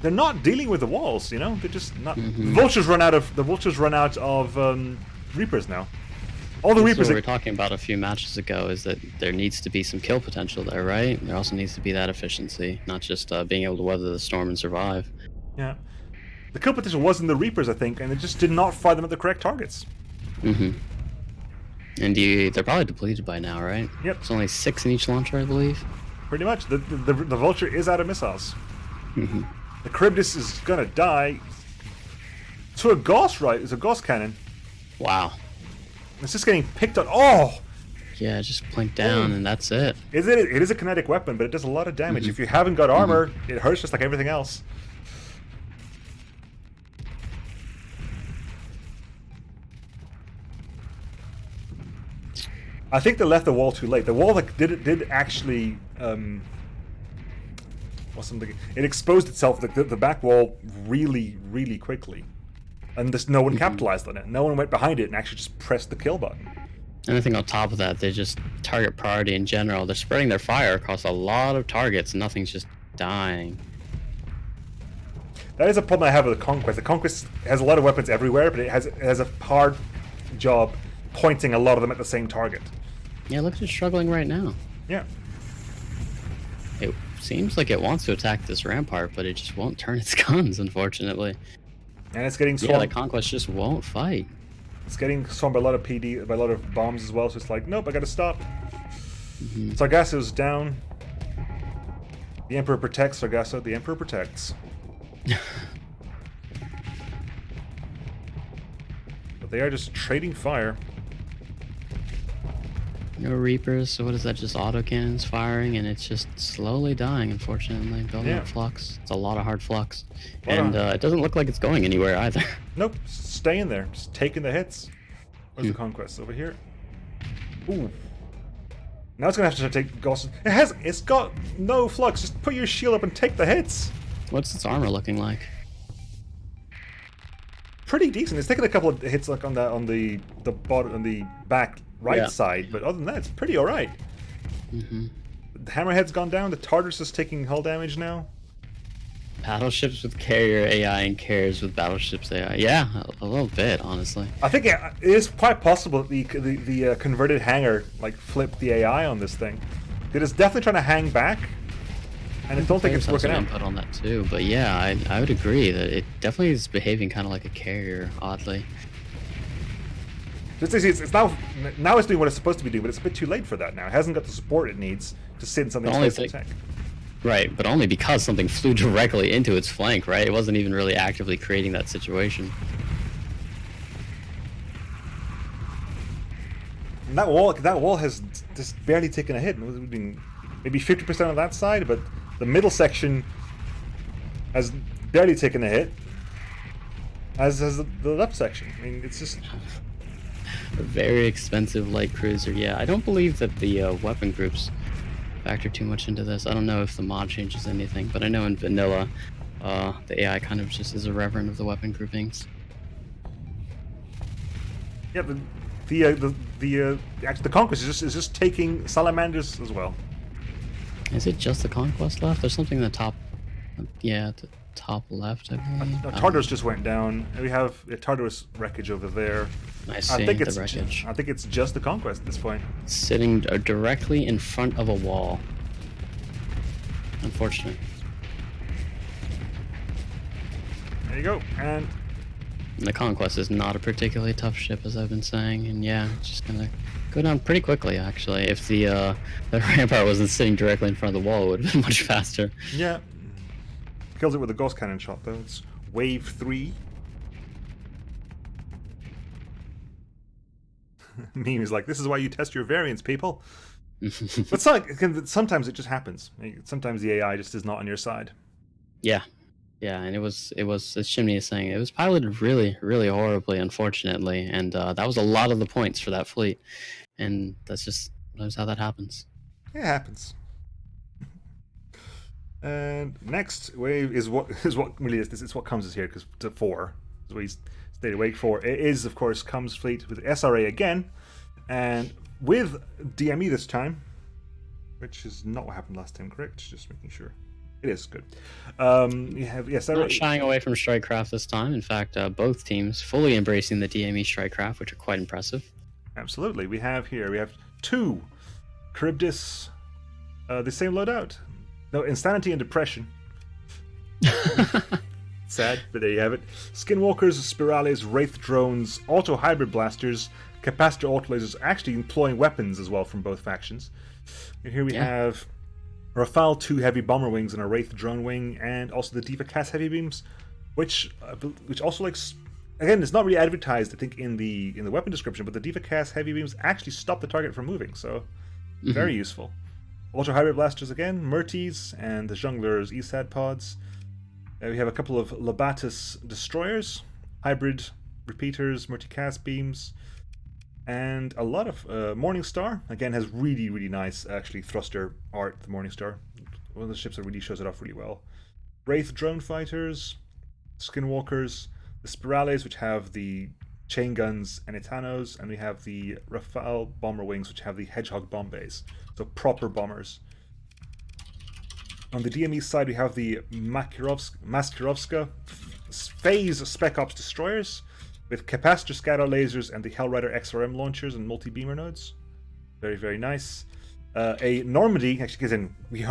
they're not dealing with the walls, you know? They're just not... The vultures run out of Reapers now. All the Reapers... What we were talking about a few matches ago is that there needs to be some kill potential there, right? There also needs to be that efficiency, not just being able to weather the storm and survive. Yeah. The kill potential was in the Reapers, I think, and it just did not fire them at the correct targets. And they're probably depleted by now, right? Yep. There's only 6 in each launcher, I believe. Pretty much. The Vulture is out of missiles. The Charybdis is gonna die to a Gauss, right? It's a Gauss cannon. Wow. It's just getting picked on. Oh! Yeah, just plink down and that's it. It is a kinetic weapon, but it does a lot of damage. If you haven't got armor, it hurts just like everything else. I think they left the wall too late. The wall did actually It exposed itself, the back wall, really, really quickly. And just no one capitalized on it. No one went behind it and actually just pressed the kill button. And I think on top of that, they just target priority in general. They're spreading their fire across a lot of targets, and nothing's just dying. That is a problem I have with the Conquest. The Conquest has a lot of weapons everywhere, but it has a hard job pointing a lot of them at the same target. Yeah, look at it struggling right now. Yeah. It seems like it wants to attack this rampart, but it just won't turn its guns, unfortunately. And it's getting swarmed. Yeah, the Conquest just won't fight. It's getting swarmed by a lot of by a lot of bombs as well, so it's like, nope, I gotta stop. Sargasso's down. The Emperor protects Sargasso. The Emperor protects. But they are just trading fire. No Reapers, so what is that? Just autocannons firing, and it's just slowly dying, unfortunately. Building up flux. It's a lot of hard flux. And it doesn't look like it's going anywhere either. Nope, staying there, just taking the hits. Where's the Conquest? Over here. Ooh. Now it's gonna have to take Gauss. It's got no flux. Just put your shield up and take the hits. What's its armor looking like? Pretty decent. It's taken a couple of hits like on the bottom, on the back right side, but other than that, it's pretty alright. The Hammerhead's gone down. The Tartarus is taking hull damage now. Battleships with carrier AI and carriers with battleships AI. Yeah, a little bit, honestly. I think it is quite possible that the converted hangar like flipped the AI on this thing. It is definitely trying to hang back, and I don't think it's working out. Input on that too, but yeah, I would agree that it definitely is behaving kind of like a carrier, oddly. It's now it's doing what it's supposed to be doing, but it's a bit too late for that now. It hasn't got the support it needs to sit in something supposed to attack. Right, but only because something flew directly into its flank, right? It wasn't even really actively creating that situation. And that wall has just barely taken a hit. It would have been maybe 50% on that side, but the middle section has barely taken a hit, as has the left section. I mean, it's just a very expensive light cruiser. Yeah, I don't believe that the weapon groups factor too much into this. I don't know if the mod changes anything, but I know in vanilla, the AI kind of just is irreverent of the weapon groupings. Yeah, the Conquest is just taking salamanders as well. Is it just the Conquest left? There's something in the top, yeah, at the top left, I believe. Tartarus just went down. We have a Tartarus wreckage over there. I see the wreckage. I think it's just the Conquest at this point. Sitting directly in front of a wall. Unfortunate. There you go. And the Conquest is not a particularly tough ship, as I've been saying, and yeah, it's just gonna go down pretty quickly, actually. If the rampart wasn't sitting directly in front of the wall, it would have been much faster. Yeah. Kills it with a ghost cannon shot, though. It's wave 3. Meme is like, this is why you test your variants, people. But sometimes it just happens. Sometimes the AI just is not on your side. Yeah. Yeah, and it was, as Chimney is saying, it was piloted really, really horribly, unfortunately, and that was a lot of the points for that fleet, and that's how that happens. It happens. And next wave is what really is this. It's what comes here, because to 4 is what he's stated. Wave 4 it is, of course, comes fleet with SRA again, and with DME this time, which is not what happened last time. Correct? Just making sure. It is good. You have not shying away from Strikecraft this time. In fact, both teams fully embracing the DME Strikecraft, which are quite impressive. Absolutely. We have 2 Charybdis, the same loadout. No, Insanity and Depression. Sad, but there you have it. Skinwalkers, Spirales, Wraith drones, auto hybrid blasters, capacitor auto lasers, actually employing weapons as well from both factions. And here we have Rafale 2 heavy bomber wings and a Wraith drone wing, and also the Diva Cass heavy beams, which also, like, again, it's not really advertised, I think, in the weapon description, but the Diva Cass heavy beams actually stop the target from moving, so very useful. Auto hybrid blasters again, Murties, and the Jongleurs ESAD pods. We have a couple of Lobatus destroyers, hybrid repeaters, multicast beams, and a lot of Morningstar. Again, has really, really nice, actually, thruster art, the Morningstar. one of the ships that really shows it off really well. Wraith drone fighters, skinwalkers, the Spirales, which have the chain guns and Itanos, and we have the Rafale bomber wings, which have the Hedgehog bomb bays. So proper bombers. On the DME side, we have the Maskirovska phase Spec Ops destroyers with capacitor scatter lasers and the Hellrider XRM launchers and multi-beamer nodes. Very, very nice. A Normandy, actually, because we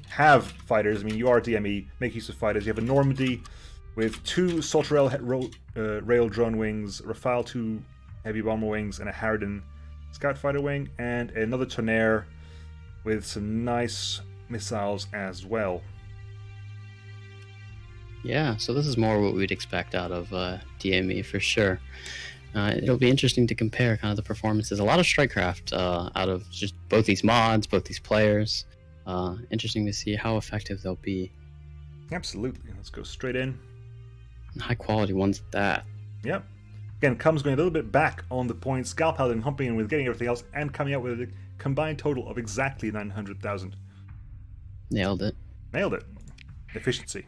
have fighters. I mean, you are DME, make use of fighters. You have a Normandy with 2 Salterel rail drone wings, Rafale 2 heavy bomber wings, and a Harridan scout fighter wing, and another Tonnerre with some nice missiles as well. Yeah, so this is more what we'd expect out of DME for sure. It'll be interesting to compare kind of the performances. A lot of Strikecraft out of just both these mods, both these players. Interesting to see how effective they'll be. Absolutely. Let's go straight in. High quality ones at that. Yep. Again, Cum's going a little bit back on the points. Scalp Paladin humping in with getting everything else and coming out with a combined total of exactly 900,000. Nailed it. Nailed it. Efficiency.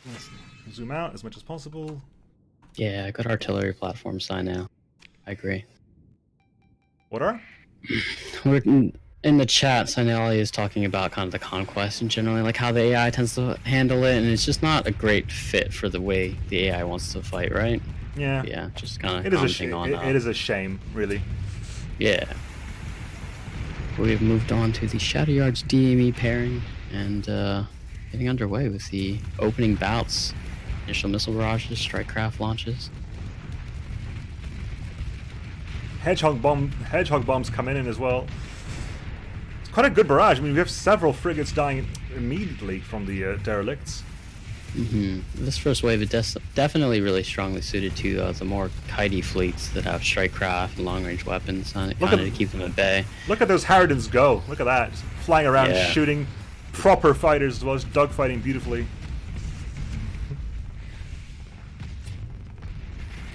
Let's zoom out as much as possible. Yeah, good artillery platform sign now. I agree. What are? We're in the chat, Sinelli is talking about kind of the conquest and generally like how the AI tends to handle it, and it's just not a great fit for the way the AI wants to fight, right? Yeah. Yeah, just kind of commenting on it is a shame, really. Yeah. We've moved on to the Shadow Yards DME pairing and getting underway with the opening bouts. Initial missile barrages, strike craft launches. Hedgehog bombs come in as well. It's quite a good barrage. I mean, we have several frigates dying immediately from the derelicts. This first wave is definitely really strongly suited to the more kitey fleets that have strike craft and long-range weapons on it, kind of to keep them at bay. Look at those Harridans go. Look at that. Just flying around, shooting proper fighters as well as dogfighting beautifully.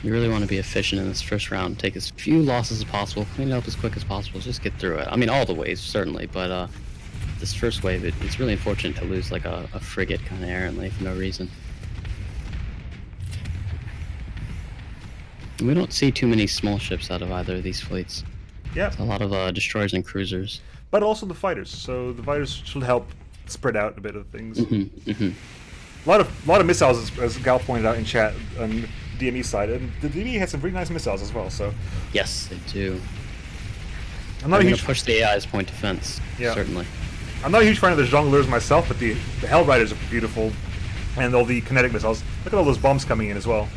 You really want to be efficient in this first round. Take as few losses as possible, clean it up as quick as possible, just get through it. I mean, all the waves, certainly, but this first wave, it's really unfortunate to lose like a frigate kind of errantly for no reason. And we don't see too many small ships out of either of these fleets. Yeah. It's a lot of destroyers and cruisers. But also the fighters, so the fighters should help spread out a bit of things. A lot of missiles, as Gal pointed out in chat, on DME side, and the DME has some pretty nice missiles as well. So yes, they do. I'm not a huge push the AI's point defense. Yeah. Certainly. I'm not a huge fan of the jongleurs myself, but the Hellriders are beautiful, and all the kinetic missiles. Look at all those bombs coming in as well.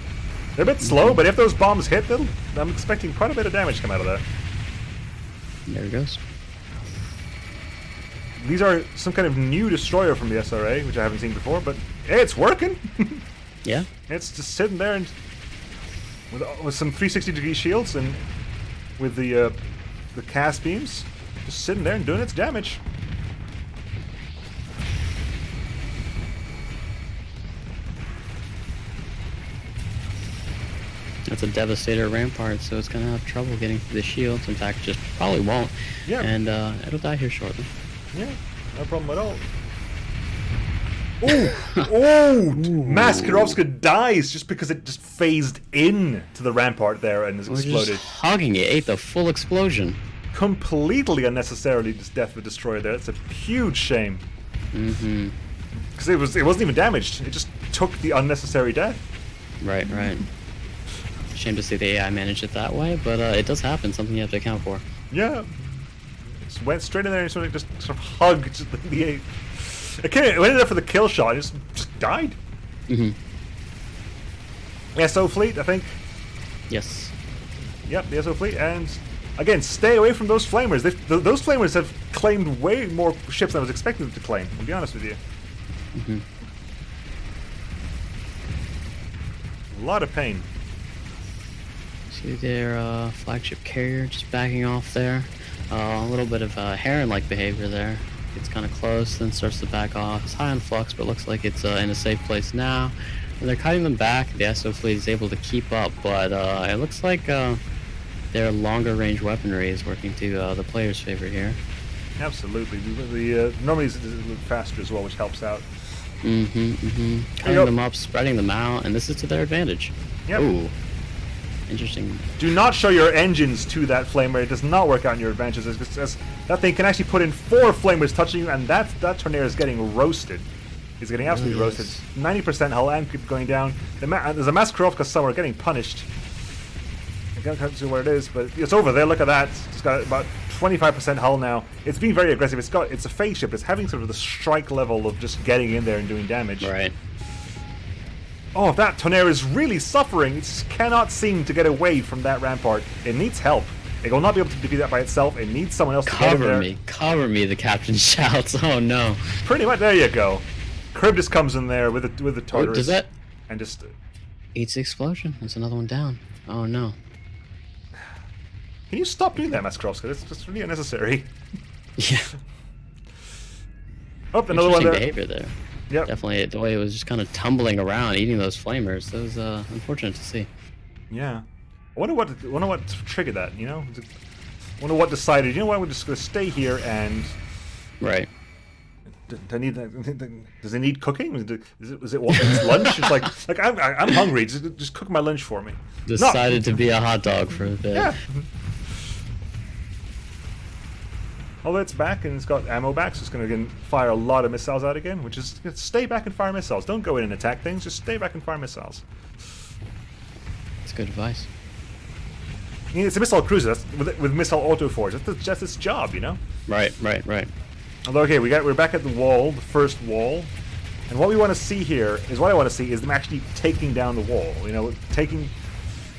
They're a bit slow, but if those bombs hit, I'm expecting quite a bit of damage to come out of that. There it goes. These are some kind of new destroyer from the SRA, which I haven't seen before, but hey, it's working. Yeah. It's just sitting there and with some 360-degree shields and with the cast beams, just sitting there and doing its damage. That's a Devastator Rampart, so it's going to have trouble getting through the shields. In fact, just probably won't. Yeah. And it'll die here shortly. Yeah, no problem at all. Oh, Maskirovska dies just because it just phased in to the rampart there and has exploded. Just hogging it, ate the full explosion. Completely unnecessarily, this death of a destroyer there. It's a huge shame. Because it wasn't even damaged. It just took the unnecessary death. Right. Shame to see the AI manage it that way, but it does happen. Something you have to account for. Yeah. Just went straight in there and sort of hugged the. It went in there for the kill shot. It just died. SO fleet, I think. Yes. Yep, the SO fleet, and again, stay away from those flamers. Those flamers have claimed way more ships than I was expecting them to claim. I'll be honest with you. A lot of pain. See their flagship carrier just backing off there. A little bit of Heron-like behavior there. Gets kind of close, then starts to back off. It's high on flux, but looks like it's in a safe place now. And they're cutting them back. The SO fleet is able to keep up, but it looks like their longer range weaponry is working to the player's favor here. Absolutely. Normally it's a little faster as well, which helps out. Cutting them up, spreading them out, and this is to their advantage. Yep. Ooh. Interesting. Do not show your engines to that flamer. It does not work out in your advantage. That thing can actually put in 4 flamers touching you, and that Tornado is getting roasted. He's getting absolutely roasted. 90% hull and keep going down. There's a Maskarovka somewhere getting punished. I can't see where it is, but it's over there. Look at that. It's got about 25% hull now. It's being very aggressive. It's a phase ship. It's having sort of the strike level of just getting in there and doing damage. Right. Oh, that Tornado is really suffering. It just cannot seem to get away from that rampart. It needs help. It will not be able to defeat that by itself. It needs someone else to get in there. Cover me, the captain shouts. Oh no. Pretty much, there you go. Charybdis comes in there with the Tartarus. Oh, does that? And just... Eats the explosion. That's another one down. Oh no. Can you stop doing that, Maskarovska? That's just really unnecessary. Yeah. Oh, another one there. Behavior there. Yep. Definitely the way it was just kind of tumbling around, eating those flamers. That was unfortunate to see. Yeah. I wonder what triggered that, you know? I wonder what decided, you know what, we're just going to stay here and... Right. Does it need cooking? Is it lunch? It's like I'm hungry. Just cook my lunch for me. Decided to be a hot dog for a bit. Yeah. Although it's back and it's got ammo back, so it's going to fire a lot of missiles out again. Which is stay back and fire missiles. Don't go in and attack things. Just stay back and fire missiles. That's good advice. I mean, it's a missile cruiser with missile autoforge. That's its job, you know. Right. Although, okay, we're back at the wall, the first wall, and what we want to see here is them actually taking down the wall. You know,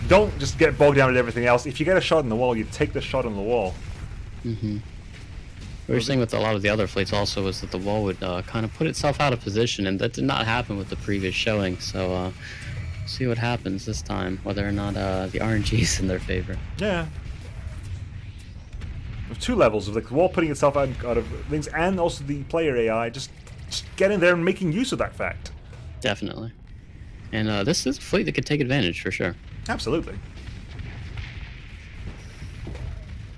don't just get bogged down with everything else. If you get a shot on the wall, you take the shot on the wall. Mm-hmm. We were saying with a lot of the other fleets also was that the wall would kind of put itself out of position, and that did not happen with the previous showing. So, see what happens this time, whether or not the RNG is in their favor. Yeah. Of 2 levels of the wall putting itself out of things, and also the player AI just get in there and making use of that fact. Definitely. And this is a fleet that could take advantage for sure. Absolutely.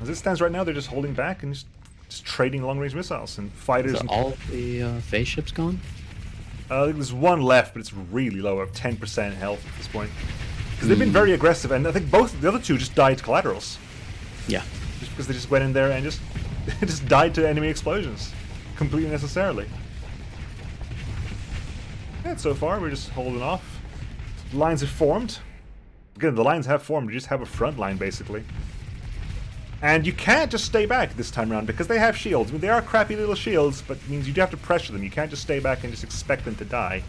As it stands right now, they're just holding back and just trading long-range missiles and fighters. Is all of the phase ships gone? I think there's one left, but it's really low, at 10% health at this point. Because they've been very aggressive, and I think both the other 2 just died to collaterals. Yeah. Just because they just went in there and just died to enemy explosions, completely necessarily. And so far, we're just holding off. Lines have formed. Again, the lines have formed. You just have a front line, basically. And you can't just stay back this time around because they have shields. I mean, they are crappy little shields, but it means you do have to pressure them. You can't just stay back and just expect them to die.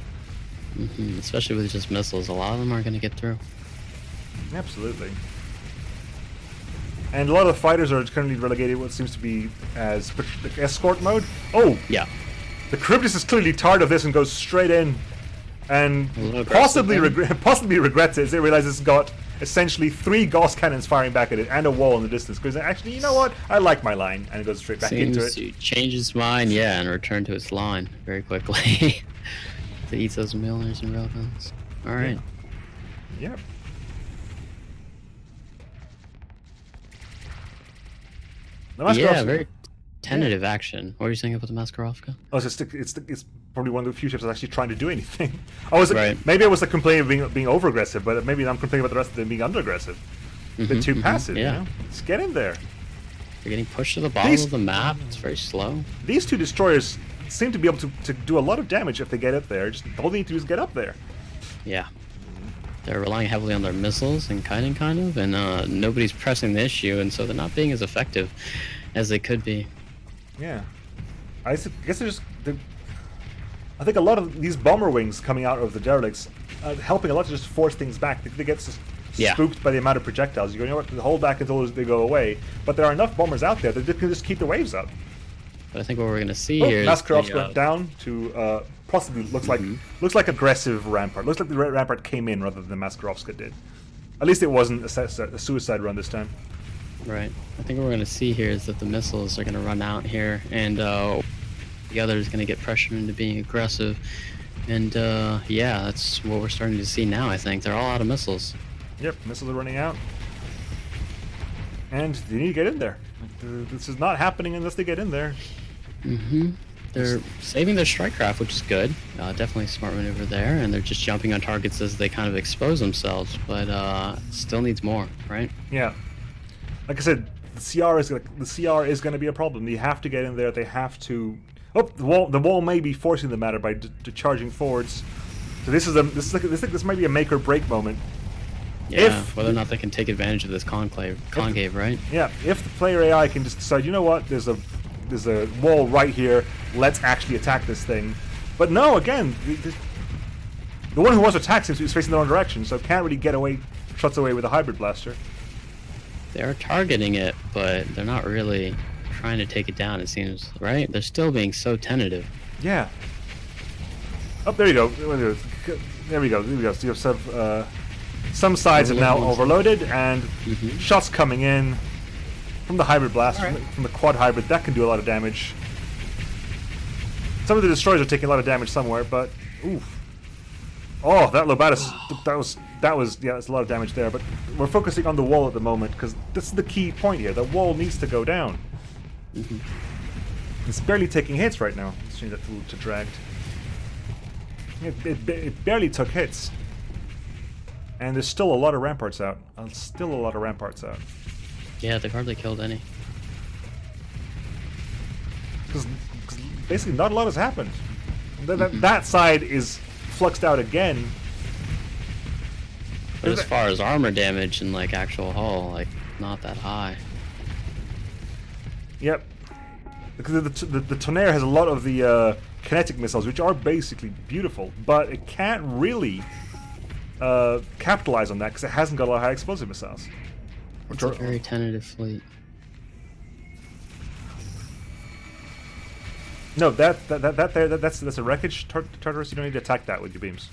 Mm-hmm. Especially with just missiles. A lot of them aren't going to get through. Absolutely. And a lot of the fighters are currently relegated what seems to be as escort mode. Oh! Yeah. The Charybdis is clearly tired of this and goes straight in and possibly regrets it as it realizes it's got essentially 3 Gauss cannons firing back at it and a wall in the distance. Because actually, you know what? I like my line. And it goes straight back into it. Seems to change its mind, yeah, and return to its line very quickly. To eat those millers and railguns. Alright. Yep. Yeah, very tentative action. What were you saying about the Maskarovka? Oh, it's probably one of the few ships that's actually trying to do anything. Maybe I was complaining of being over aggressive, but maybe I'm complaining about the rest of them being under aggressive. A bit too passive, yeah. You know? Let's get in there. They're getting pushed to the bottom of the map. It's very slow. These 2 destroyers seem to be able to do a lot of damage if they get up there. Just all they need to do is get up there. Yeah. They're relying heavily on their missiles and kiting, kind of, and nobody's pressing the issue, and so they're not being as effective as they could be. Yeah. I guess I think a lot of these bomber wings coming out of the derelicts are helping a lot to just force things back. They get spooked by the amount of projectiles. You go, you know what, hold back until they go away. But there are enough bombers out there that they can just keep the waves up. But I think what we're going to see here is Maskarovka down to possibly looks like aggressive rampart. Looks like the rampart came in rather than Maskarovska did. At least it wasn't a suicide run this time. Right. I think what we're going to see here is that the missiles are going to run out here, and the other is going to get pressured into being aggressive. And yeah, that's what we're starting to see now, I think. They're all out of missiles. Yep, missiles are running out. And they need to get in there. This is not happening unless they get in there. Mm-hmm. They're saving their strike craft, which is good. Definitely a smart maneuver there, and they're just jumping on targets as they kind of expose themselves, but still needs more, right? Yeah. Like I said, the CR is going to be a problem. You have to get in there. They have to. Oh, the wall may be forcing the matter by charging forwards. So this might be a make or break moment. Yeah, whether or not they can take advantage of this concave, right? Yeah, if the player AI can just decide, you know what, there's a wall right here, let's actually attack this thing. But no, again, the one who wants to attack seems to be facing the wrong direction, so can't really get away, shots away with a hybrid blaster. They're targeting it, but they're not really trying to take it down, it seems, right? They're still being so tentative. Yeah. Oh, there you go. There we go. So you have some sides have now overloaded, and shots coming in from the hybrid blast, from the quad hybrid. That can do a lot of damage. Some of the destroyers are taking a lot of damage somewhere, but oof. Oh, that Lobatus, that was yeah, that's a lot of damage there. But we're focusing on the wall at the moment because this is the key point here. The wall needs to go down. It's barely taking hits right now. Let's change that to dragged. It barely took hits. And there's still a lot of ramparts out. Yeah, they've hardly killed any. Because basically not a lot has happened. That side is fluxed out again. But as far as armor damage and like actual hull, like not that high. Yep. Because the Tonnerre has a lot of the kinetic missiles, which are basically beautiful, but it can't really capitalize on that because it hasn't got a lot of high explosive missiles. It's a very tentative fleet. No, that's a wreckage Tartarus. You don't need to attack that with your beams.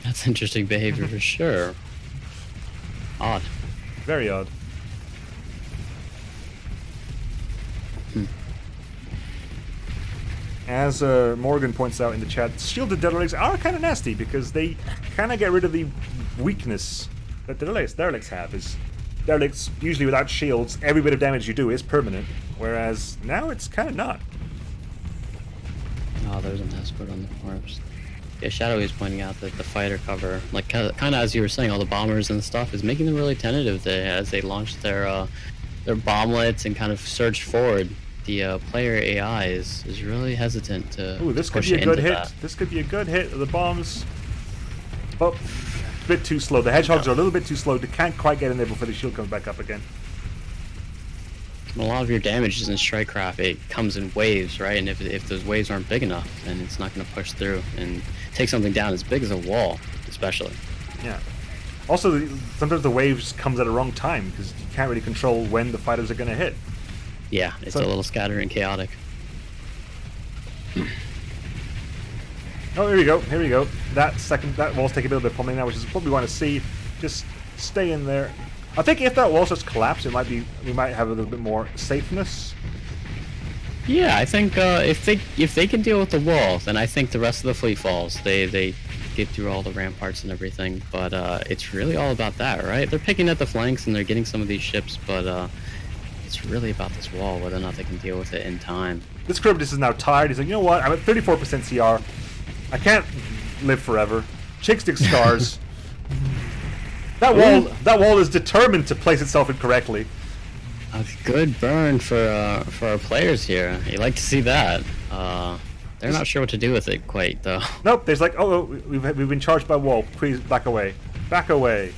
That's interesting behavior for sure. Odd. Very odd. As Morgan points out in the chat, shielded derelicts are kind of nasty because they kind of get rid of the weakness that derelicts have. Is derelicts usually without shields, every bit of damage you do is permanent, whereas now it's kind of not. Oh, there's an escort on the corpse. Yeah, Shadowy is pointing out that the fighter cover, like kind of as you were saying, all the bombers and stuff, is making them really tentative as they launch their bomblets and kind of surge forward. The player AI is really hesitant to. Ooh, this could be a good hit. This could be a good hit. The bombs. Oh, a bit too slow. The hedgehogs are a little bit too slow. They can't quite get in there before the shield comes back up again. A lot of your damage is in strike craft. It comes in waves, right? And if those waves aren't big enough, then it's not going to push through and take something down as big as a wall, especially. Yeah. Also, sometimes the waves comes at a wrong time because you can't really control when the fighters are going to hit. Yeah, it's a little scattered and chaotic. Oh, here we go. Here we go. That wall's taking a little bit of pummeling now, which is what we want to see. Just stay in there. I think if that wall starts to collapse, we might have a little bit more safeness. Yeah, I think if they can deal with the wall, then I think the rest of the fleet falls. They get through all the ramparts and everything, but it's really all about that, right? They're picking at the flanks and they're getting some of these ships, but it's really about this wall, whether or not they can deal with it in time. This Charybdis is now tired. He's like, you know what? I'm at 34% CR. I can't live forever. Chickstick scars. That wall is determined to place itself incorrectly. A good burn for our players here. You like to see that. They're not sure what to do with it quite, though. Nope. There's like, oh, we've been charged by wall. Please back away. Back away.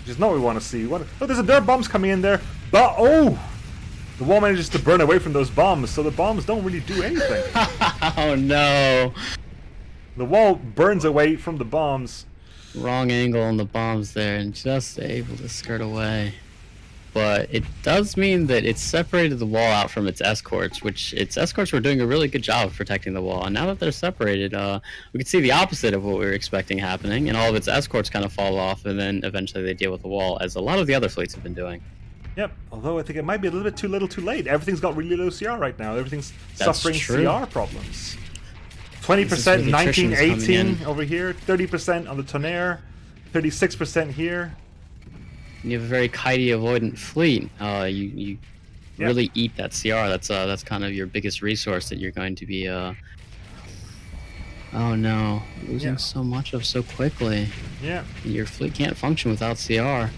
Which is not what we want to see. Oh, there are bombs coming in there. But the wall manages to burn away from those bombs, so the bombs don't really do anything. Oh no! The wall burns away from the bombs. Wrong angle on the bombs there, and just able to skirt away. But it does mean that it separated the wall out from its escorts, which its escorts were doing a really good job of protecting the wall. And now that they're separated, we can see the opposite of what we were expecting happening, and all of its escorts kind of fall off, and then eventually they deal with the wall, as a lot of the other fleets have been doing. Yep, although I think it might be a little bit too little too late. Everything's got really low CR right now. Everything's suffering CR problems. 20%, 19, 18 over here, 30% on the Tonnerre, 36% here. You have a very kitey avoidant fleet. You really eat that CR. That's kind of your biggest resource that you're going to be. Oh no, losing so much of so quickly. Yeah. Your fleet can't function without CR.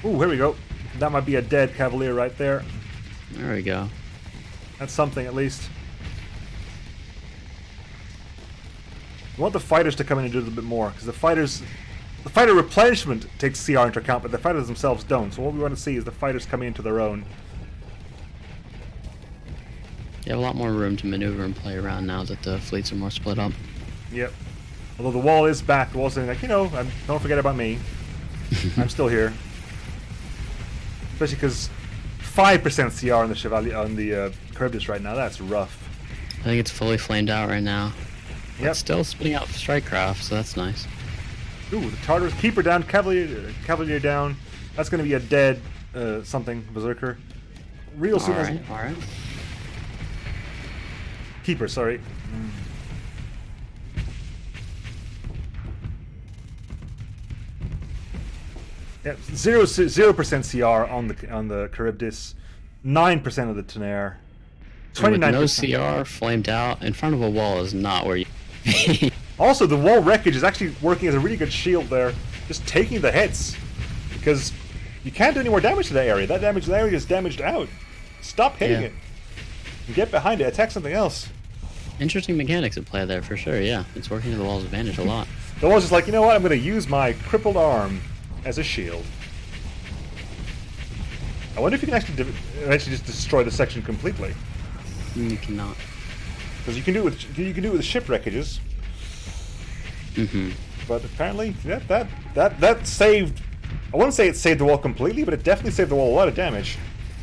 Ooh, here we go. That might be a dead Cavalier right there. There we go. That's something at least. We want the fighters to come in and do a little bit more, because the fighter replenishment takes CR into account, but the fighters themselves don't. So what we want to see is the fighters coming into their own. You have a lot more room to maneuver and play around now that the fleets are more split up. Yep. Although the wall is back, the wall's saying like, don't forget about me. I'm still here. Especially because 5% CR on the Chevalier on the Charybdis right now. That's rough. I think it's fully flamed out right now. Yep. It's still spitting out strike craft, so that's nice. Ooh, the Tartars, Keeper down, Cavalier down. That's going to be a dead something, Berserker. Real soon as... Alright. Keeper, sorry. Yeah, 0% CR on the Charybdis, 9% of the Tenaire, 29%. With no CR, flamed out, in front of a wall is not where you. Also, the wall wreckage is actually working as a really good shield there, just taking the hits, because you can't do any more damage to that area. That area is damaged out. Stop hitting it. And get behind it. Attack something else. Interesting mechanics at play there for sure. Yeah, it's working to the wall's advantage a lot. The wall's just like, you know what? I'm going to use my crippled arm as a shield. I wonder if you can actually eventually just destroy the section completely. You cannot. Because you can do it with ship wreckages. But apparently that saved. I wouldn't say it saved the wall completely, but it definitely saved the wall a lot of damage.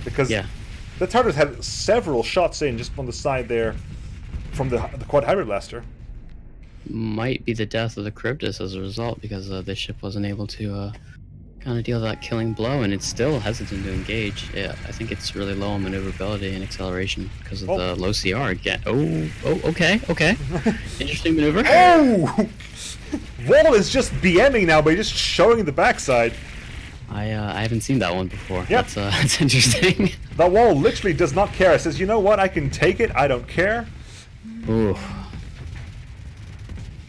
Because the Tartars had several shots in just on the side there from the quad hybrid blaster. Might be the death of the Charybdis as a result, because the ship wasn't able to kind of deal that killing blow, and it's still hesitant to engage. Yeah, I think it's really low on maneuverability and acceleration because of the low CR again. Okay. Interesting maneuver. Oh! Wall is just BMing now by just showing the backside. I haven't seen that one before. Yep. That's interesting. That wall literally does not care. It says, you know what, I can take it, I don't care. Ooh.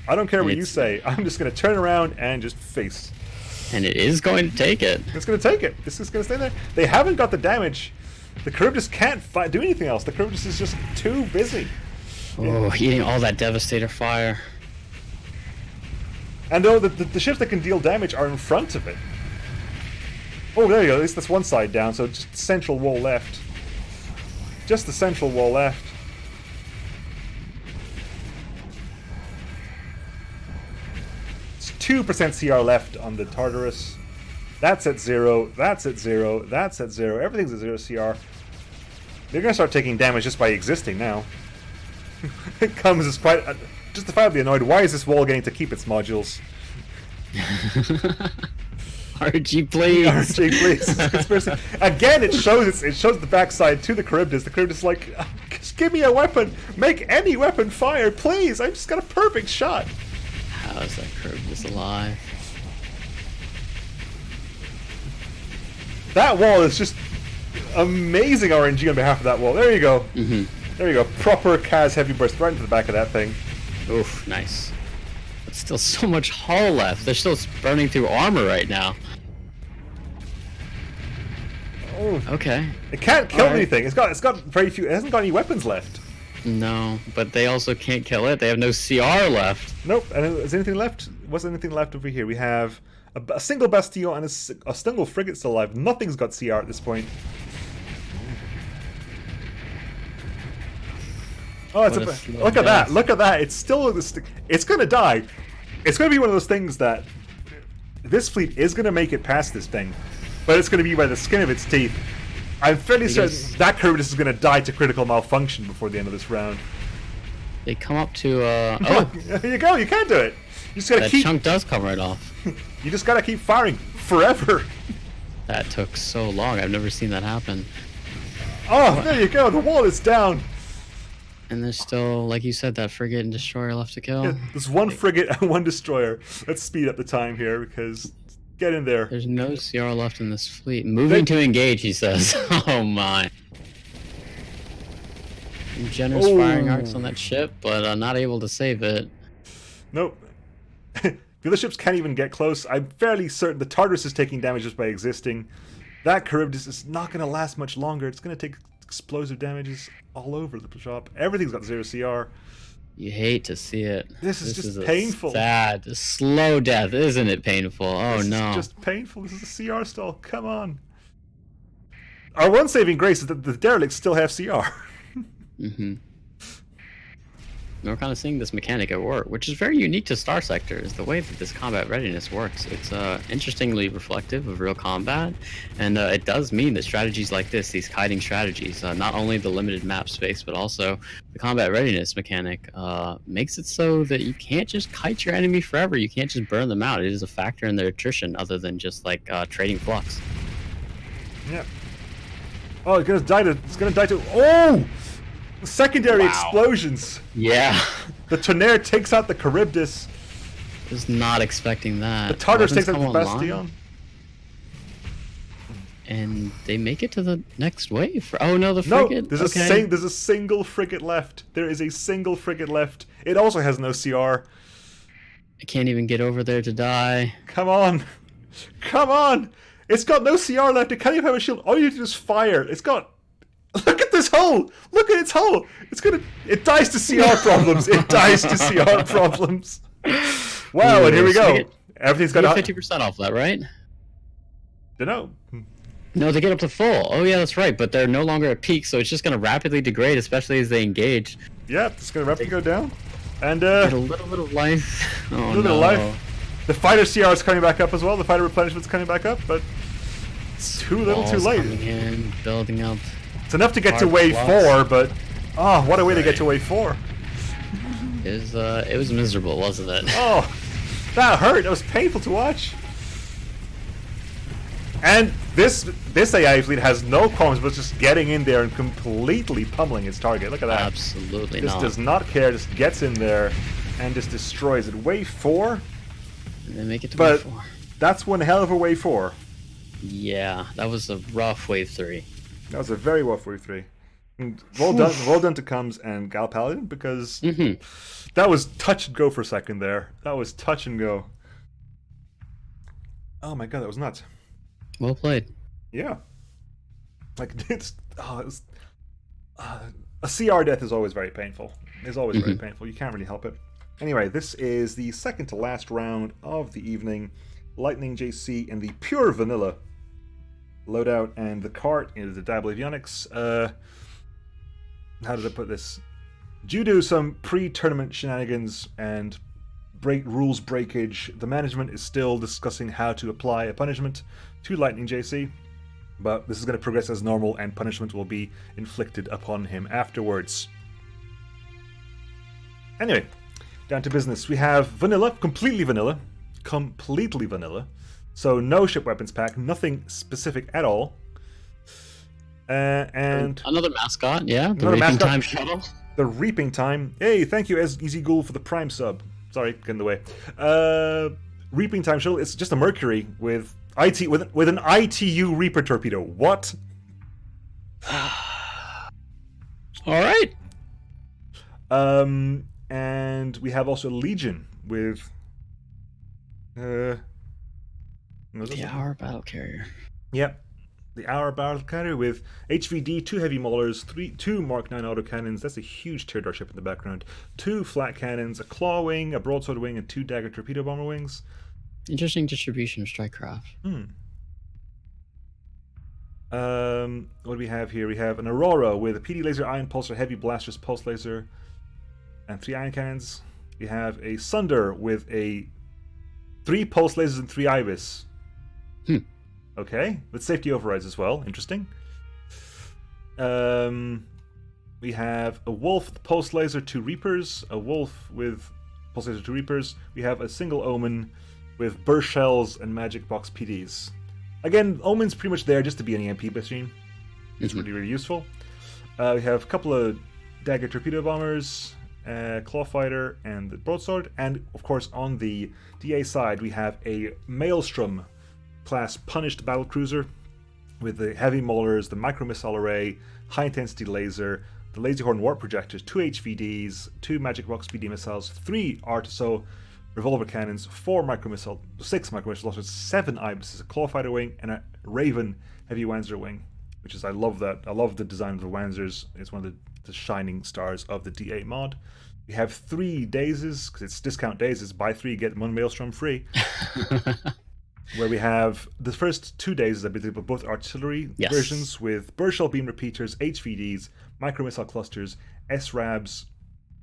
I don't care what you say. I'm just going to turn around and just face. And it is going to take it. It's going to take it. This is going to stay there. They haven't got the damage. The Charybdis can't do anything else. The Charybdis is just too busy. Oh, eating all that Devastator fire. And though the ships that can deal damage are in front of it. Oh, there you go. At least that's one side down. So just central wall left. Just the central wall left. It's 2% CR left on the Tartarus. That's at 0. That's at 0. That's at 0. Everything's at 0 CR. They're going to start taking damage just by existing now. It comes as quite justifiably annoyed. Why is this wall getting to keep its modules? RG, please. RG, please. Conspiracy. Again, it shows the backside to the Charybdis. The Charybdis is like, just give me a weapon. Make any weapon fire, please. I've just got a perfect shot. How is that Charybdis alive? That wall is just amazing RNG on behalf of that wall. There you go. There you go. Proper Kaz heavy burst right into the back of that thing. Oof, nice. But still so much hull left. They're still burning through armor right now. Oh. Okay. It can't kill anything. It's got very few. It hasn't got any weapons left. No, but they also can't kill it. They have no CR left. Nope. And is anything left? What's anything left over here? We have a single Bastille and a single frigate still alive. Nothing's got CR at this point. Oh, look at that! Look at that! It's still it's gonna die. It's gonna be one of those things that this fleet is gonna make it past this thing, but it's gonna be by the skin of its teeth. I'm fairly certain that Charybdis is gonna die to critical malfunction before the end of this round. They come up to There you go. You can't do it. You just gotta that keep. chunk does come right off. You just gotta keep firing forever. That took so long. I've never seen that happen. Oh, there you go. The wall is down. And there's still, like you said, that frigate and destroyer left to kill. Yeah, there's one frigate and one destroyer. Let's speed up the time here because Get in there. There's no CR left in this fleet. Moving to engage, he says. Oh my. Generous firing arcs on that ship, but not able to save it. Nope. The other ships can't even get close. I'm fairly certain the Tartarus is taking damage just by existing. That Charybdis is not going to last much longer. It's going to take explosive damages all over the shop. Everything's got 0 CR. You hate to see it. This is just painful. Sad, slow death, isn't it painful? Oh this no. This is just painful. This is a CR stall. Come on. Our one saving grace is that the derelicts still have CR. Mm-hmm. We're kind of seeing this mechanic at work, which is very unique to Starsector, is the way that this combat readiness works. It's interestingly reflective of real combat, and it does mean that strategies like this, these kiting strategies, not only the limited map space, but also the combat readiness mechanic, makes it so that you can't just kite your enemy forever. You can't just burn them out. It is a factor in their attrition, other than just like trading flux. Yeah. Oh, it's gonna die to. Oh! Secondary explosions. Yeah. The Tonnerre takes out the Charybdis. Was not expecting that. The Tartarus takes out the Bastion. And they make it to the next wave. Oh no, the frigate. No, there's a single frigate left. There is a single frigate left. It also has no CR. I can't even get over there to die. Come on. Come on. It's got no CR left. It can't even have a shield. All you do is fire. It's got... Look at this hole! Look at its hole! It dies to CR problems. It dies to CR problems. Wow, and here we go. Everything's got 50% off that, right? Dunno. No, they get up to full. Oh yeah, that's right. But they're no longer at peak, so it's just going to rapidly degrade, especially as they engage. Yeah, it's going to rapidly go down. And get a little bit of life. Oh, a little bit of life. The fighter CR is coming back up as well. The fighter replenishment's coming back up, but it's too little, too late. Coming in, building up. It's enough to get to wave 4, but oh, what a way to get to wave 4. It was miserable, wasn't it? Oh, that hurt. It was painful to watch. And this AI fleet has no qualms but just getting in there and completely pummeling its target. Look at that. Absolutely not. Just does not care. Just gets in there and just destroys it. Wave 4. And they make it to wave 4. That's one hell of a wave 4. Yeah, that was a rough wave 3. That was a very rough wave 3. And well done to Combs and Gal Paladin, because that was touch and go for a second there. That was touch and go. Oh my god, that was nuts. Well played. Yeah. Like, a CR death is always very painful. It's always very painful. You can't really help it. Anyway, this is the second to last round of the evening. Lightning JC in the pure vanilla loadout, and the cart is the Dabble Avionics. How did I put this? Due to some pre-tournament shenanigans and rules breakage, the management is still discussing how to apply a punishment to Lightning JC, but this is going to progress as normal, and punishment will be inflicted upon him afterwards. Anyway, down to business. We have vanilla, completely vanilla, so no ship weapons pack, nothing specific at all. And another mascot, yeah. The Reaping Time shuttle. The Reaping Time. Hey, thank you, Easy Ghoul, for the Prime sub. Sorry, get in the way. Reaping Time shuttle. It's just a Mercury with with an ITU Reaper torpedo. What? All right. And we have also Legion with the Hour Battle Carrier. Yep. The Hour Battle Carrier with HVD, 2 heavy maulers, 2 Mark 9 autocannons. That's a huge Teardar ship in the background. 2 flat cannons, a claw wing, a broadsword wing, and 2 dagger torpedo bomber wings. Interesting distribution of strike craft. What do we have here? We have an Aurora with a PD laser, ion pulsar, heavy blasters, pulse laser, and 3 ion cannons. We have a Sunder with 3 pulse lasers and 3 Ibis. Okay, with safety overrides as well. Interesting. We have a Wolf with pulse laser, 2 Reapers, a Wolf with pulse laser, 2 Reapers. We have a single Omen with burst shells and magic box PDs. Again, Omen's pretty much there just to be an EMP machine. It's really, really useful. We have a couple of dagger torpedo bombers, claw fighter, and the broadsword. And of course, on the DA side, we have a Maelstrom class Punished battlecruiser with the heavy maulers, the micro missile array, high intensity laser, the laser horn warp projectors, 2 HVDs, 2 magic rock speedy missiles, 3 Artiso revolver cannons, 6 micro missile launchers, 7 Ibises, a claw fighter wing, and a Raven heavy Wanzer wing. Which is, I love that. I love the design of the Wanzers. It's one of the shining stars of the D8 mod. We have 3 dazes, because it's discount dazes. Buy 3, get 1 Maelstrom free. Where we have the first 2 dazes, I believe, both artillery versions with Burshell beam repeaters, HVDs, micro missile clusters, SRABs,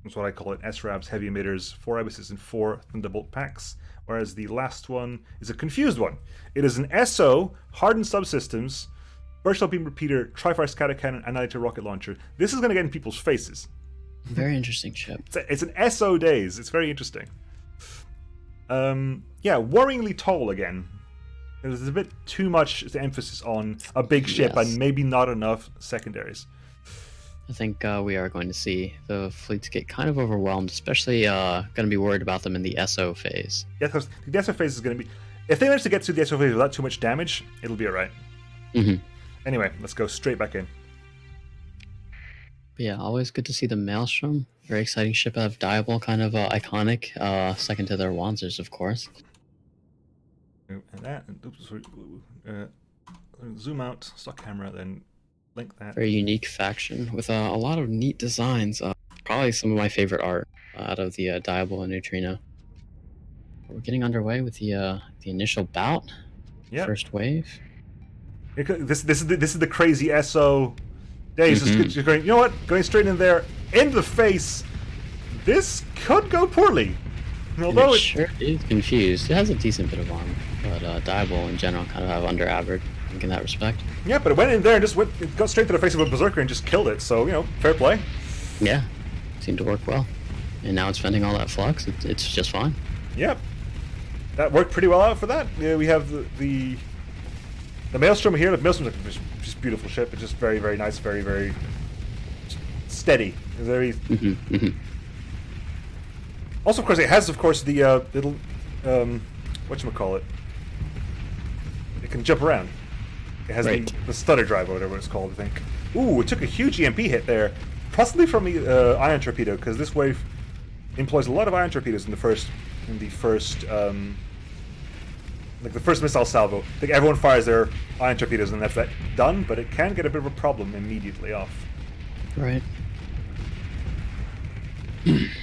that's what I call it, SRABs, heavy emitters, 4 Ibises, and 4 Thunderbolt packs. Whereas the last one is a confused one. It is an SO, hardened subsystems, Burshell beam repeater, Trifire scatter cannon, annihilator rocket launcher. This is going to get in people's faces. Very interesting ship. It's an SO days. It's very interesting. Worryingly tall again. There's a bit too much emphasis on a big ship and maybe not enough secondaries. I think we are going to see the fleets get kind of overwhelmed, especially going to be worried about them in the SO phase. Yeah, because the SO phase is going to be... If they manage to get through the SO phase without too much damage, it'll be alright. Mm-hmm. Anyway, let's go straight back in. But yeah, always good to see the Maelstrom. Very exciting ship out of Diable, kind of iconic. Second to their Wanzers, of course. And that, zoom out, stock camera, then link that. Very unique faction with a lot of neat designs. Probably some of my favorite art out of the Diable and Neutrino. We're getting underway with the initial bout. Yep. First wave. This is the crazy SO days. Just going, you know what? Going straight in there, in the face. This could go poorly. Although it sure is confused. It has a decent bit of armor, but Diable in general kind of have under average in that respect. Yeah, but it went in there and just got straight to the face of a berserker and just killed it. So fair play. Yeah, seemed to work well. And now it's fending all that flux. It's just fine. Yep, that worked pretty well out for that. Yeah, we have the Maelstrom here. The Maelstrom's just beautiful ship. It's just very, very nice, very, very steady. Very. Also, of course, it has, of course, the little whatchamacallit. It can jump around. It has the stutter drive or whatever it's called, I think. Ooh, it took a huge EMP hit there, possibly from the ion torpedo, because this wave employs a lot of ion torpedoes in the first missile salvo. I think everyone fires their ion torpedoes and that's that done, but it can get a bit of a problem immediately off. Right.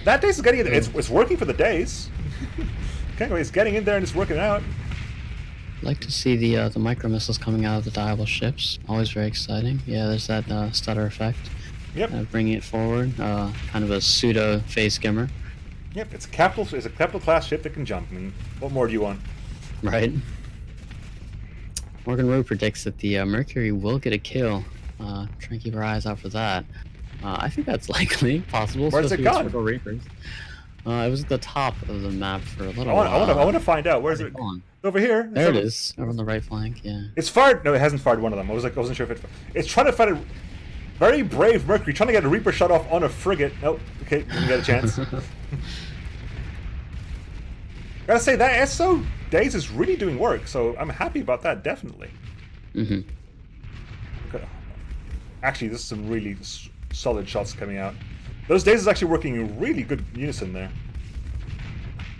That daze is getting in there. It's working for the days. It's getting in there and it's working out. Like to see the micro missiles coming out of the Diable ships. Always very exciting. Yeah, there's that stutter effect. Yep. Bringing it forward. Kind of a pseudo phase skimmer. Yep. It's a capital class ship that can jump. I mean, what more do you want? Right. Morgan Rowe predicts that the Mercury will get a kill. Try and keep our eyes out for that. I think that's likely possible. Where's it gone? Reapers. It was at the top of the map for a little while. I want to find out. Where's it gone? Over here. There it is. Over on the right flank. Yeah. It's fired. No, it hasn't fired one of them. I wasn't sure if it's trying to find a very brave Mercury trying to get a Reaper shot off on a frigate. Nope. Okay, didn't get a chance. Gotta say that SO days is really doing work, so I'm happy about that. Definitely. Okay. Actually, this is some really solid shots coming out. Those days is actually working in really good unison there.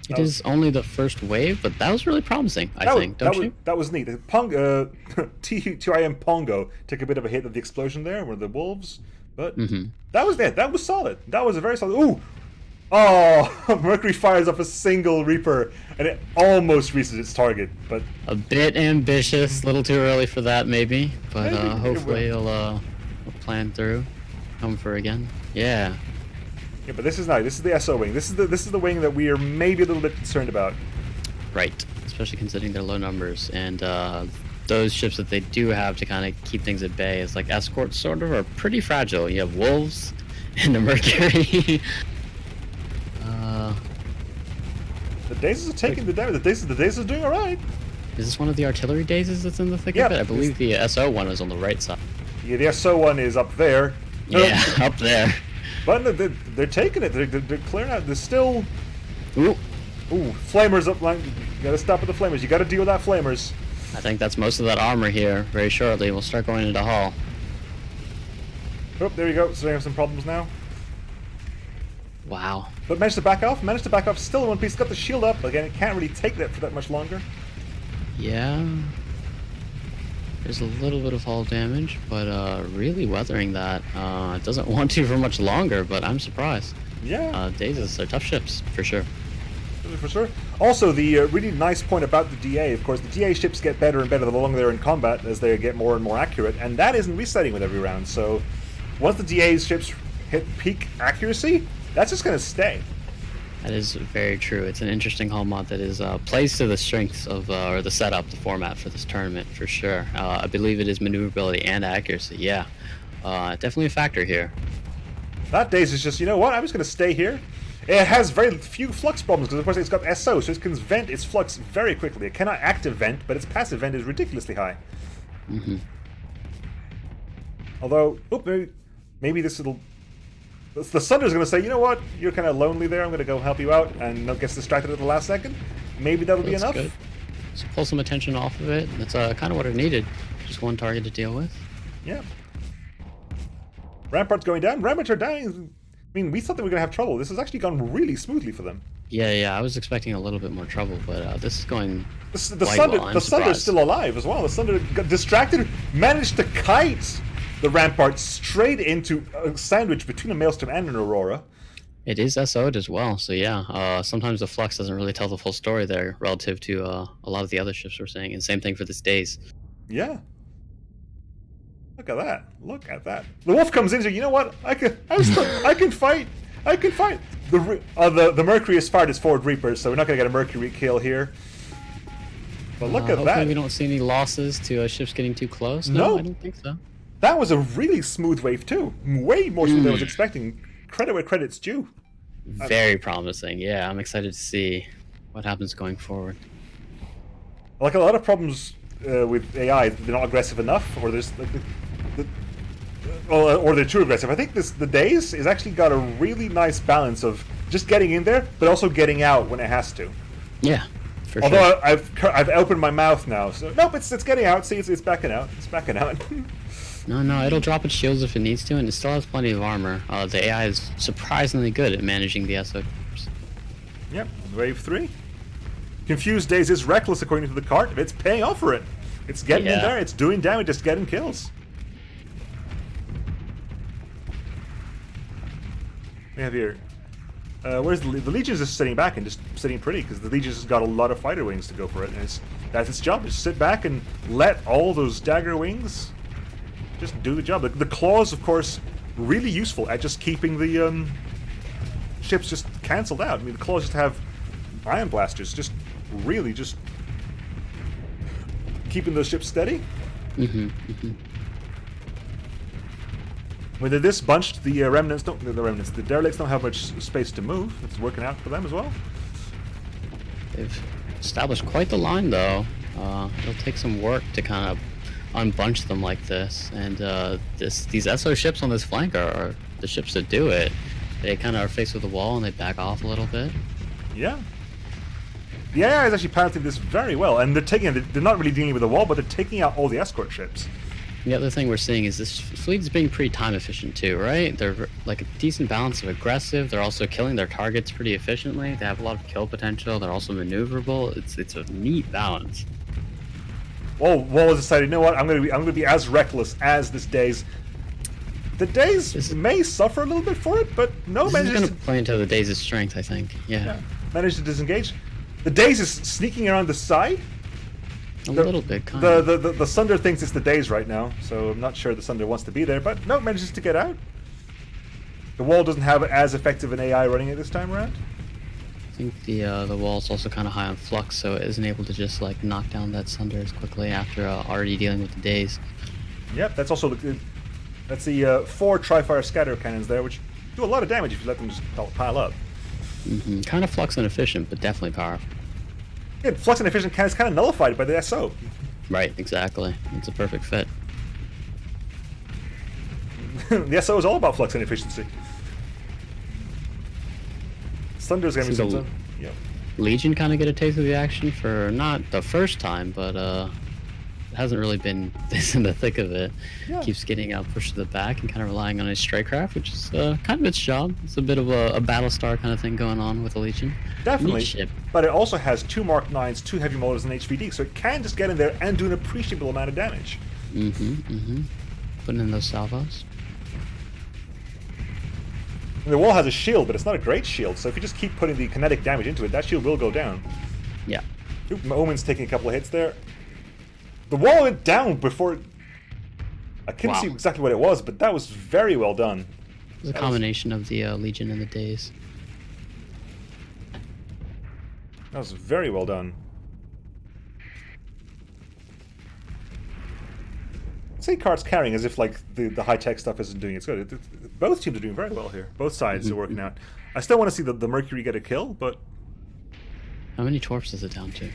It is only the first wave, but that was really promising, I think, don't you? That was neat. TIM Pongo took a bit of a hit of the explosion there, where the wolves, but that was it. That was solid. That was a very solid... Ooh! Oh! Mercury fires off a single Reaper, and it almost reaches its target, but... A bit ambitious, a little too early for that, maybe, but hopefully it'll plan through. Come for again. Yeah. Yeah, but this is nice. This is the SO wing. This is the wing that we are maybe a little bit concerned about. Right, especially considering their low numbers and those ships that they do have to kind of keep things at bay as like escorts, sort of, are pretty fragile. You have wolves and a Mercury. The dazes are taking the damage. The dazes are doing all right. Is this one of the artillery dazes that's in the thick of it? I believe the SO one is on the right side. Yeah, the SO one is up there. Yeah, up there. But they're taking it. They're clearing out. There's still... Ooh. Ooh, flamers up. You gotta stop with the flamers. You gotta deal with that flamers. I think that's most of that armor here. Very shortly, we'll start going into hull. Oh, there you go. So they have some problems now. Wow. But managed to back off. Managed to back off. Still in one piece. Got the shield up. Again, it can't really take that for that much longer. Yeah. There's a little bit of hull damage, but really weathering that. It doesn't want to for much longer, but I'm surprised. Yeah. Dazes are tough ships, for sure. For sure. Also, the really nice point about the DA, of course, the DA ships get better and better the longer they're in combat as they get more and more accurate, and that isn't resetting with every round. So, once the DA's ships hit peak accuracy, that's just going to stay. That is very true. It's an interesting hull mod that is plays to the strengths of or the setup, the format for this tournament for sure. I believe it is maneuverability and accuracy. Yeah, definitely a factor here. That Daze is just, you know what? I'm just going to stay here. It has very few flux problems because, of course, it's got SO, so it can vent its flux very quickly. It cannot active vent, but its passive vent is ridiculously high. Mm-hmm. Although, maybe this little. The Sunder's going to say, you know what, you're kind of lonely there, I'm going to go help you out, and gets distracted at the last second. Maybe that'll be enough. Good. So pull some attention off of it. That's kind of what it needed. Just one target to deal with. Yeah. Rampart's going down. Ramparts are dying. I mean, we thought that we were going to have trouble. This has actually gone really smoothly for them. Yeah, I was expecting a little bit more trouble, but this is going The Sunder's still alive as well. The Sunder got distracted, managed to kite the Rampart straight into a sandwich between a Maelstrom and an Aurora. It is SO'd as well, so yeah. Sometimes the flux doesn't really tell the full story there relative to a lot of the other ships we're seeing, and same thing for this Daze. Yeah. Look at that. Look at that. The Wolf comes in and says, you know what? I can fight. I can fight. The Mercury has fired its forward Reapers, so we're not going to get a Mercury kill here. But look at hopefully that. We don't see any losses to ships getting too close. No, I don't think so. That was a really smooth wave too. Way more smooth than I was expecting. Credit where credit's due. Very promising. Yeah, I'm excited to see what happens going forward. Like a lot of problems with AI, they're not aggressive enough, or there's or they're too aggressive. I think the Daze has actually got a really nice balance of just getting in there, but also getting out when it has to. Yeah, for Although sure. I've opened my mouth now, so nope, it's getting out. See, it's backing out. It's backing out. No, it'll drop its shields if it needs to, and it still has plenty of armor. The AI is surprisingly good at managing the SO. Yep, wave 3. Confused Daze is reckless according to the cart. It's paying off for it. It's getting in there. It's doing damage. It's getting kills. We have here. Where's the Legion's just sitting back and just sitting pretty because the Legion's has got a lot of fighter wings to go for it, and that's its job. Just sit back and let all those dagger wings just do the job. The claws, of course, really useful at just keeping the ships just cancelled out. I mean, the claws just have ion blasters, just really just keeping those ships steady. When they're this bunched, the derelicts don't have much space to move. It's working out for them as well. They've established quite the line, though. It'll take some work to kind of unbunch them like this, and these SO ships on this flank are the ships that do it. They kind of are faced with a wall and they back off a little bit. Yeah. The AI is actually piloting this very well, and they're not really dealing with the wall, but they're taking out all the escort ships. The other thing we're seeing is this fleet is being pretty time efficient too, right? They're like a decent balance of aggressive. They're also killing their targets pretty efficiently. They have a lot of kill potential. They're also maneuverable. It's a neat balance. Wall has decided, you know what? I'm gonna be as reckless as this Daze. The Daze may suffer a little bit for it, but no, this is going to play into the Daze's strength, I think. Yeah. Managed to disengage. The Daze is sneaking around the side. A little bit, kind of. The Sunder thinks it's the Daze right now, so I'm not sure the Sunder wants to be there, but no, manages to get out. The wall doesn't have as effective an AI running it this time around. I think the wall's also kind of high on flux, so it isn't able to just like knock down that Sunder as quickly after already dealing with the Daze. Yep, that's also that's the 4 Tri-Fire scatter cannons there, which do a lot of damage if you let them just pile up. Kind of flux inefficient, but definitely powerful. Yeah, flux inefficient cannons kind of nullified by the SO. Right, exactly. It's a perfect fit. The SO is all about flux inefficiency. Thunder's gonna be some. Legion kind of get a taste of the action for not the first time, but hasn't really been this in the thick of it. Yeah. Keeps getting pushed to the back and kind of relying on his strike craft, which is kind of its job. It's a bit of a Battlestar kind of thing going on with the Legion. Definitely. Neat ship. But it also has 2 Mark 9s, 2 heavy motors, and HVD, so it can just get in there and do an appreciable amount of damage. Putting in those salvos. And the wall has a shield, but it's not a great shield, so if you just keep putting the kinetic damage into it, that shield will go down. Yeah. Oop, Omen's taking a couple of hits there. The wall went down before... I couldn't see exactly what it was, but that was very well done. It was a combination of the Legion and the Days. That was very well done. Say Cart's carrying as if like the high-tech stuff isn't doing its good. Both teams are doing very well here. Both sides are working out. I still want to see the Mercury get a kill, but... How many torps is it down to?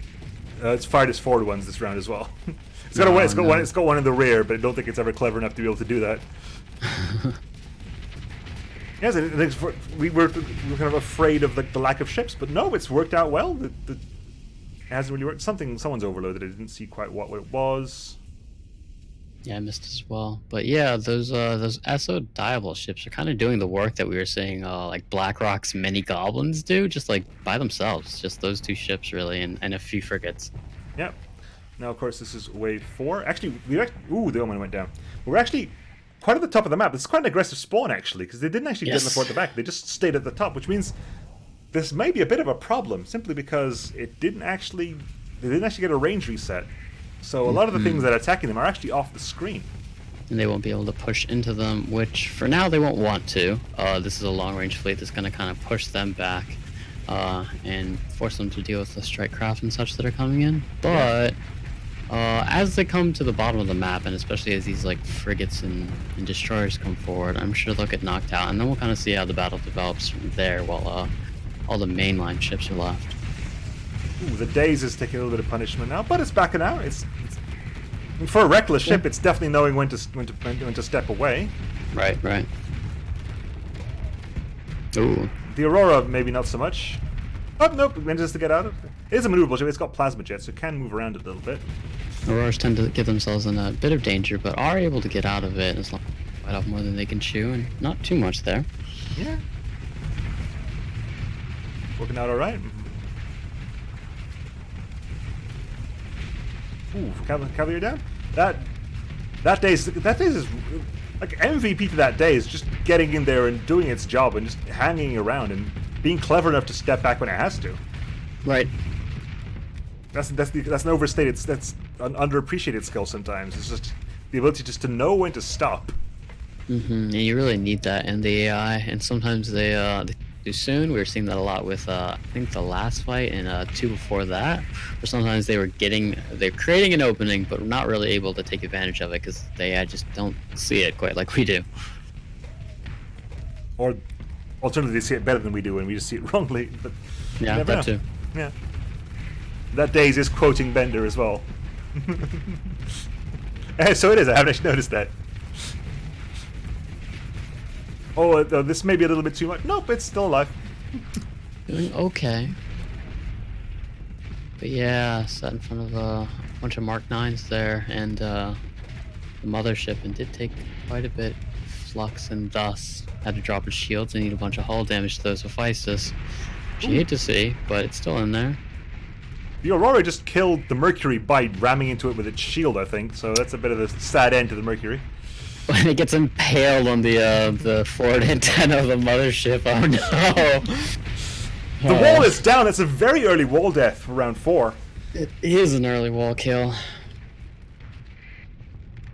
It's fired its forward ones this round as well. It's got one in the rear, but I don't think it's ever clever enough to be able to do that. Yes, we were kind of afraid of the lack of ships, but no, it's worked out well. It hasn't really worked. Someone's overloaded. I didn't see quite what it was. Yeah, I missed as well. But yeah, those SO Diable ships are kind of doing the work that we were saying like BlackRock's many goblins do, just like by themselves. Just those 2 ships really, and a few frigates. Yep. Now, of course, this is wave 4. Actually, ooh, the Omen went down. We're actually quite at the top of the map. This is quite an aggressive spawn, actually, because they didn't actually get toward the back. They just stayed at the top, which means this may be a bit of a problem, simply because they didn't actually get a range reset. So a lot of the things that are attacking them are actually off the screen. And they won't be able to push into them, which for now they won't want to. This is a long-range fleet that's going to kind of push them back and force them to deal with the strike craft and such that are coming in. But as they come to the bottom of the map, and especially as these like frigates and destroyers come forward, I'm sure they'll get knocked out, and then we'll kind of see how the battle develops from there while all the mainline ships are left. Ooh, the Daze is taking a little bit of punishment now, but it's backing out. It's for a reckless ship. It's definitely knowing when to step away. Right. Ooh. The Aurora maybe not so much. Oh nope, it manages to get out of it. It is a maneuverable ship. It's got plasma jets, so it can move around a little bit. Auroras tend to get themselves in a bit of danger, but are able to get out of it as long as they bite off more than they can chew, and not too much there. Yeah. Working out all right. Ooh, cavalry down. That Daze is like MVP for that day is just getting in there and doing its job and just hanging around and being clever enough to step back when it has to. Right. That's an overstated, that's an underappreciated skill sometimes. It's just the ability just to know when to stop. And you really need that in the AI, and sometimes they too soon. We were seeing that a lot with I think the last fight and 2 before that, where sometimes they're creating an opening but not really able to take advantage of it because they just don't see it quite like we do. Or alternatively, they see it better than we do and we just see it wrongly. But yeah, that too. Yeah. That Daze is quoting Bender as well. So it is. I haven't actually noticed that. Oh, this may be a little bit too much. Nope, it's still alive. Doing okay. But yeah, sat in front of a bunch of Mark 9s there, and the mothership, and did take quite a bit of flux, and thus had to drop its shields and eat a bunch of hull damage to those Hephaestus. Which you hate to see, but it's still in there. The Aurora just killed the Mercury by ramming into it with its shield, I think, so that's a bit of a sad end to the Mercury. When it gets impaled on the forward antenna of the mothership, oh no! The wall is down. It's a very early wall death for round 4. It is an early wall kill.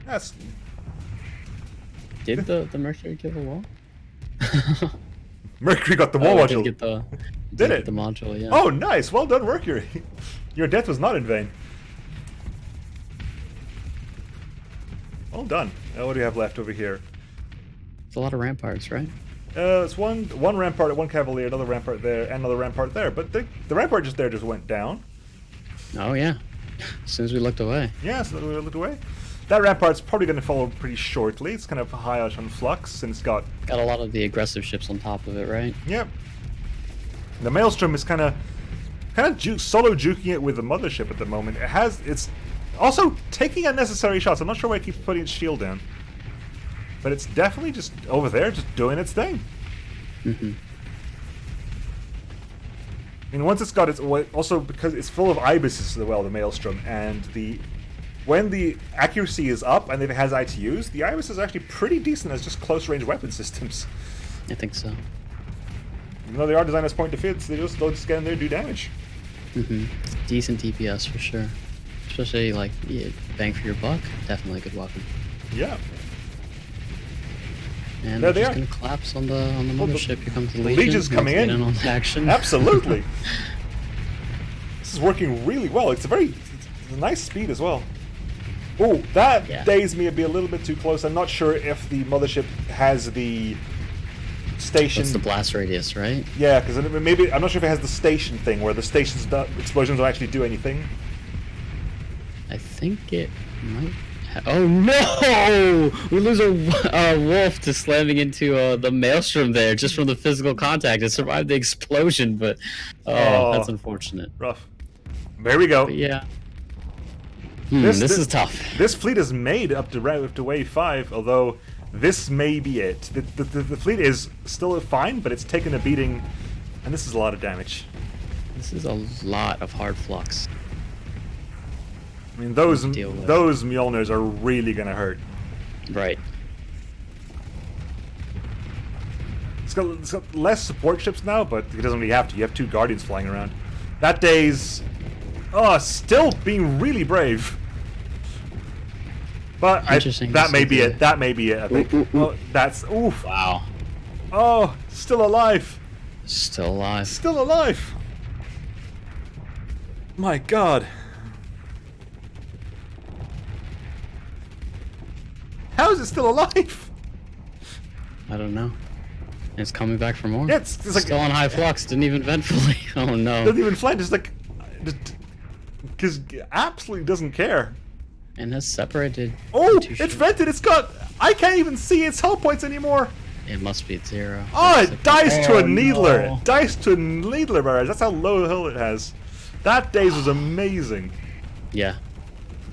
That's... Did the Mercury kill the wall? Mercury got the wall module. Did it? The module, yeah. Oh, nice. Well done, Mercury. Your death was not in vain. Well done. What do you have left over here? It's a lot of ramparts, right? It's one rampart, one cavalier, another rampart there, and another rampart there. But the rampart just went down. Oh yeah. As soon as we looked away. Yeah, as soon as we looked away. That rampart's probably going to follow pretty shortly. It's kind of high out on flux, and it's got a lot of the aggressive ships on top of it, right? Yep. The Maelstrom is kind of solo juking it with the mothership at the moment. It's Also, taking unnecessary shots. I'm not sure why it keeps putting its shield down. But it's definitely just over there, just doing its thing. Mm-hmm. I mean, once it's got its... Also, because it's full of ibises as well, the Maelstrom, and when the accuracy is up and if it has ITUs, the ibises are actually pretty decent as just close-range weapon systems. I think so. Even though they are designed as point defense, they'll just get in there and do damage. Mm-hmm. Decent DPS for sure. Especially, like, yeah, bang for your buck. Definitely a good weapon. Yeah. And There we're they just are. gonna collapse on the mothership. Here comes the Legion. Legion's coming in. On action. Absolutely. This is working really well. It's a nice speed as well. Oh, that dazed me to be a little bit too close. I'm not sure if the mothership has the station. That's the blast radius, right? Yeah, because maybe I'm not sure if it has the station thing where the station's explosions don't actually do anything. I think it might. Oh no! We lose a wolf to slamming into the maelstrom there just from the physical contact. It survived the explosion, but that's unfortunate. Rough. There we go. But yeah. This is tough. This fleet is made up to wave 5, although this may be it. The fleet is still fine, but it's taken a beating, and this is a lot of damage. This is a lot of hard flux. I mean, those Mjolnirs are really gonna hurt. Right. It's got less support ships now, but it doesn't really have to. You have 2 Guardians flying around. That day's... Oh, still being really brave. But that may be it. That may be it, I think. Oh, that's... Oof. Wow. Oh, still alive. Still alive. Still alive. My God. How is it still alive? I don't know. It's coming back for more. Yeah, it's like... Still on high flux. Didn't even vent fully. Oh no. Doesn't even flank. Just like... Because absolutely doesn't care. And has separated. Oh, it's vented. It's got... I can't even see its hull points anymore. It must be at 0. Oh, it dies to a needler. No. It dies to a needler barrage. That's how low a hull it has. That days was amazing. Yeah.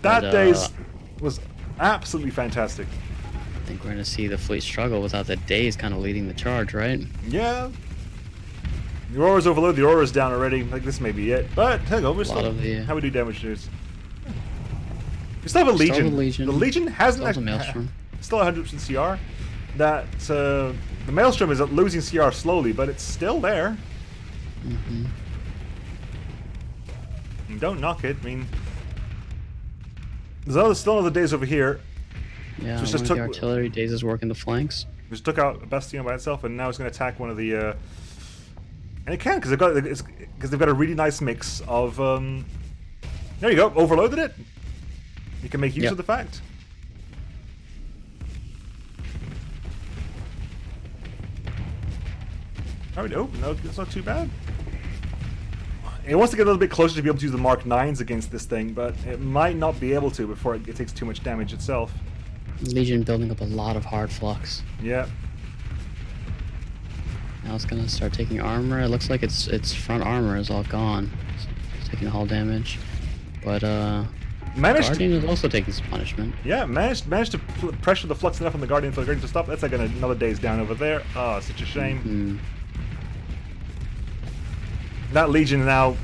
That days was absolutely fantastic. I think we're going to see the fleet struggle without the days kind of leading the charge, right? Yeah. The Aura's overloaded. The Aura's down already. Like, this may be it. But, hang on. We're still... How we do damage news? We still have a Legion. The Legion hasn't actually... Still 100% CR. That, the Maelstrom is losing CR slowly, but it's still there. Mm-hmm. And don't knock it. I mean... There's still other days over here. Yeah, just one of the artillery days is working the flanks. Just took out a Bastion by itself, and now it's going to attack one of the... And it can, because they've got a really nice mix of... There you go, overloaded it. You can make use of the fact. Oh, no, it's not too bad. It wants to get a little bit closer to be able to use the Mark 9s against this thing, but it might not be able to before it takes too much damage itself. Legion building up a lot of hard flux. Yeah. Now it's gonna start taking armor. It looks like its front armor is all gone. It's taking hull damage, but Guardian is also taking some punishment. Yeah, managed to pressure the flux enough on the Guardian for the Guardian to stop. That's like another day's down over there. Oh, such a shame. Mm-hmm. That Legion now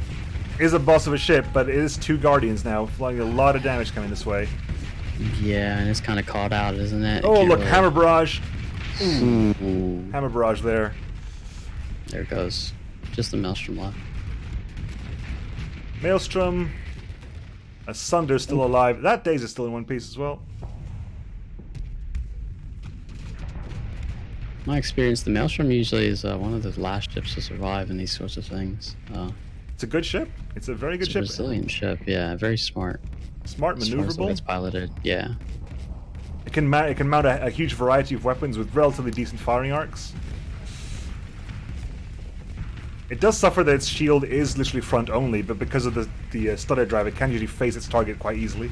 is a boss of a ship, but it is 2 Guardians now, flying a lot of damage coming this way. Yeah, and it's kind of caught out, isn't it? Oh, look, Hammer Barrage. Ooh. Hammer Barrage there. There it goes. Just the Maelstrom left. Maelstrom. Sunder's still alive. That Daze is still in one piece as well. My experience, the Maelstrom usually is one of the last ships to survive in these sorts of things. It's a good ship. It's a very good ship. Resilient ship, yeah. Very smart. Smart, maneuverable. It's piloted, yeah. It can mount a huge variety of weapons with relatively decent firing arcs. It does suffer that its shield is literally front only, but because of the stutter drive, it can usually face its target quite easily.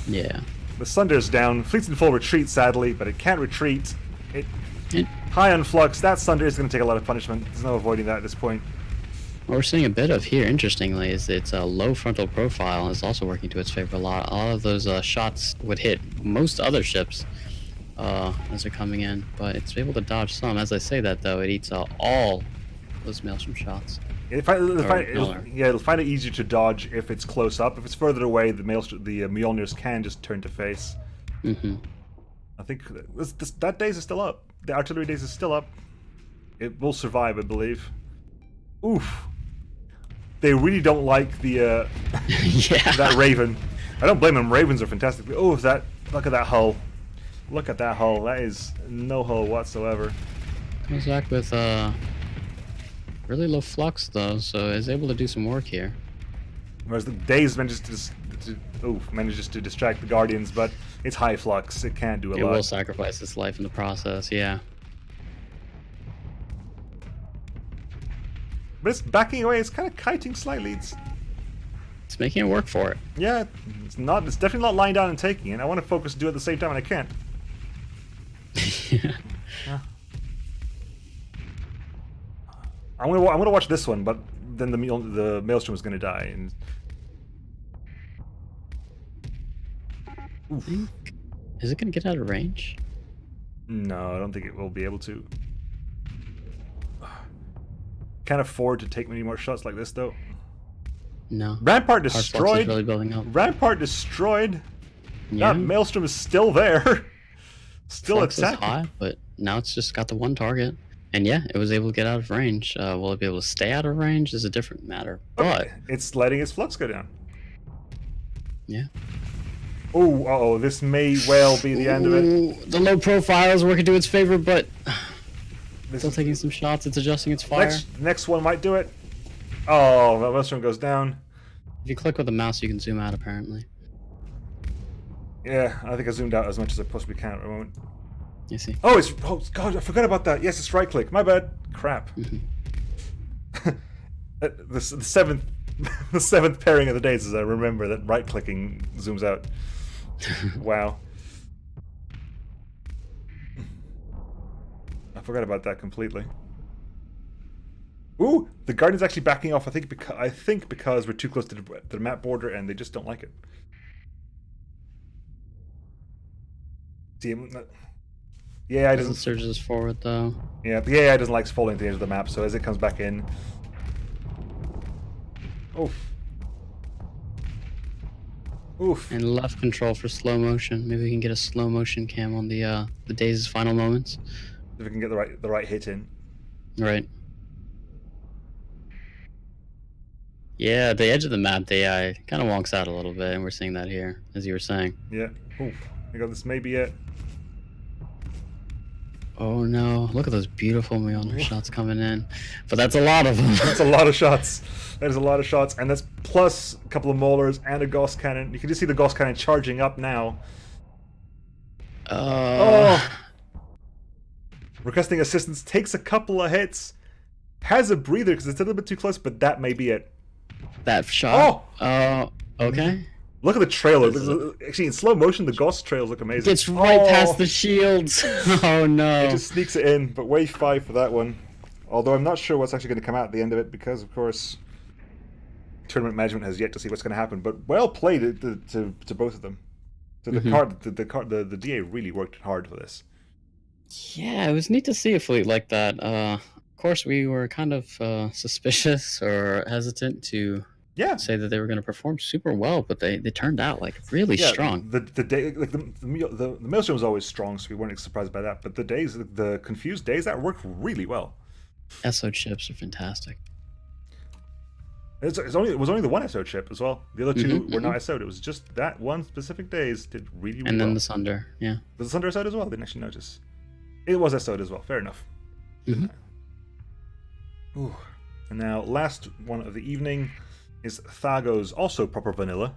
Yeah. The Sunder's down. Fleet's in full retreat, sadly, but it can't retreat. High on flux. That Sunder is going to take a lot of punishment. There's no avoiding that at this point. What we're seeing a bit of here, interestingly, is its low frontal profile is also working to its favor a lot. A lot of those shots would hit most other ships as they're coming in, but it's able to dodge some. As I say that, though, it eats all those Maelstrom shots. It'll find it easier to dodge if it's close up. If it's further away, the Mjolnirs can just turn to face. Mm-hmm. I think that days is still up. The artillery days is still up. It will survive, I believe. Oof. They really don't like the Yeah. that Raven. I don't blame them. Ravens are fantastic. Oh, look at that hull. Look at that hull. That is no hull whatsoever. Comes back with really low flux though, so is able to do some work here. Whereas the days manages to distract the Guardians, but it's high flux. It can't do a lot. It will sacrifice its life in the process. Yeah. But it's backing away. It's kind of kiting slightly. It's making it work for it. Yeah, it's not. It's definitely not lying down and taking it. I want to focus and do it at the same time, and I can't. Yeah. I'm gonna watch this one, but then the Maelstrom is gonna die. And oof. Is it gonna get out of range? No, I don't think it will be able to. Can't afford to take many more shots like this, though. No. Rampart Our flux is destroyed. really building up. Rampart destroyed. Yeah. That Maelstrom is still there. Still Flux is attacking. high, but now it's just got the one target. And yeah, it was able to get out of range. Will it be able to stay out of range is a different matter. But It's letting its flux go down. yeah. Oh, uh-oh, this may well be the end of it. Ooh, the low profile is working to its favor, but This still taking some shots. It's adjusting its fire. next one might do it. Oh, that Maelstrom goes down. If you click with the mouse, you can zoom out, apparently. Yeah, I think I zoomed out as much as I possibly can at the moment. You see? Oh, God, I forgot about that. Yes, it's right click. My bad. Crap. the seventh the seventh pairing of the days is I remember that right clicking zooms out. Wow. I forgot about that completely. Ooh, the Guardian's actually backing off. I think because we're too close to the map border and they just don't like it. See, yeah, I Doesn't surge us forward though. Yeah, the AI doesn't like falling to the edge of the map, so as it comes back in. Oof. Oof. And left control for slow motion. Maybe we can get a slow motion cam on the Days' final moments. If we can get the right hit in. Right. Yeah, the edge of the map, the AI kind of wonks out a little bit, and we're seeing that here, as you were saying. Yeah. Oof. I got this. Maybe it. Oh no! Look at those beautiful Mjolnir shots coming in, but that's a lot of them. That's a lot of shots. That is a lot of shots, and that's plus a couple of Maulers and a Gauss Cannon. You can just see the Gauss Cannon charging up now. Requesting assistance, takes a couple of hits, has a breather because it's a little bit too close, but that may be it. That shot. Okay. Look at the trailer. Actually, in slow motion, the Gauss trails look amazing. Gets right past the shields. Oh no. It just sneaks it in, but wave 5 for that one. Although I'm not sure what's actually going to come out at the end of it because, of course, tournament management has yet to see what's going to happen. But well played to both of them. So the DA really worked hard for this. Yeah, it was neat to see a fleet like that. Of course, we were kind of suspicious or hesitant to say that they were going to perform super well, but they turned out like really strong. The Maelstrom was always strong, so we weren't surprised by that. But the confused days, that worked really well. SO chips are fantastic. It was only the one SO chip as well. The other two were not SO'd. It was just that one specific days did really well. And then the Sunder, yeah. Was the Sunder SO'd as well? I didn't actually notice. It was SO'd as well. Fair enough. Ooh. And now, last one of the evening is Thago's also proper vanilla.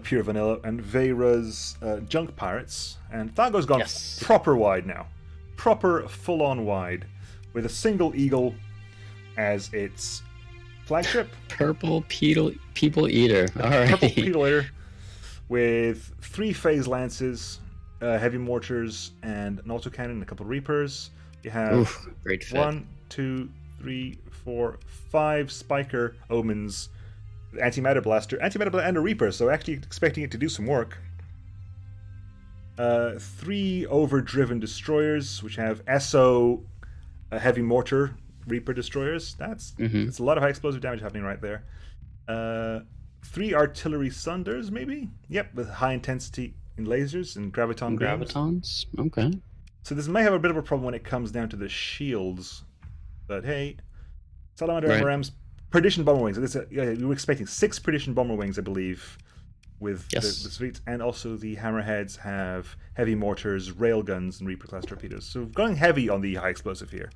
Pure vanilla. And Veyra's Junk Pirates. And Thago's gone proper wide now. Proper full-on wide. With a single eagle as its flagship. Purple People Eater. All right. Purple People Eater. With 3 phase lances, heavy mortars, and an autocannon and a couple of reapers. You have great fit. 1, 2, 3, 4, 5 Spiker Omens, Antimatter Blaster, and a Reaper, so actually expecting it to do some work. 3 Overdriven Destroyers, which have SO Heavy Mortar Reaper Destroyers. That's a lot of high explosive damage happening right there. 3 Artillery Sunders, maybe? Yep, with high intensity in lasers and graviton beams. Gravitons? Okay. So this may have a bit of a problem when it comes down to the shields. But hey, Salamander MRM's Perdition Bomber Wings. We were expecting 6 Perdition Bomber Wings, I believe, with the suites. And also the Hammerheads have heavy mortars, railguns, and Reaper class torpedoes. So going heavy on the high explosive here.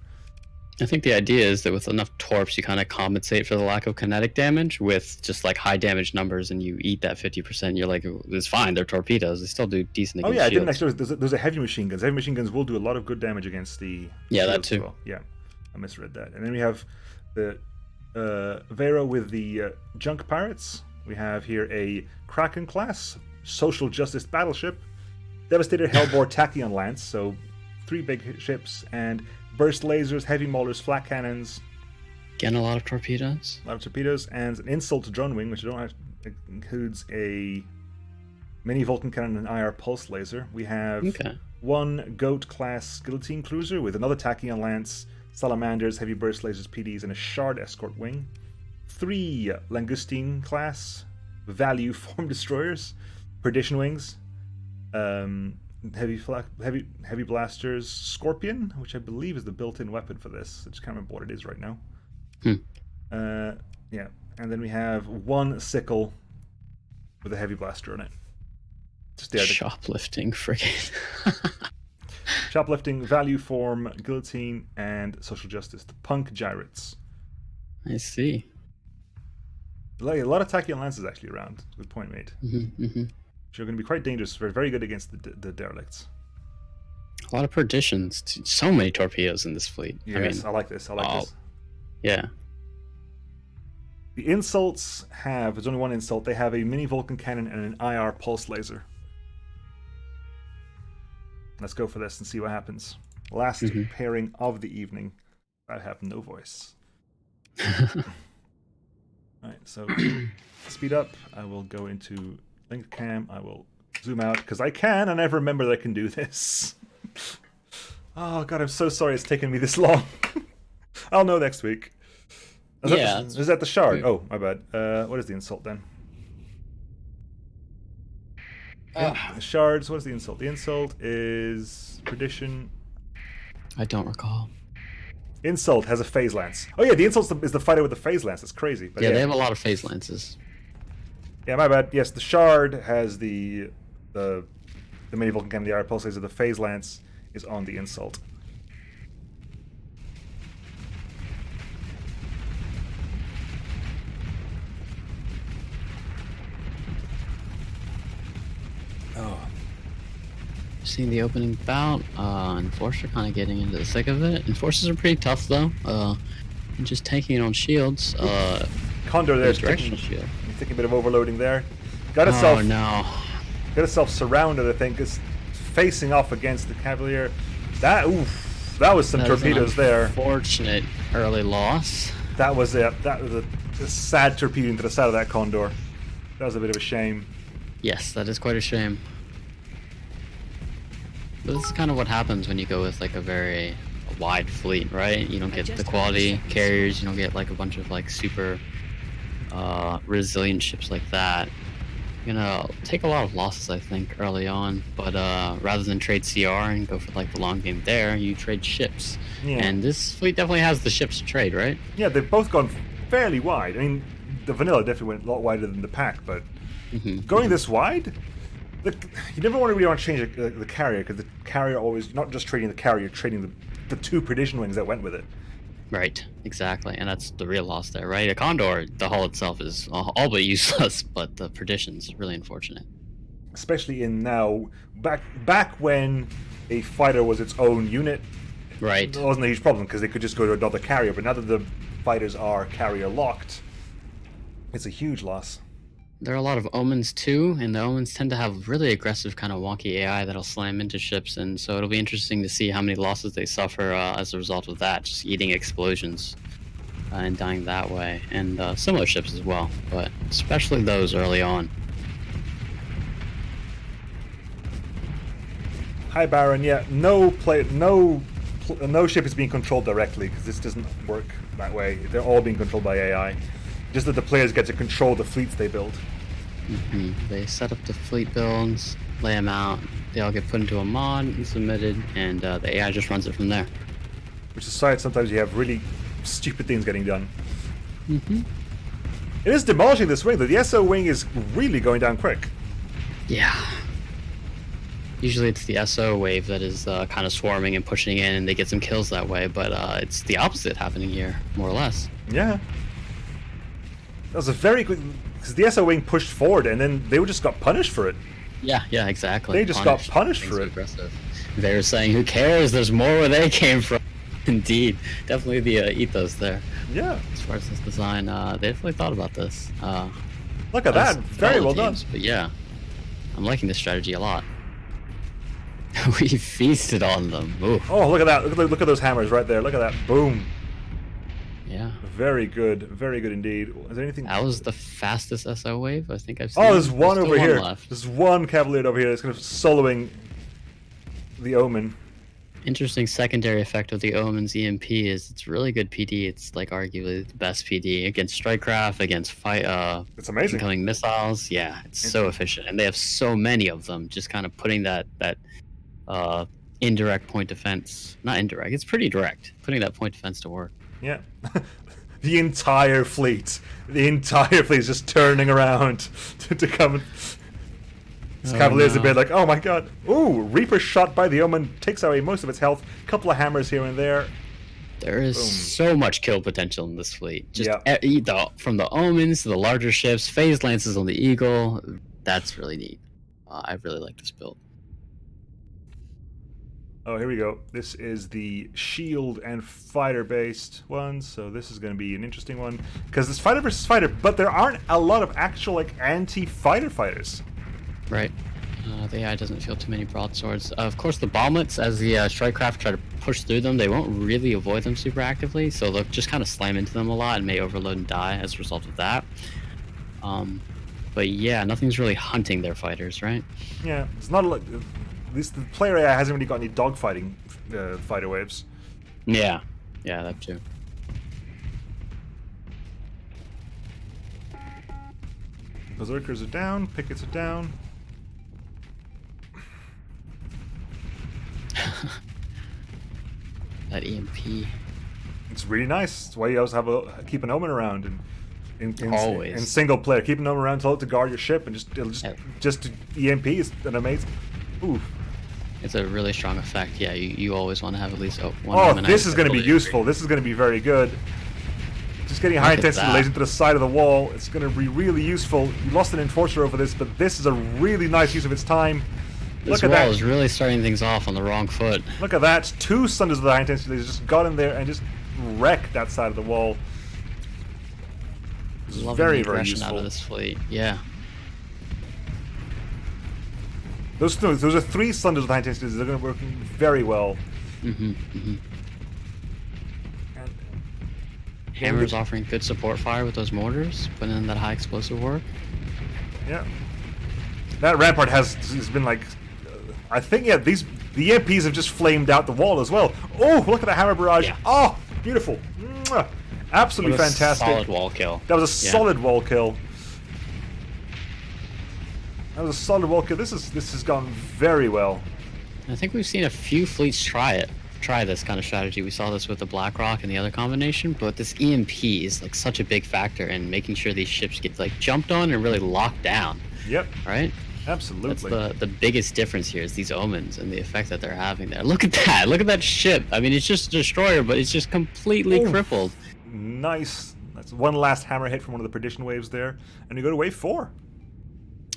I think the idea is that with enough torps, you kind of compensate for the lack of kinetic damage with just like high damage numbers, and you eat that 50%. You're like, it's fine, they're torpedoes. They still do decent against I shields. didn't actually. There's a heavy machine guns. Heavy machine guns will do a lot of good damage against the. Yeah, that too. Well. Yeah, I misread that. And then we have the Vero with the junk pirates. We have here a Kraken class social justice battleship, Devastator Hellbore Tachyon Lance. So 3 big ships and burst lasers, heavy maulers, flat cannons. Again, a lot of torpedoes. And an insult drone wing, which includes a mini Vulcan cannon and IR pulse laser. We have 1 Goat class guillotine cruiser with another Tachyon Lance, salamanders, heavy burst lasers, PDs, and a shard escort wing. 3 Langustine class value form destroyers, perdition wings. Heavy blasters, Scorpion, which I believe is the built-in weapon for this. I just can't remember what it is right now. And then we have 1 sickle with a heavy blaster on it. Shoplifting frigate. Shoplifting, value form, guillotine, and social justice. The punk gyrates. I see. A lot of Tachyon Lances actually around. Good point made. Which are going to be quite dangerous. Very, very good against the derelicts. A lot of perditions. So many torpedoes in this fleet. Yes, I like this. This. Yeah. The insults have, there's only 1 insult, they have a mini Vulcan cannon and an IR pulse laser. Let's go for this and see what happens. Last pairing of the evening. I have no voice. Alright, so speed up. I will go into link cam. I will zoom out because I can. I never remember that I can do this. Oh god, I'm so sorry it's taken me this long. I'll know next week. Is that the shard? Oh, my bad. What is the insult then? The shards, what is the insult? The insult is perdition. I don't recall. Insult has a phase lance. Oh yeah, the insult is the fighter with the phase lance. That's crazy. But yeah, they have a lot of phase lances. Yeah, my bad. Yes, the shard has the mini Vulcan cannon, the IR pulse laser. The phase lance is on the insult. Seeing the opening bout, Enforcer kind of getting into the thick of it. Enforcers are pretty tough though, and just tanking it on shields. Condor there's directional shield. Taking a bit of overloading there. Got itself surrounded. I think is facing off against the Cavalier. That was some torpedoes there. Unfortunate early loss. That was a sad torpedo into the side of that Condor. That was a bit of a shame. Yes, that is quite a shame. But this is kind of what happens when you go with like a very wide fleet, right? You don't get the quality carriers, you don't get like a bunch of like super resilient ships like that. You're gonna take a lot of losses, I think, early on, but rather than trade CR and go for like the long game there, you trade ships. Yeah. And this fleet definitely has the ships to trade, right? Yeah, they've both gone fairly wide. I mean, the vanilla definitely went a lot wider than the pack, but going this wide, you never really want to change the carrier, because the carrier always, not just trading the carrier, you're trading the 2 perdition wings that went with it. Right, exactly, and that's the real loss there, right? A Condor, the hull itself is all but useless, but the perdition's really unfortunate. Especially in now, back when a fighter was its own unit, right? It wasn't a huge problem because they could just go to another carrier, but now that the fighters are carrier locked, it's a huge loss. There are a lot of omens too, and the omens tend to have really aggressive kind of wonky AI that'll slam into ships, and so it'll be interesting to see how many losses they suffer as a result of that, just eating explosions. and dying that way, and similar ships as well, but especially those early on. Hi, Baron. Yeah, no ship is being controlled directly because this doesn't work that way. They're all being controlled by AI. Just that the players get to control the fleets they build. They set up the fleet builds, lay them out. They all get put into a mod and submitted, and the AI just runs it from there. Which aside, sometimes you have really stupid things getting done. It is demolishing this wing, though. The SO wing is really going down quick. Yeah. Usually it's the SO wave that is kind of swarming and pushing in, and they get some kills that way, but it's the opposite happening here, more or less. Yeah. That was a very quick... Because the SO wing pushed forward, and then they just got punished for it. Yeah, exactly. They just got punished for it. Aggressive. They were saying, who cares? There's more where they came from. Indeed. Definitely the ethos there. Yeah. As far as this design, they definitely thought about this. Look at that. Very well done. But yeah, I'm liking this strategy a lot. We feasted on them. Ooh. Oh, look at that. Look at those hammers right there. Look at that. Boom. Yeah. Very good. Very good indeed. Is there anything... That was the fastest SO wave I think I've seen. Oh, there's one over here. Left. There's one Cavalier over here that's kind of soloing the Omen. Interesting secondary effect of the Omen's EMP is it's really good PD. It's like arguably the best PD against Strikecraft, against it's amazing. Incoming missiles. Yeah, it's so efficient, and they have so many of them. Just kind of putting that indirect point defense, not indirect. It's pretty direct. Putting that point defense to work. Yeah. The entire fleet is just turning around to come and... This Cavalier's a bit like, oh my god. Ooh, Reaper shot by the Omen takes away most of its health. Couple of hammers here and there. There is so much kill potential in this fleet. Just from the Omens to the larger ships, phase lances on the Eagle. That's really neat. I really like this build. Oh, here we go. This is the shield and fighter based one, so this is going to be an interesting one because it's fighter versus fighter, but there aren't a lot of actual like anti-fighter fighters. Right. The AI doesn't feel too many broadswords. Of course, the bomblets, as the Strikecraft try to push through them, they won't really avoid them super actively, so they'll just kind of slam into them a lot and may overload and die as a result of that. But yeah, nothing's really hunting their fighters, right? Yeah, it's not like at least the player AI hasn't really got any dogfighting fighter waves. Yeah, that too. Berserkers are down, pickets are down. That EMP. It's really nice. That's why you always have keep an Omen around and always in single player. Keep an Omen around to guard your ship and just EMP is an amazing. Ooh. It's a really strong effect. Yeah, you always want to have at least one. Oh, this is going to be useful. This is going to be very good. Just getting high intensity lasers to the side of the wall. It's going to be really useful. You lost an enforcer over this, but this is a really nice use of its time. This wall is really starting things off on the wrong foot. Look at that. 2 Sunders with the high intensity lasers just got in there and just wrecked that side of the wall. It's very, very useful. Out of this fleet. Yeah. Those are 3 Sunders with high intensity lasers. They're going to work very well. Hammer's offering good support fire with those mortars, putting in that high explosive work. Yeah. That rampart has been like... I think, yeah, the EMPs have just flamed out the wall as well. Oh, look at the hammer barrage. Yeah. Oh, beautiful. Mwah. Absolutely fantastic. Solid wall kill. That was a solid wall kill. That was a solid wall kill. This has gone very well. I think we've seen a few fleets try this kind of strategy. We saw this with the BlackRock and the other combination, but this EMP is like such a big factor in making sure these ships get like jumped on and really locked down. Yep. Right? Absolutely. That's the biggest difference here is these Omens and the effect that they're having there. Look at that. Look at that ship. I mean, it's just a destroyer, but it's just completely crippled. Nice. That's one last hammer hit from one of the perdition waves there. And you go to wave 4.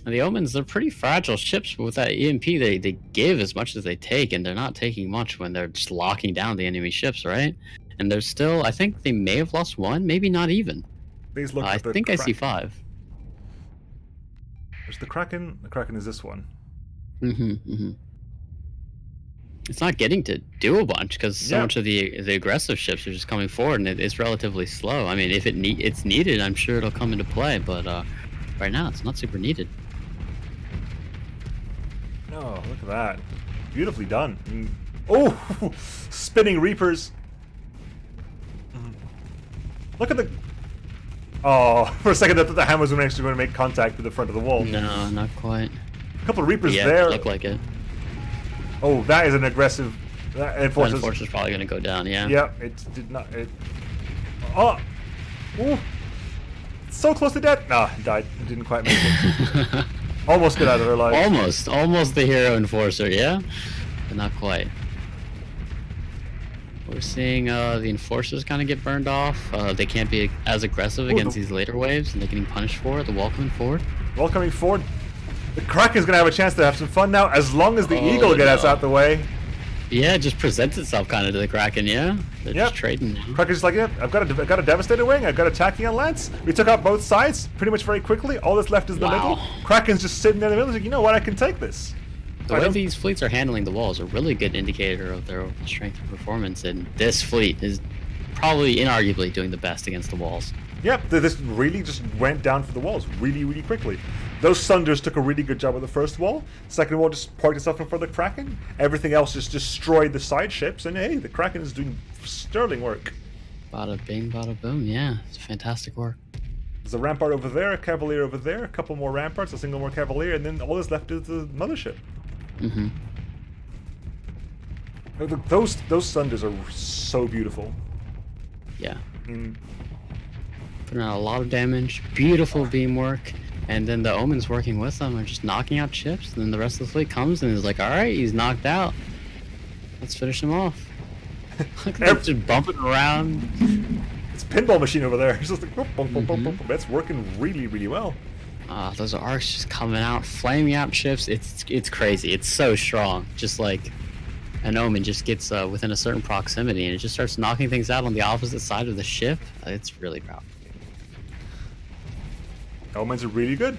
And the Omens, they're pretty fragile ships, but with that EMP, they give as much as they take, and they're not taking much when they're just locking down the enemy ships, right? And they're still, I think they may have lost 1, maybe not even. I think I see 5. There's the Kraken. The Kraken is this one. It's not getting to do a bunch because so Yeah. much of the aggressive ships are just coming forward, and it's relatively slow. I mean, if it's needed, I'm sure it'll come into play. But right now, it's not super needed. Oh, look at that. Beautifully done. Oh, spinning Reapers. Look at the... Oh, for a second I thought the hammers were actually going to make contact with the front of the wall. No, not quite. A couple of Reapers Yeah, there. it looked like it. Oh, that is an aggressive... Enforcer's Enforcer's probably gonna go down. Yeah. Yeah, it did not... Oh! Ooh! So close to death! Nah, died. Didn't quite make it. Almost get out of their life. Almost the hero enforcer, yeah, but not quite. We're seeing the enforcers kind of get burned off. They can't be as aggressive against these later waves, and they're getting punished for it. The wall coming forward. Wall coming forward. The Kraken's gonna have a chance to have some fun now, as long as the Eagle gets out the way. Yeah, it just presents itself kind of to the Kraken, yeah? They're just trading now. Kraken's just like, yeah, I've got a Devastator wing, I've got a Tachyon Lance. We took out both sides pretty much very quickly. All that's left is the middle. Kraken's just sitting there in the middle, like, you know what, I can take this. The way these fleets are handling the wall is a really good indicator of their overall strength and performance, and this fleet is probably inarguably doing the best against the walls. Yep, this really just went down for the walls really, really quickly. Those Sunders took a really good job with the first wall. Second wall just parked itself in front of the Kraken. Everything else just destroyed the side ships, and hey, the Kraken is doing sterling work. Bada bing, bada boom, yeah. It's fantastic work. There's a rampart over there, a Cavalier over there, a couple more ramparts, a single more Cavalier, and then all that's left is the mothership. Mm-hmm. Those Sunders are so beautiful. Yeah. Putting out a lot of damage, beautiful beam work, and then the Omens working with them are just knocking out ships, and then the rest of the fleet comes and is like, alright, he's knocked out. Let's finish him off. Look at them just bumping around. It's a pinball machine over there. It's just like, boom, boom, boom, boom, boom. That's working really, really well. Those arcs just coming out, flaming out ships. It's crazy. It's so strong. Just like an Omen just gets within a certain proximity and it just starts knocking things out on the opposite side of the ship. It's really powerful. Omens are really good.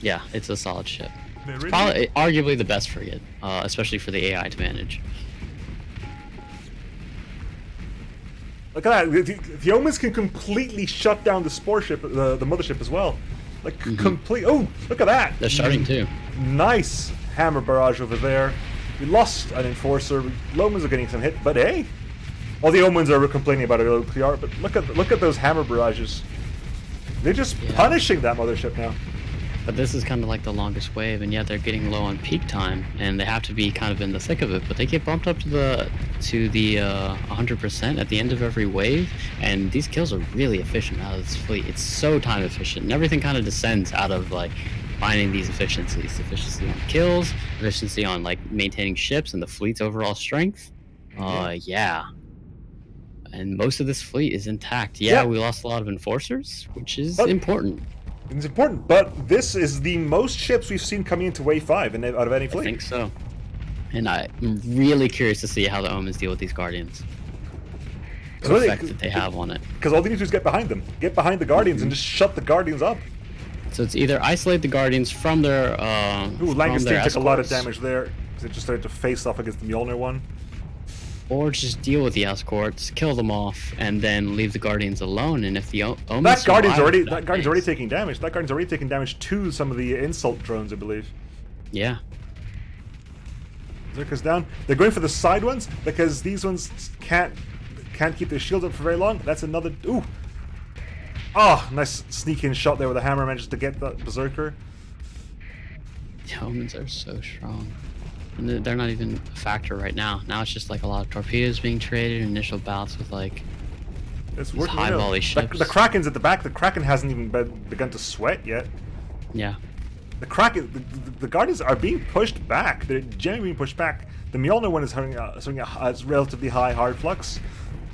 Yeah, it's a solid ship. Really Probably, arguably the best frigate, especially for the AI to manage. Look at that. The Omens can completely shut down the spore ship, the mothership as well. Like, complete. Oh, look at that. They're starting too. Nice hammer barrage over there. We lost an enforcer. The Omens are getting some hit, but hey. All the Omens are complaining about a little PR, but look at those hammer barrages. They're just punishing that mothership now. But this is kind of like the longest wave, and yet they're getting low on peak time, and they have to be kind of in the thick of it. But they get bumped up to the 100% at the end of every wave, and these kills are really efficient out of this fleet. It's so time efficient, and everything kind of descends out of like finding these efficiencies: efficiency on kills, efficiency on like maintaining ships and the fleet's overall strength. Yeah. And most of this fleet is intact. Yeah, we lost a lot of enforcers, which is important. It's important, but this is the most ships we've seen coming into Wave 5 out of any fleet. I think so. And I'm really curious to see how the Omens deal with these Guardians. The effect that they have on it. Because all they need to do is get behind them. Get behind the Guardians and just shut the Guardians up. So it's either isolate the Guardians from their Lancaster took a lot of damage there, because it just started to face off against the Mjolnir one. Or just deal with the escorts, kill them off, and then leave the Guardians alone. And if the Omens that Guardian's already taking damage. That Guardian's already taking damage to some of the insult drones, I believe. Yeah. Zerka's down. They're going for the side ones because these ones can't keep their shields up for very long. That's another. Ooh. Oh, nice sneak-in shot there with a hammer, manages to get that berserker. The Omens are so strong. And they're not even a factor right now. Now it's just like a lot of torpedoes being traded, initial bouts with like high volley ships. The Kraken's at the back. The Kraken hasn't even begun to sweat yet. Yeah. The Kraken, the Guardians are being pushed back. They're generally being pushed back. The Mjolnir one is having a relatively high hard flux.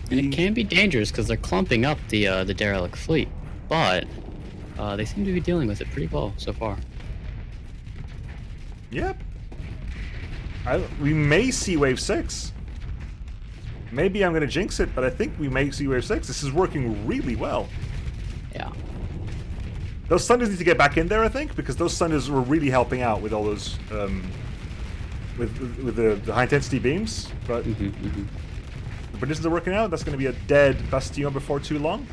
It can be dangerous because they're clumping up the derelict fleet, but they seem to be dealing with it pretty well so far. Yep. We may see Wave 6. Maybe I'm going to jinx it, but I think we may see Wave 6. This is working really well. Yeah. Those Thunders need to get back in there, I think, because those Thunders were really helping out with all those with the high intensity beams, but the conditions are working out. That's going to be a dead Bastion before too long.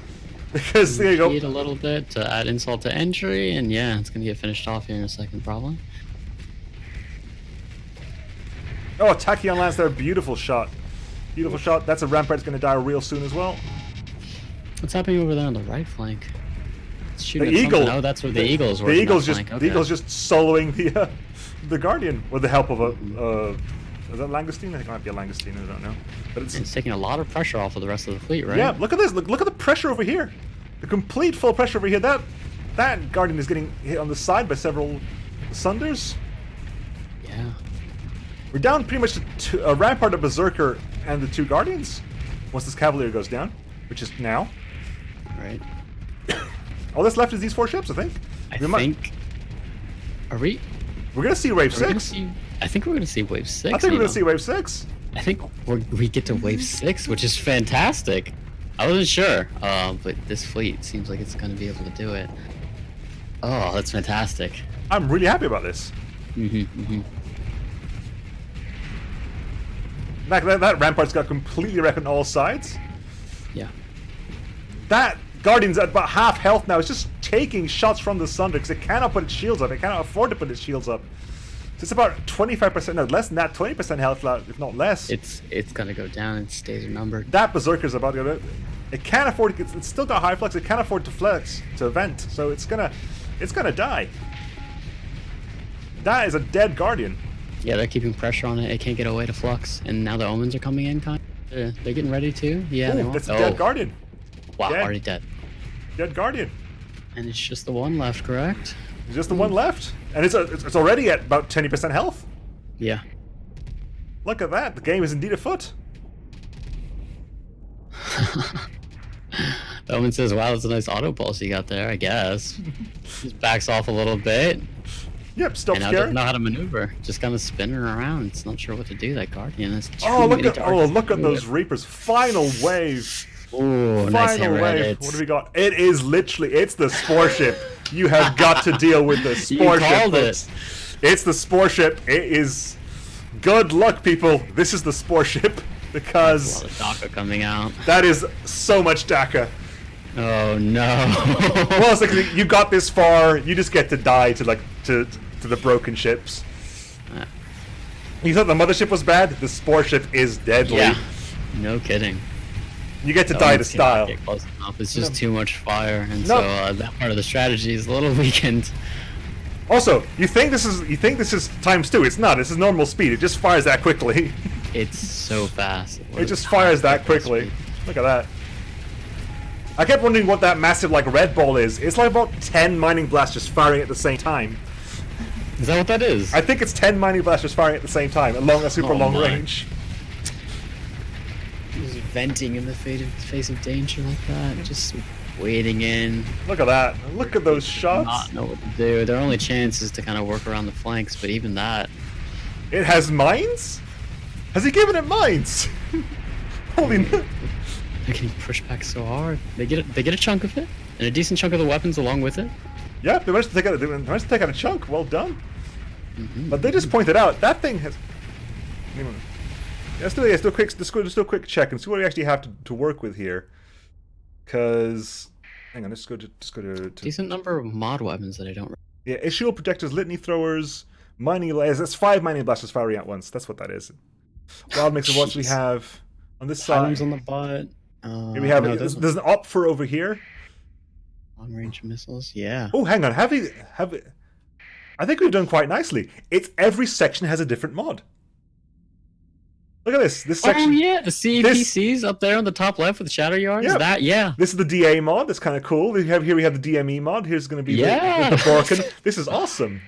Because there you go. Cheat a little bit to add insult to injury, and yeah, it's going to get finished off here in a second, probably. Oh, Tachyon lands there. Beautiful shot. Beautiful shot. That's a rampart that's going to die real soon as well. What's happening over there on the right flank? It's shooting The at eagle. something. Oh, that's where the eagle's The working eagle's that just flank. the eagle's just soloing the Guardian with the help of a. Is that Langostine? I think it might be a Langostine. I don't know. But It's taking a lot of pressure off of the rest of the fleet, right? yeah. Look at this. Look at the pressure over here. The complete full pressure over here. That Guardian is getting hit on the side by several Sunders. Yeah. We're down pretty much to a Rampart, a Berserker, and the 2 Guardians. Once this Cavalier goes down, which is now. Right. All that's left is these 4 ships, I think. I think. Are we? We're gonna see Wave 6. I think we're gonna see Wave 6. I think we're Nemo. gonna see Wave 6. I think we get to Wave 6, which is fantastic. I wasn't sure, but this fleet seems like it's gonna be able to do it. Oh, that's fantastic. I'm really happy about this. That Rampart's got completely wrecked on all sides. Yeah. That Guardian's at about half health now. It's just taking shots from the Sunder because it cannot put its shields up. It cannot afford to put its shields up. So it's about 25%, no, less than that, 20% health, if not less. It's gonna go down. It stays numbered. That Berserker's about to go. It can't afford to. It's still got high flex. It can't afford to flex to vent. So it's gonna die. That is a dead Guardian. Yeah, they're keeping pressure on it. It can't get away to flux, and now the omens are coming in. They're getting ready too. Yeah, they Ooh, want. that's a dead Guardian. Wow, Dead. already dead. Dead Guardian. And it's just the one left, correct? There's just the one left, and it's already at about 20% health. Yeah. Look at that. The game is indeed afoot. The omen says, "Wow, that's a nice auto pulse you got there." I guess. Just backs off a little bit. Yep, stop And now scare. doesn't know how to maneuver. Just kind of spinning around. It's not sure what to do. That Guardian is. Look at those Reapers. Final wave. Oh, nice Final hammer wave. edits. What have we got? It is literally. It's the Spore Ship. You have got to deal with the Spore Ship. called Folks. It's the Spore Ship. It is. Good luck, people. This is the Spore Ship because A lot of DACA coming out. that is so much DACA. Oh no. Well, it's like you got this far. You just get to die to the broken ships. You thought the mothership was bad? The Spore Ship is deadly. Yeah. No kidding. You get to The die to omens cannot style. get close enough. It's just too much fire, and No. so that part of the strategy is a little weakened. Also, you think this is times 2? It's not. This is normal speed. It just fires that quickly. It's so fast. It just fires that quickly. Look at that. I kept wondering what that massive red ball is. It's like about 10 mining blasts just firing at the same time. Is that what that is? I think it's 10 mining blasts just firing at the same time, along a super long my. range. Just venting in the face of danger like that, just wading in. Look at that. Look at those shots. Not know what to do. Their only chance is to kind of work around the flanks, but even that. It has mines? Has he given it mines? Holy no. They're getting pushed back so hard. They get a chunk of it, and a decent chunk of the weapons along with it. Yeah, they managed to take out a chunk. Well done. But they just pointed out that thing has. Let's do a quick check and see what we actually have to work with here. Cause, hang on, let's go to Decent number of mod weapons that I don't. yeah, shield projectors, litany throwers, mining lasers. That's 5 mining blasters firing at once. That's what that is. Wild mix of what we have on this side. Items on the butt. Here we have there's an op for over here. Long range missiles. Yeah. Oh, hang on. Have we? I think we've done quite nicely. It's every section has a different mod. Look at this. This section. Oh yeah, the CPCs up there on the top left with the shatter yards. Yeah. That yeah. This is the DA mod. That's kind of cool. We have the DME mod. Here's going to be the Borkin. This is awesome.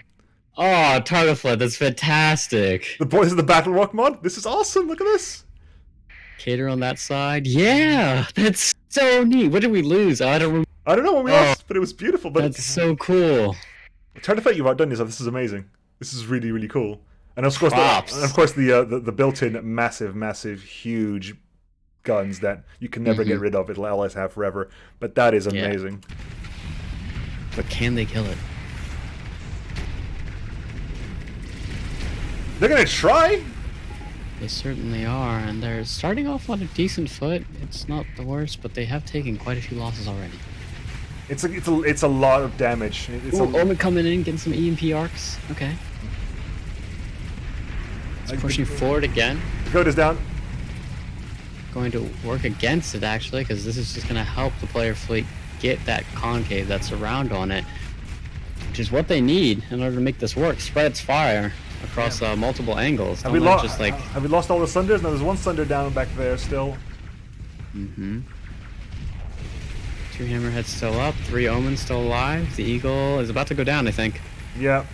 Oh, target flood. That's fantastic. This is the Battle Rock mod. This is awesome. Look at this. Cater on that side. Yeah, that's so neat. What did we lose? I don't know what we lost, but it was beautiful. But that's so cool. Try to fight you outdone yourself. This is amazing. This is really, really cool. And of course, the built-in massive, huge guns that you can never get rid of. It'll always have forever. But that is amazing. But can they kill it? They're gonna try. They certainly are, and they're starting off on a decent foot. It's not the worst, but they have taken quite a few losses already. It's a lot of damage. Omen coming in, getting some EMP arcs. Okay. It's pushing forward again. Dakota's down. Going to work against it actually, because this is just going to help the player fleet get that concave, that's around on it, which is what they need in order to make this work. Spread its fire across multiple angles. Have we lost all the Sunders? No, there's one Sunder down back there still. Mm-hmm. 2 Hammerheads still up, 3 Omens still alive. The Eagle is about to go down, I think. Yeah.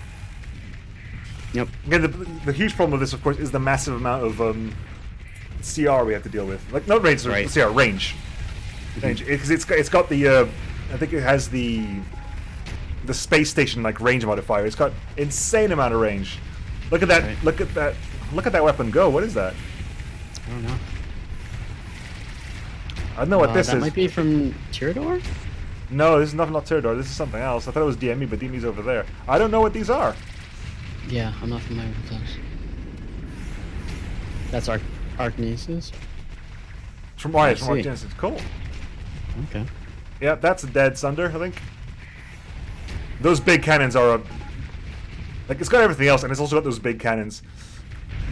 Yep. Again, the huge problem with this, of course, is the massive amount of CR we have to deal with. Like, not range, right. CR, range. Range. Because it's got the, I think it has the space station, like, range modifier. It's got insane amount of range. Look at that, right. look at that weapon go. What is that? I don't know. I don't know what this that is. might be from Tyrador? No, this is not Tyrador. This is something else. I thought it was DME, but DME's over there. I don't know what these are. Yeah, I'm not familiar with those. That's Archnesis? From Archnesis. Cool. Okay. Yeah, that's a dead Sunder, I think. Those big cannons are like, it's got everything else, and it's also got those big cannons.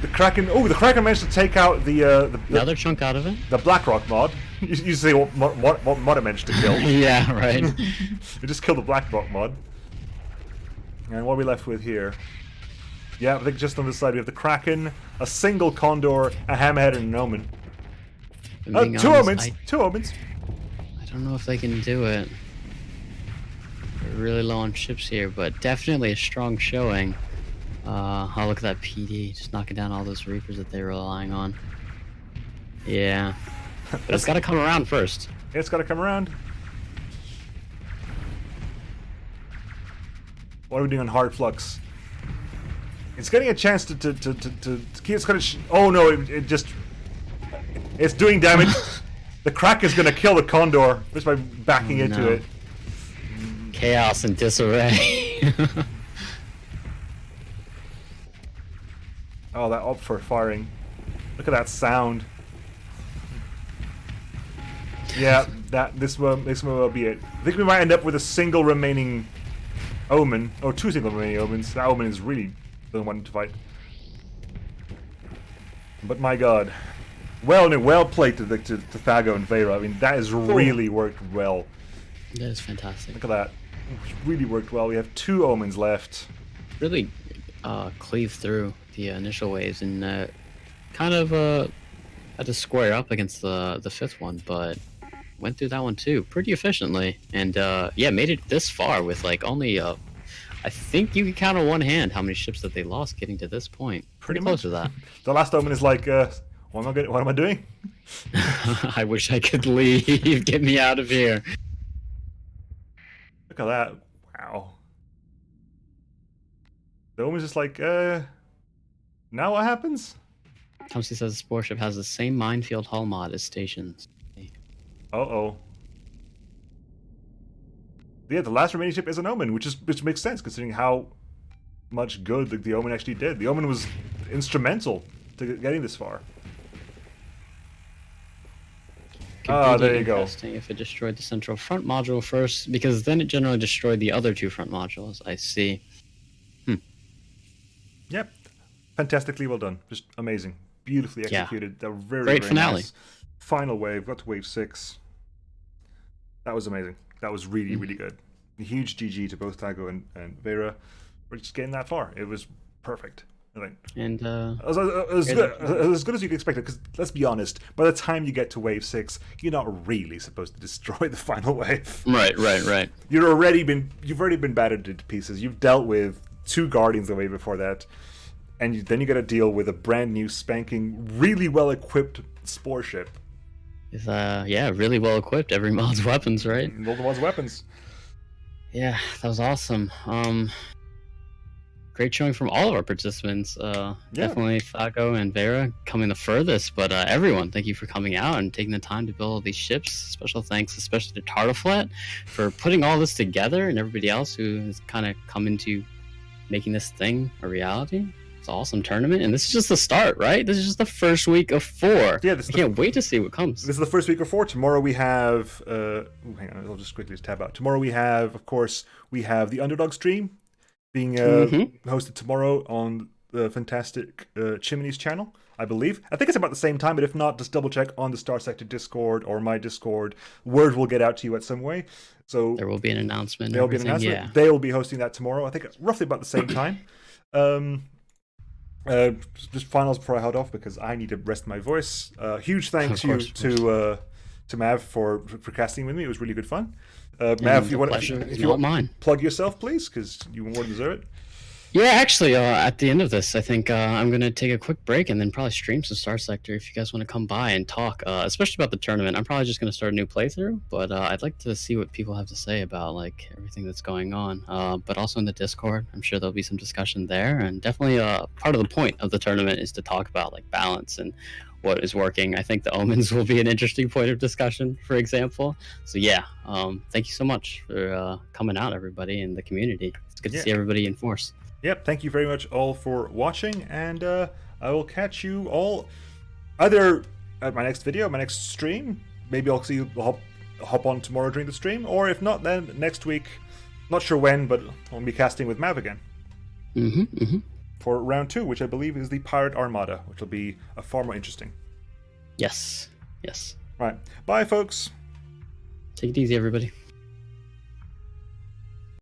The Kraken. Oh, the Kraken managed to take out the another chunk out of it. The Blackrock mod. You see what mod it managed to kill? Yeah, right. It just killed the Blackrock mod. And what are we left with here? Yeah, I think just on this side we have the Kraken, a single Condor, a Hammerhead, and an Omen. Two Omens. Two Omens. I don't know if they can do it. We're really low on ships here, but definitely a strong showing. Oh, look at that PD, just knocking down all those Reapers that they're relying on. Yeah. But it's gotta come around first. It's gotta come around. What are we doing on Hard Flux? It's getting a chance to keep. It's gonna. Oh no! It just. It's doing damage. The Crack is gonna kill the Condor just by backing into it. Chaos and disarray. Oh, that up for firing. Look at that sound. Yeah, this will be it. I think we might end up with a single remaining Omen, or 2 single remaining Omens. That Omen is really the one to fight. But my God, well played to Thago and Vera. I mean, that has really worked well. That is fantastic. Look at that. It's really worked well. We have 2 Omens left. Really cleave through the initial waves and kind of had to square up against the 5th one, but went through that one too pretty efficiently, and yeah, made it this far with like only I think you can count on one hand how many ships that they lost getting to this point. Pretty close to that. The last Omen is like, what am I doing? I wish I could leave. Get me out of here. Look at that. Wow. The Omen's just like, now what happens? Tomsy says the Spore ship has the same minefield hull mod as stations. Uh-oh. Yeah, the last remaining ship is an Omen, which makes sense considering how much good the Omen actually did. The Omen was instrumental to getting this far. Ah, there you go. Interesting if it destroyed the central front module first, because then it generally destroyed the other 2 front modules. I see. Yep. Fantastically well done. Just amazing. Beautifully executed. Yeah. Very great finale. Nice. Final wave. Got to wave 6. That was amazing. That was really, really good. A huge GG to both Thago and Vera. We're just getting that far. It was perfect, I think. And as good as you could expect it, because let's be honest, by the time you get to wave 6, you're not really supposed to destroy the final wave. Right. You've already been battered to pieces. You've dealt with 2 Guardians the way before that, and then you got to deal with a brand new spanking, really well equipped Spore ship. Is yeah, really well equipped. Every mod's weapons, right? All the mod's weapons. Yeah, that was awesome. Great showing from all of our participants. Definitely Thago and Vera coming the furthest, but everyone, thank you for coming out and taking the time to build all these ships. Special thanks, especially to Tartaflat, for putting all this together, and everybody else who has kind of come into making this thing a reality. It's an awesome tournament, and this is just the start, right? This is just the first week of 4. Yeah, I can't wait to see what comes. This is the first week of 4. Tomorrow we have... hang on, I'll just quickly tab out. Tomorrow we have, of course, the Underdog stream being hosted tomorrow on the fantastic Chimney's channel, I believe. I think it's about the same time, but if not, just double check on the Starsector Discord or my Discord. Word will get out to you at some way. So there will be an announcement. There will be an announcement. Yeah. They will be hosting that tomorrow. I think roughly about the same time. Just finals before I head off because I need to rest my voice. Huge thanks to Mav for casting with me. It was really good fun. Mav, if you want to plug yourself, please, because you more deserve it. Yeah, actually, at the end of this, I think I'm going to take a quick break and then probably stream some Starsector if you guys want to come by and talk, especially about the tournament. I'm probably just going to start a new playthrough, but I'd like to see what people have to say about like everything that's going on. But also in the Discord, I'm sure there'll be some discussion there. And definitely part of the point of the tournament is to talk about like balance and what is working. I think the omens will be an interesting point of discussion, for example. So yeah, thank you so much for coming out, everybody in the community. It's good to see everybody in force. Yep, thank you very much all for watching, and I will catch you all either at my next video, my next stream. Maybe I'll see you hop on tomorrow during the stream, or if not, then next week. Not sure when, but I'll be casting with Mav again. For round 2, which I believe is the Pirate Armada, which will be far more interesting. Yes, yes. Right, bye folks. Take it easy, everybody.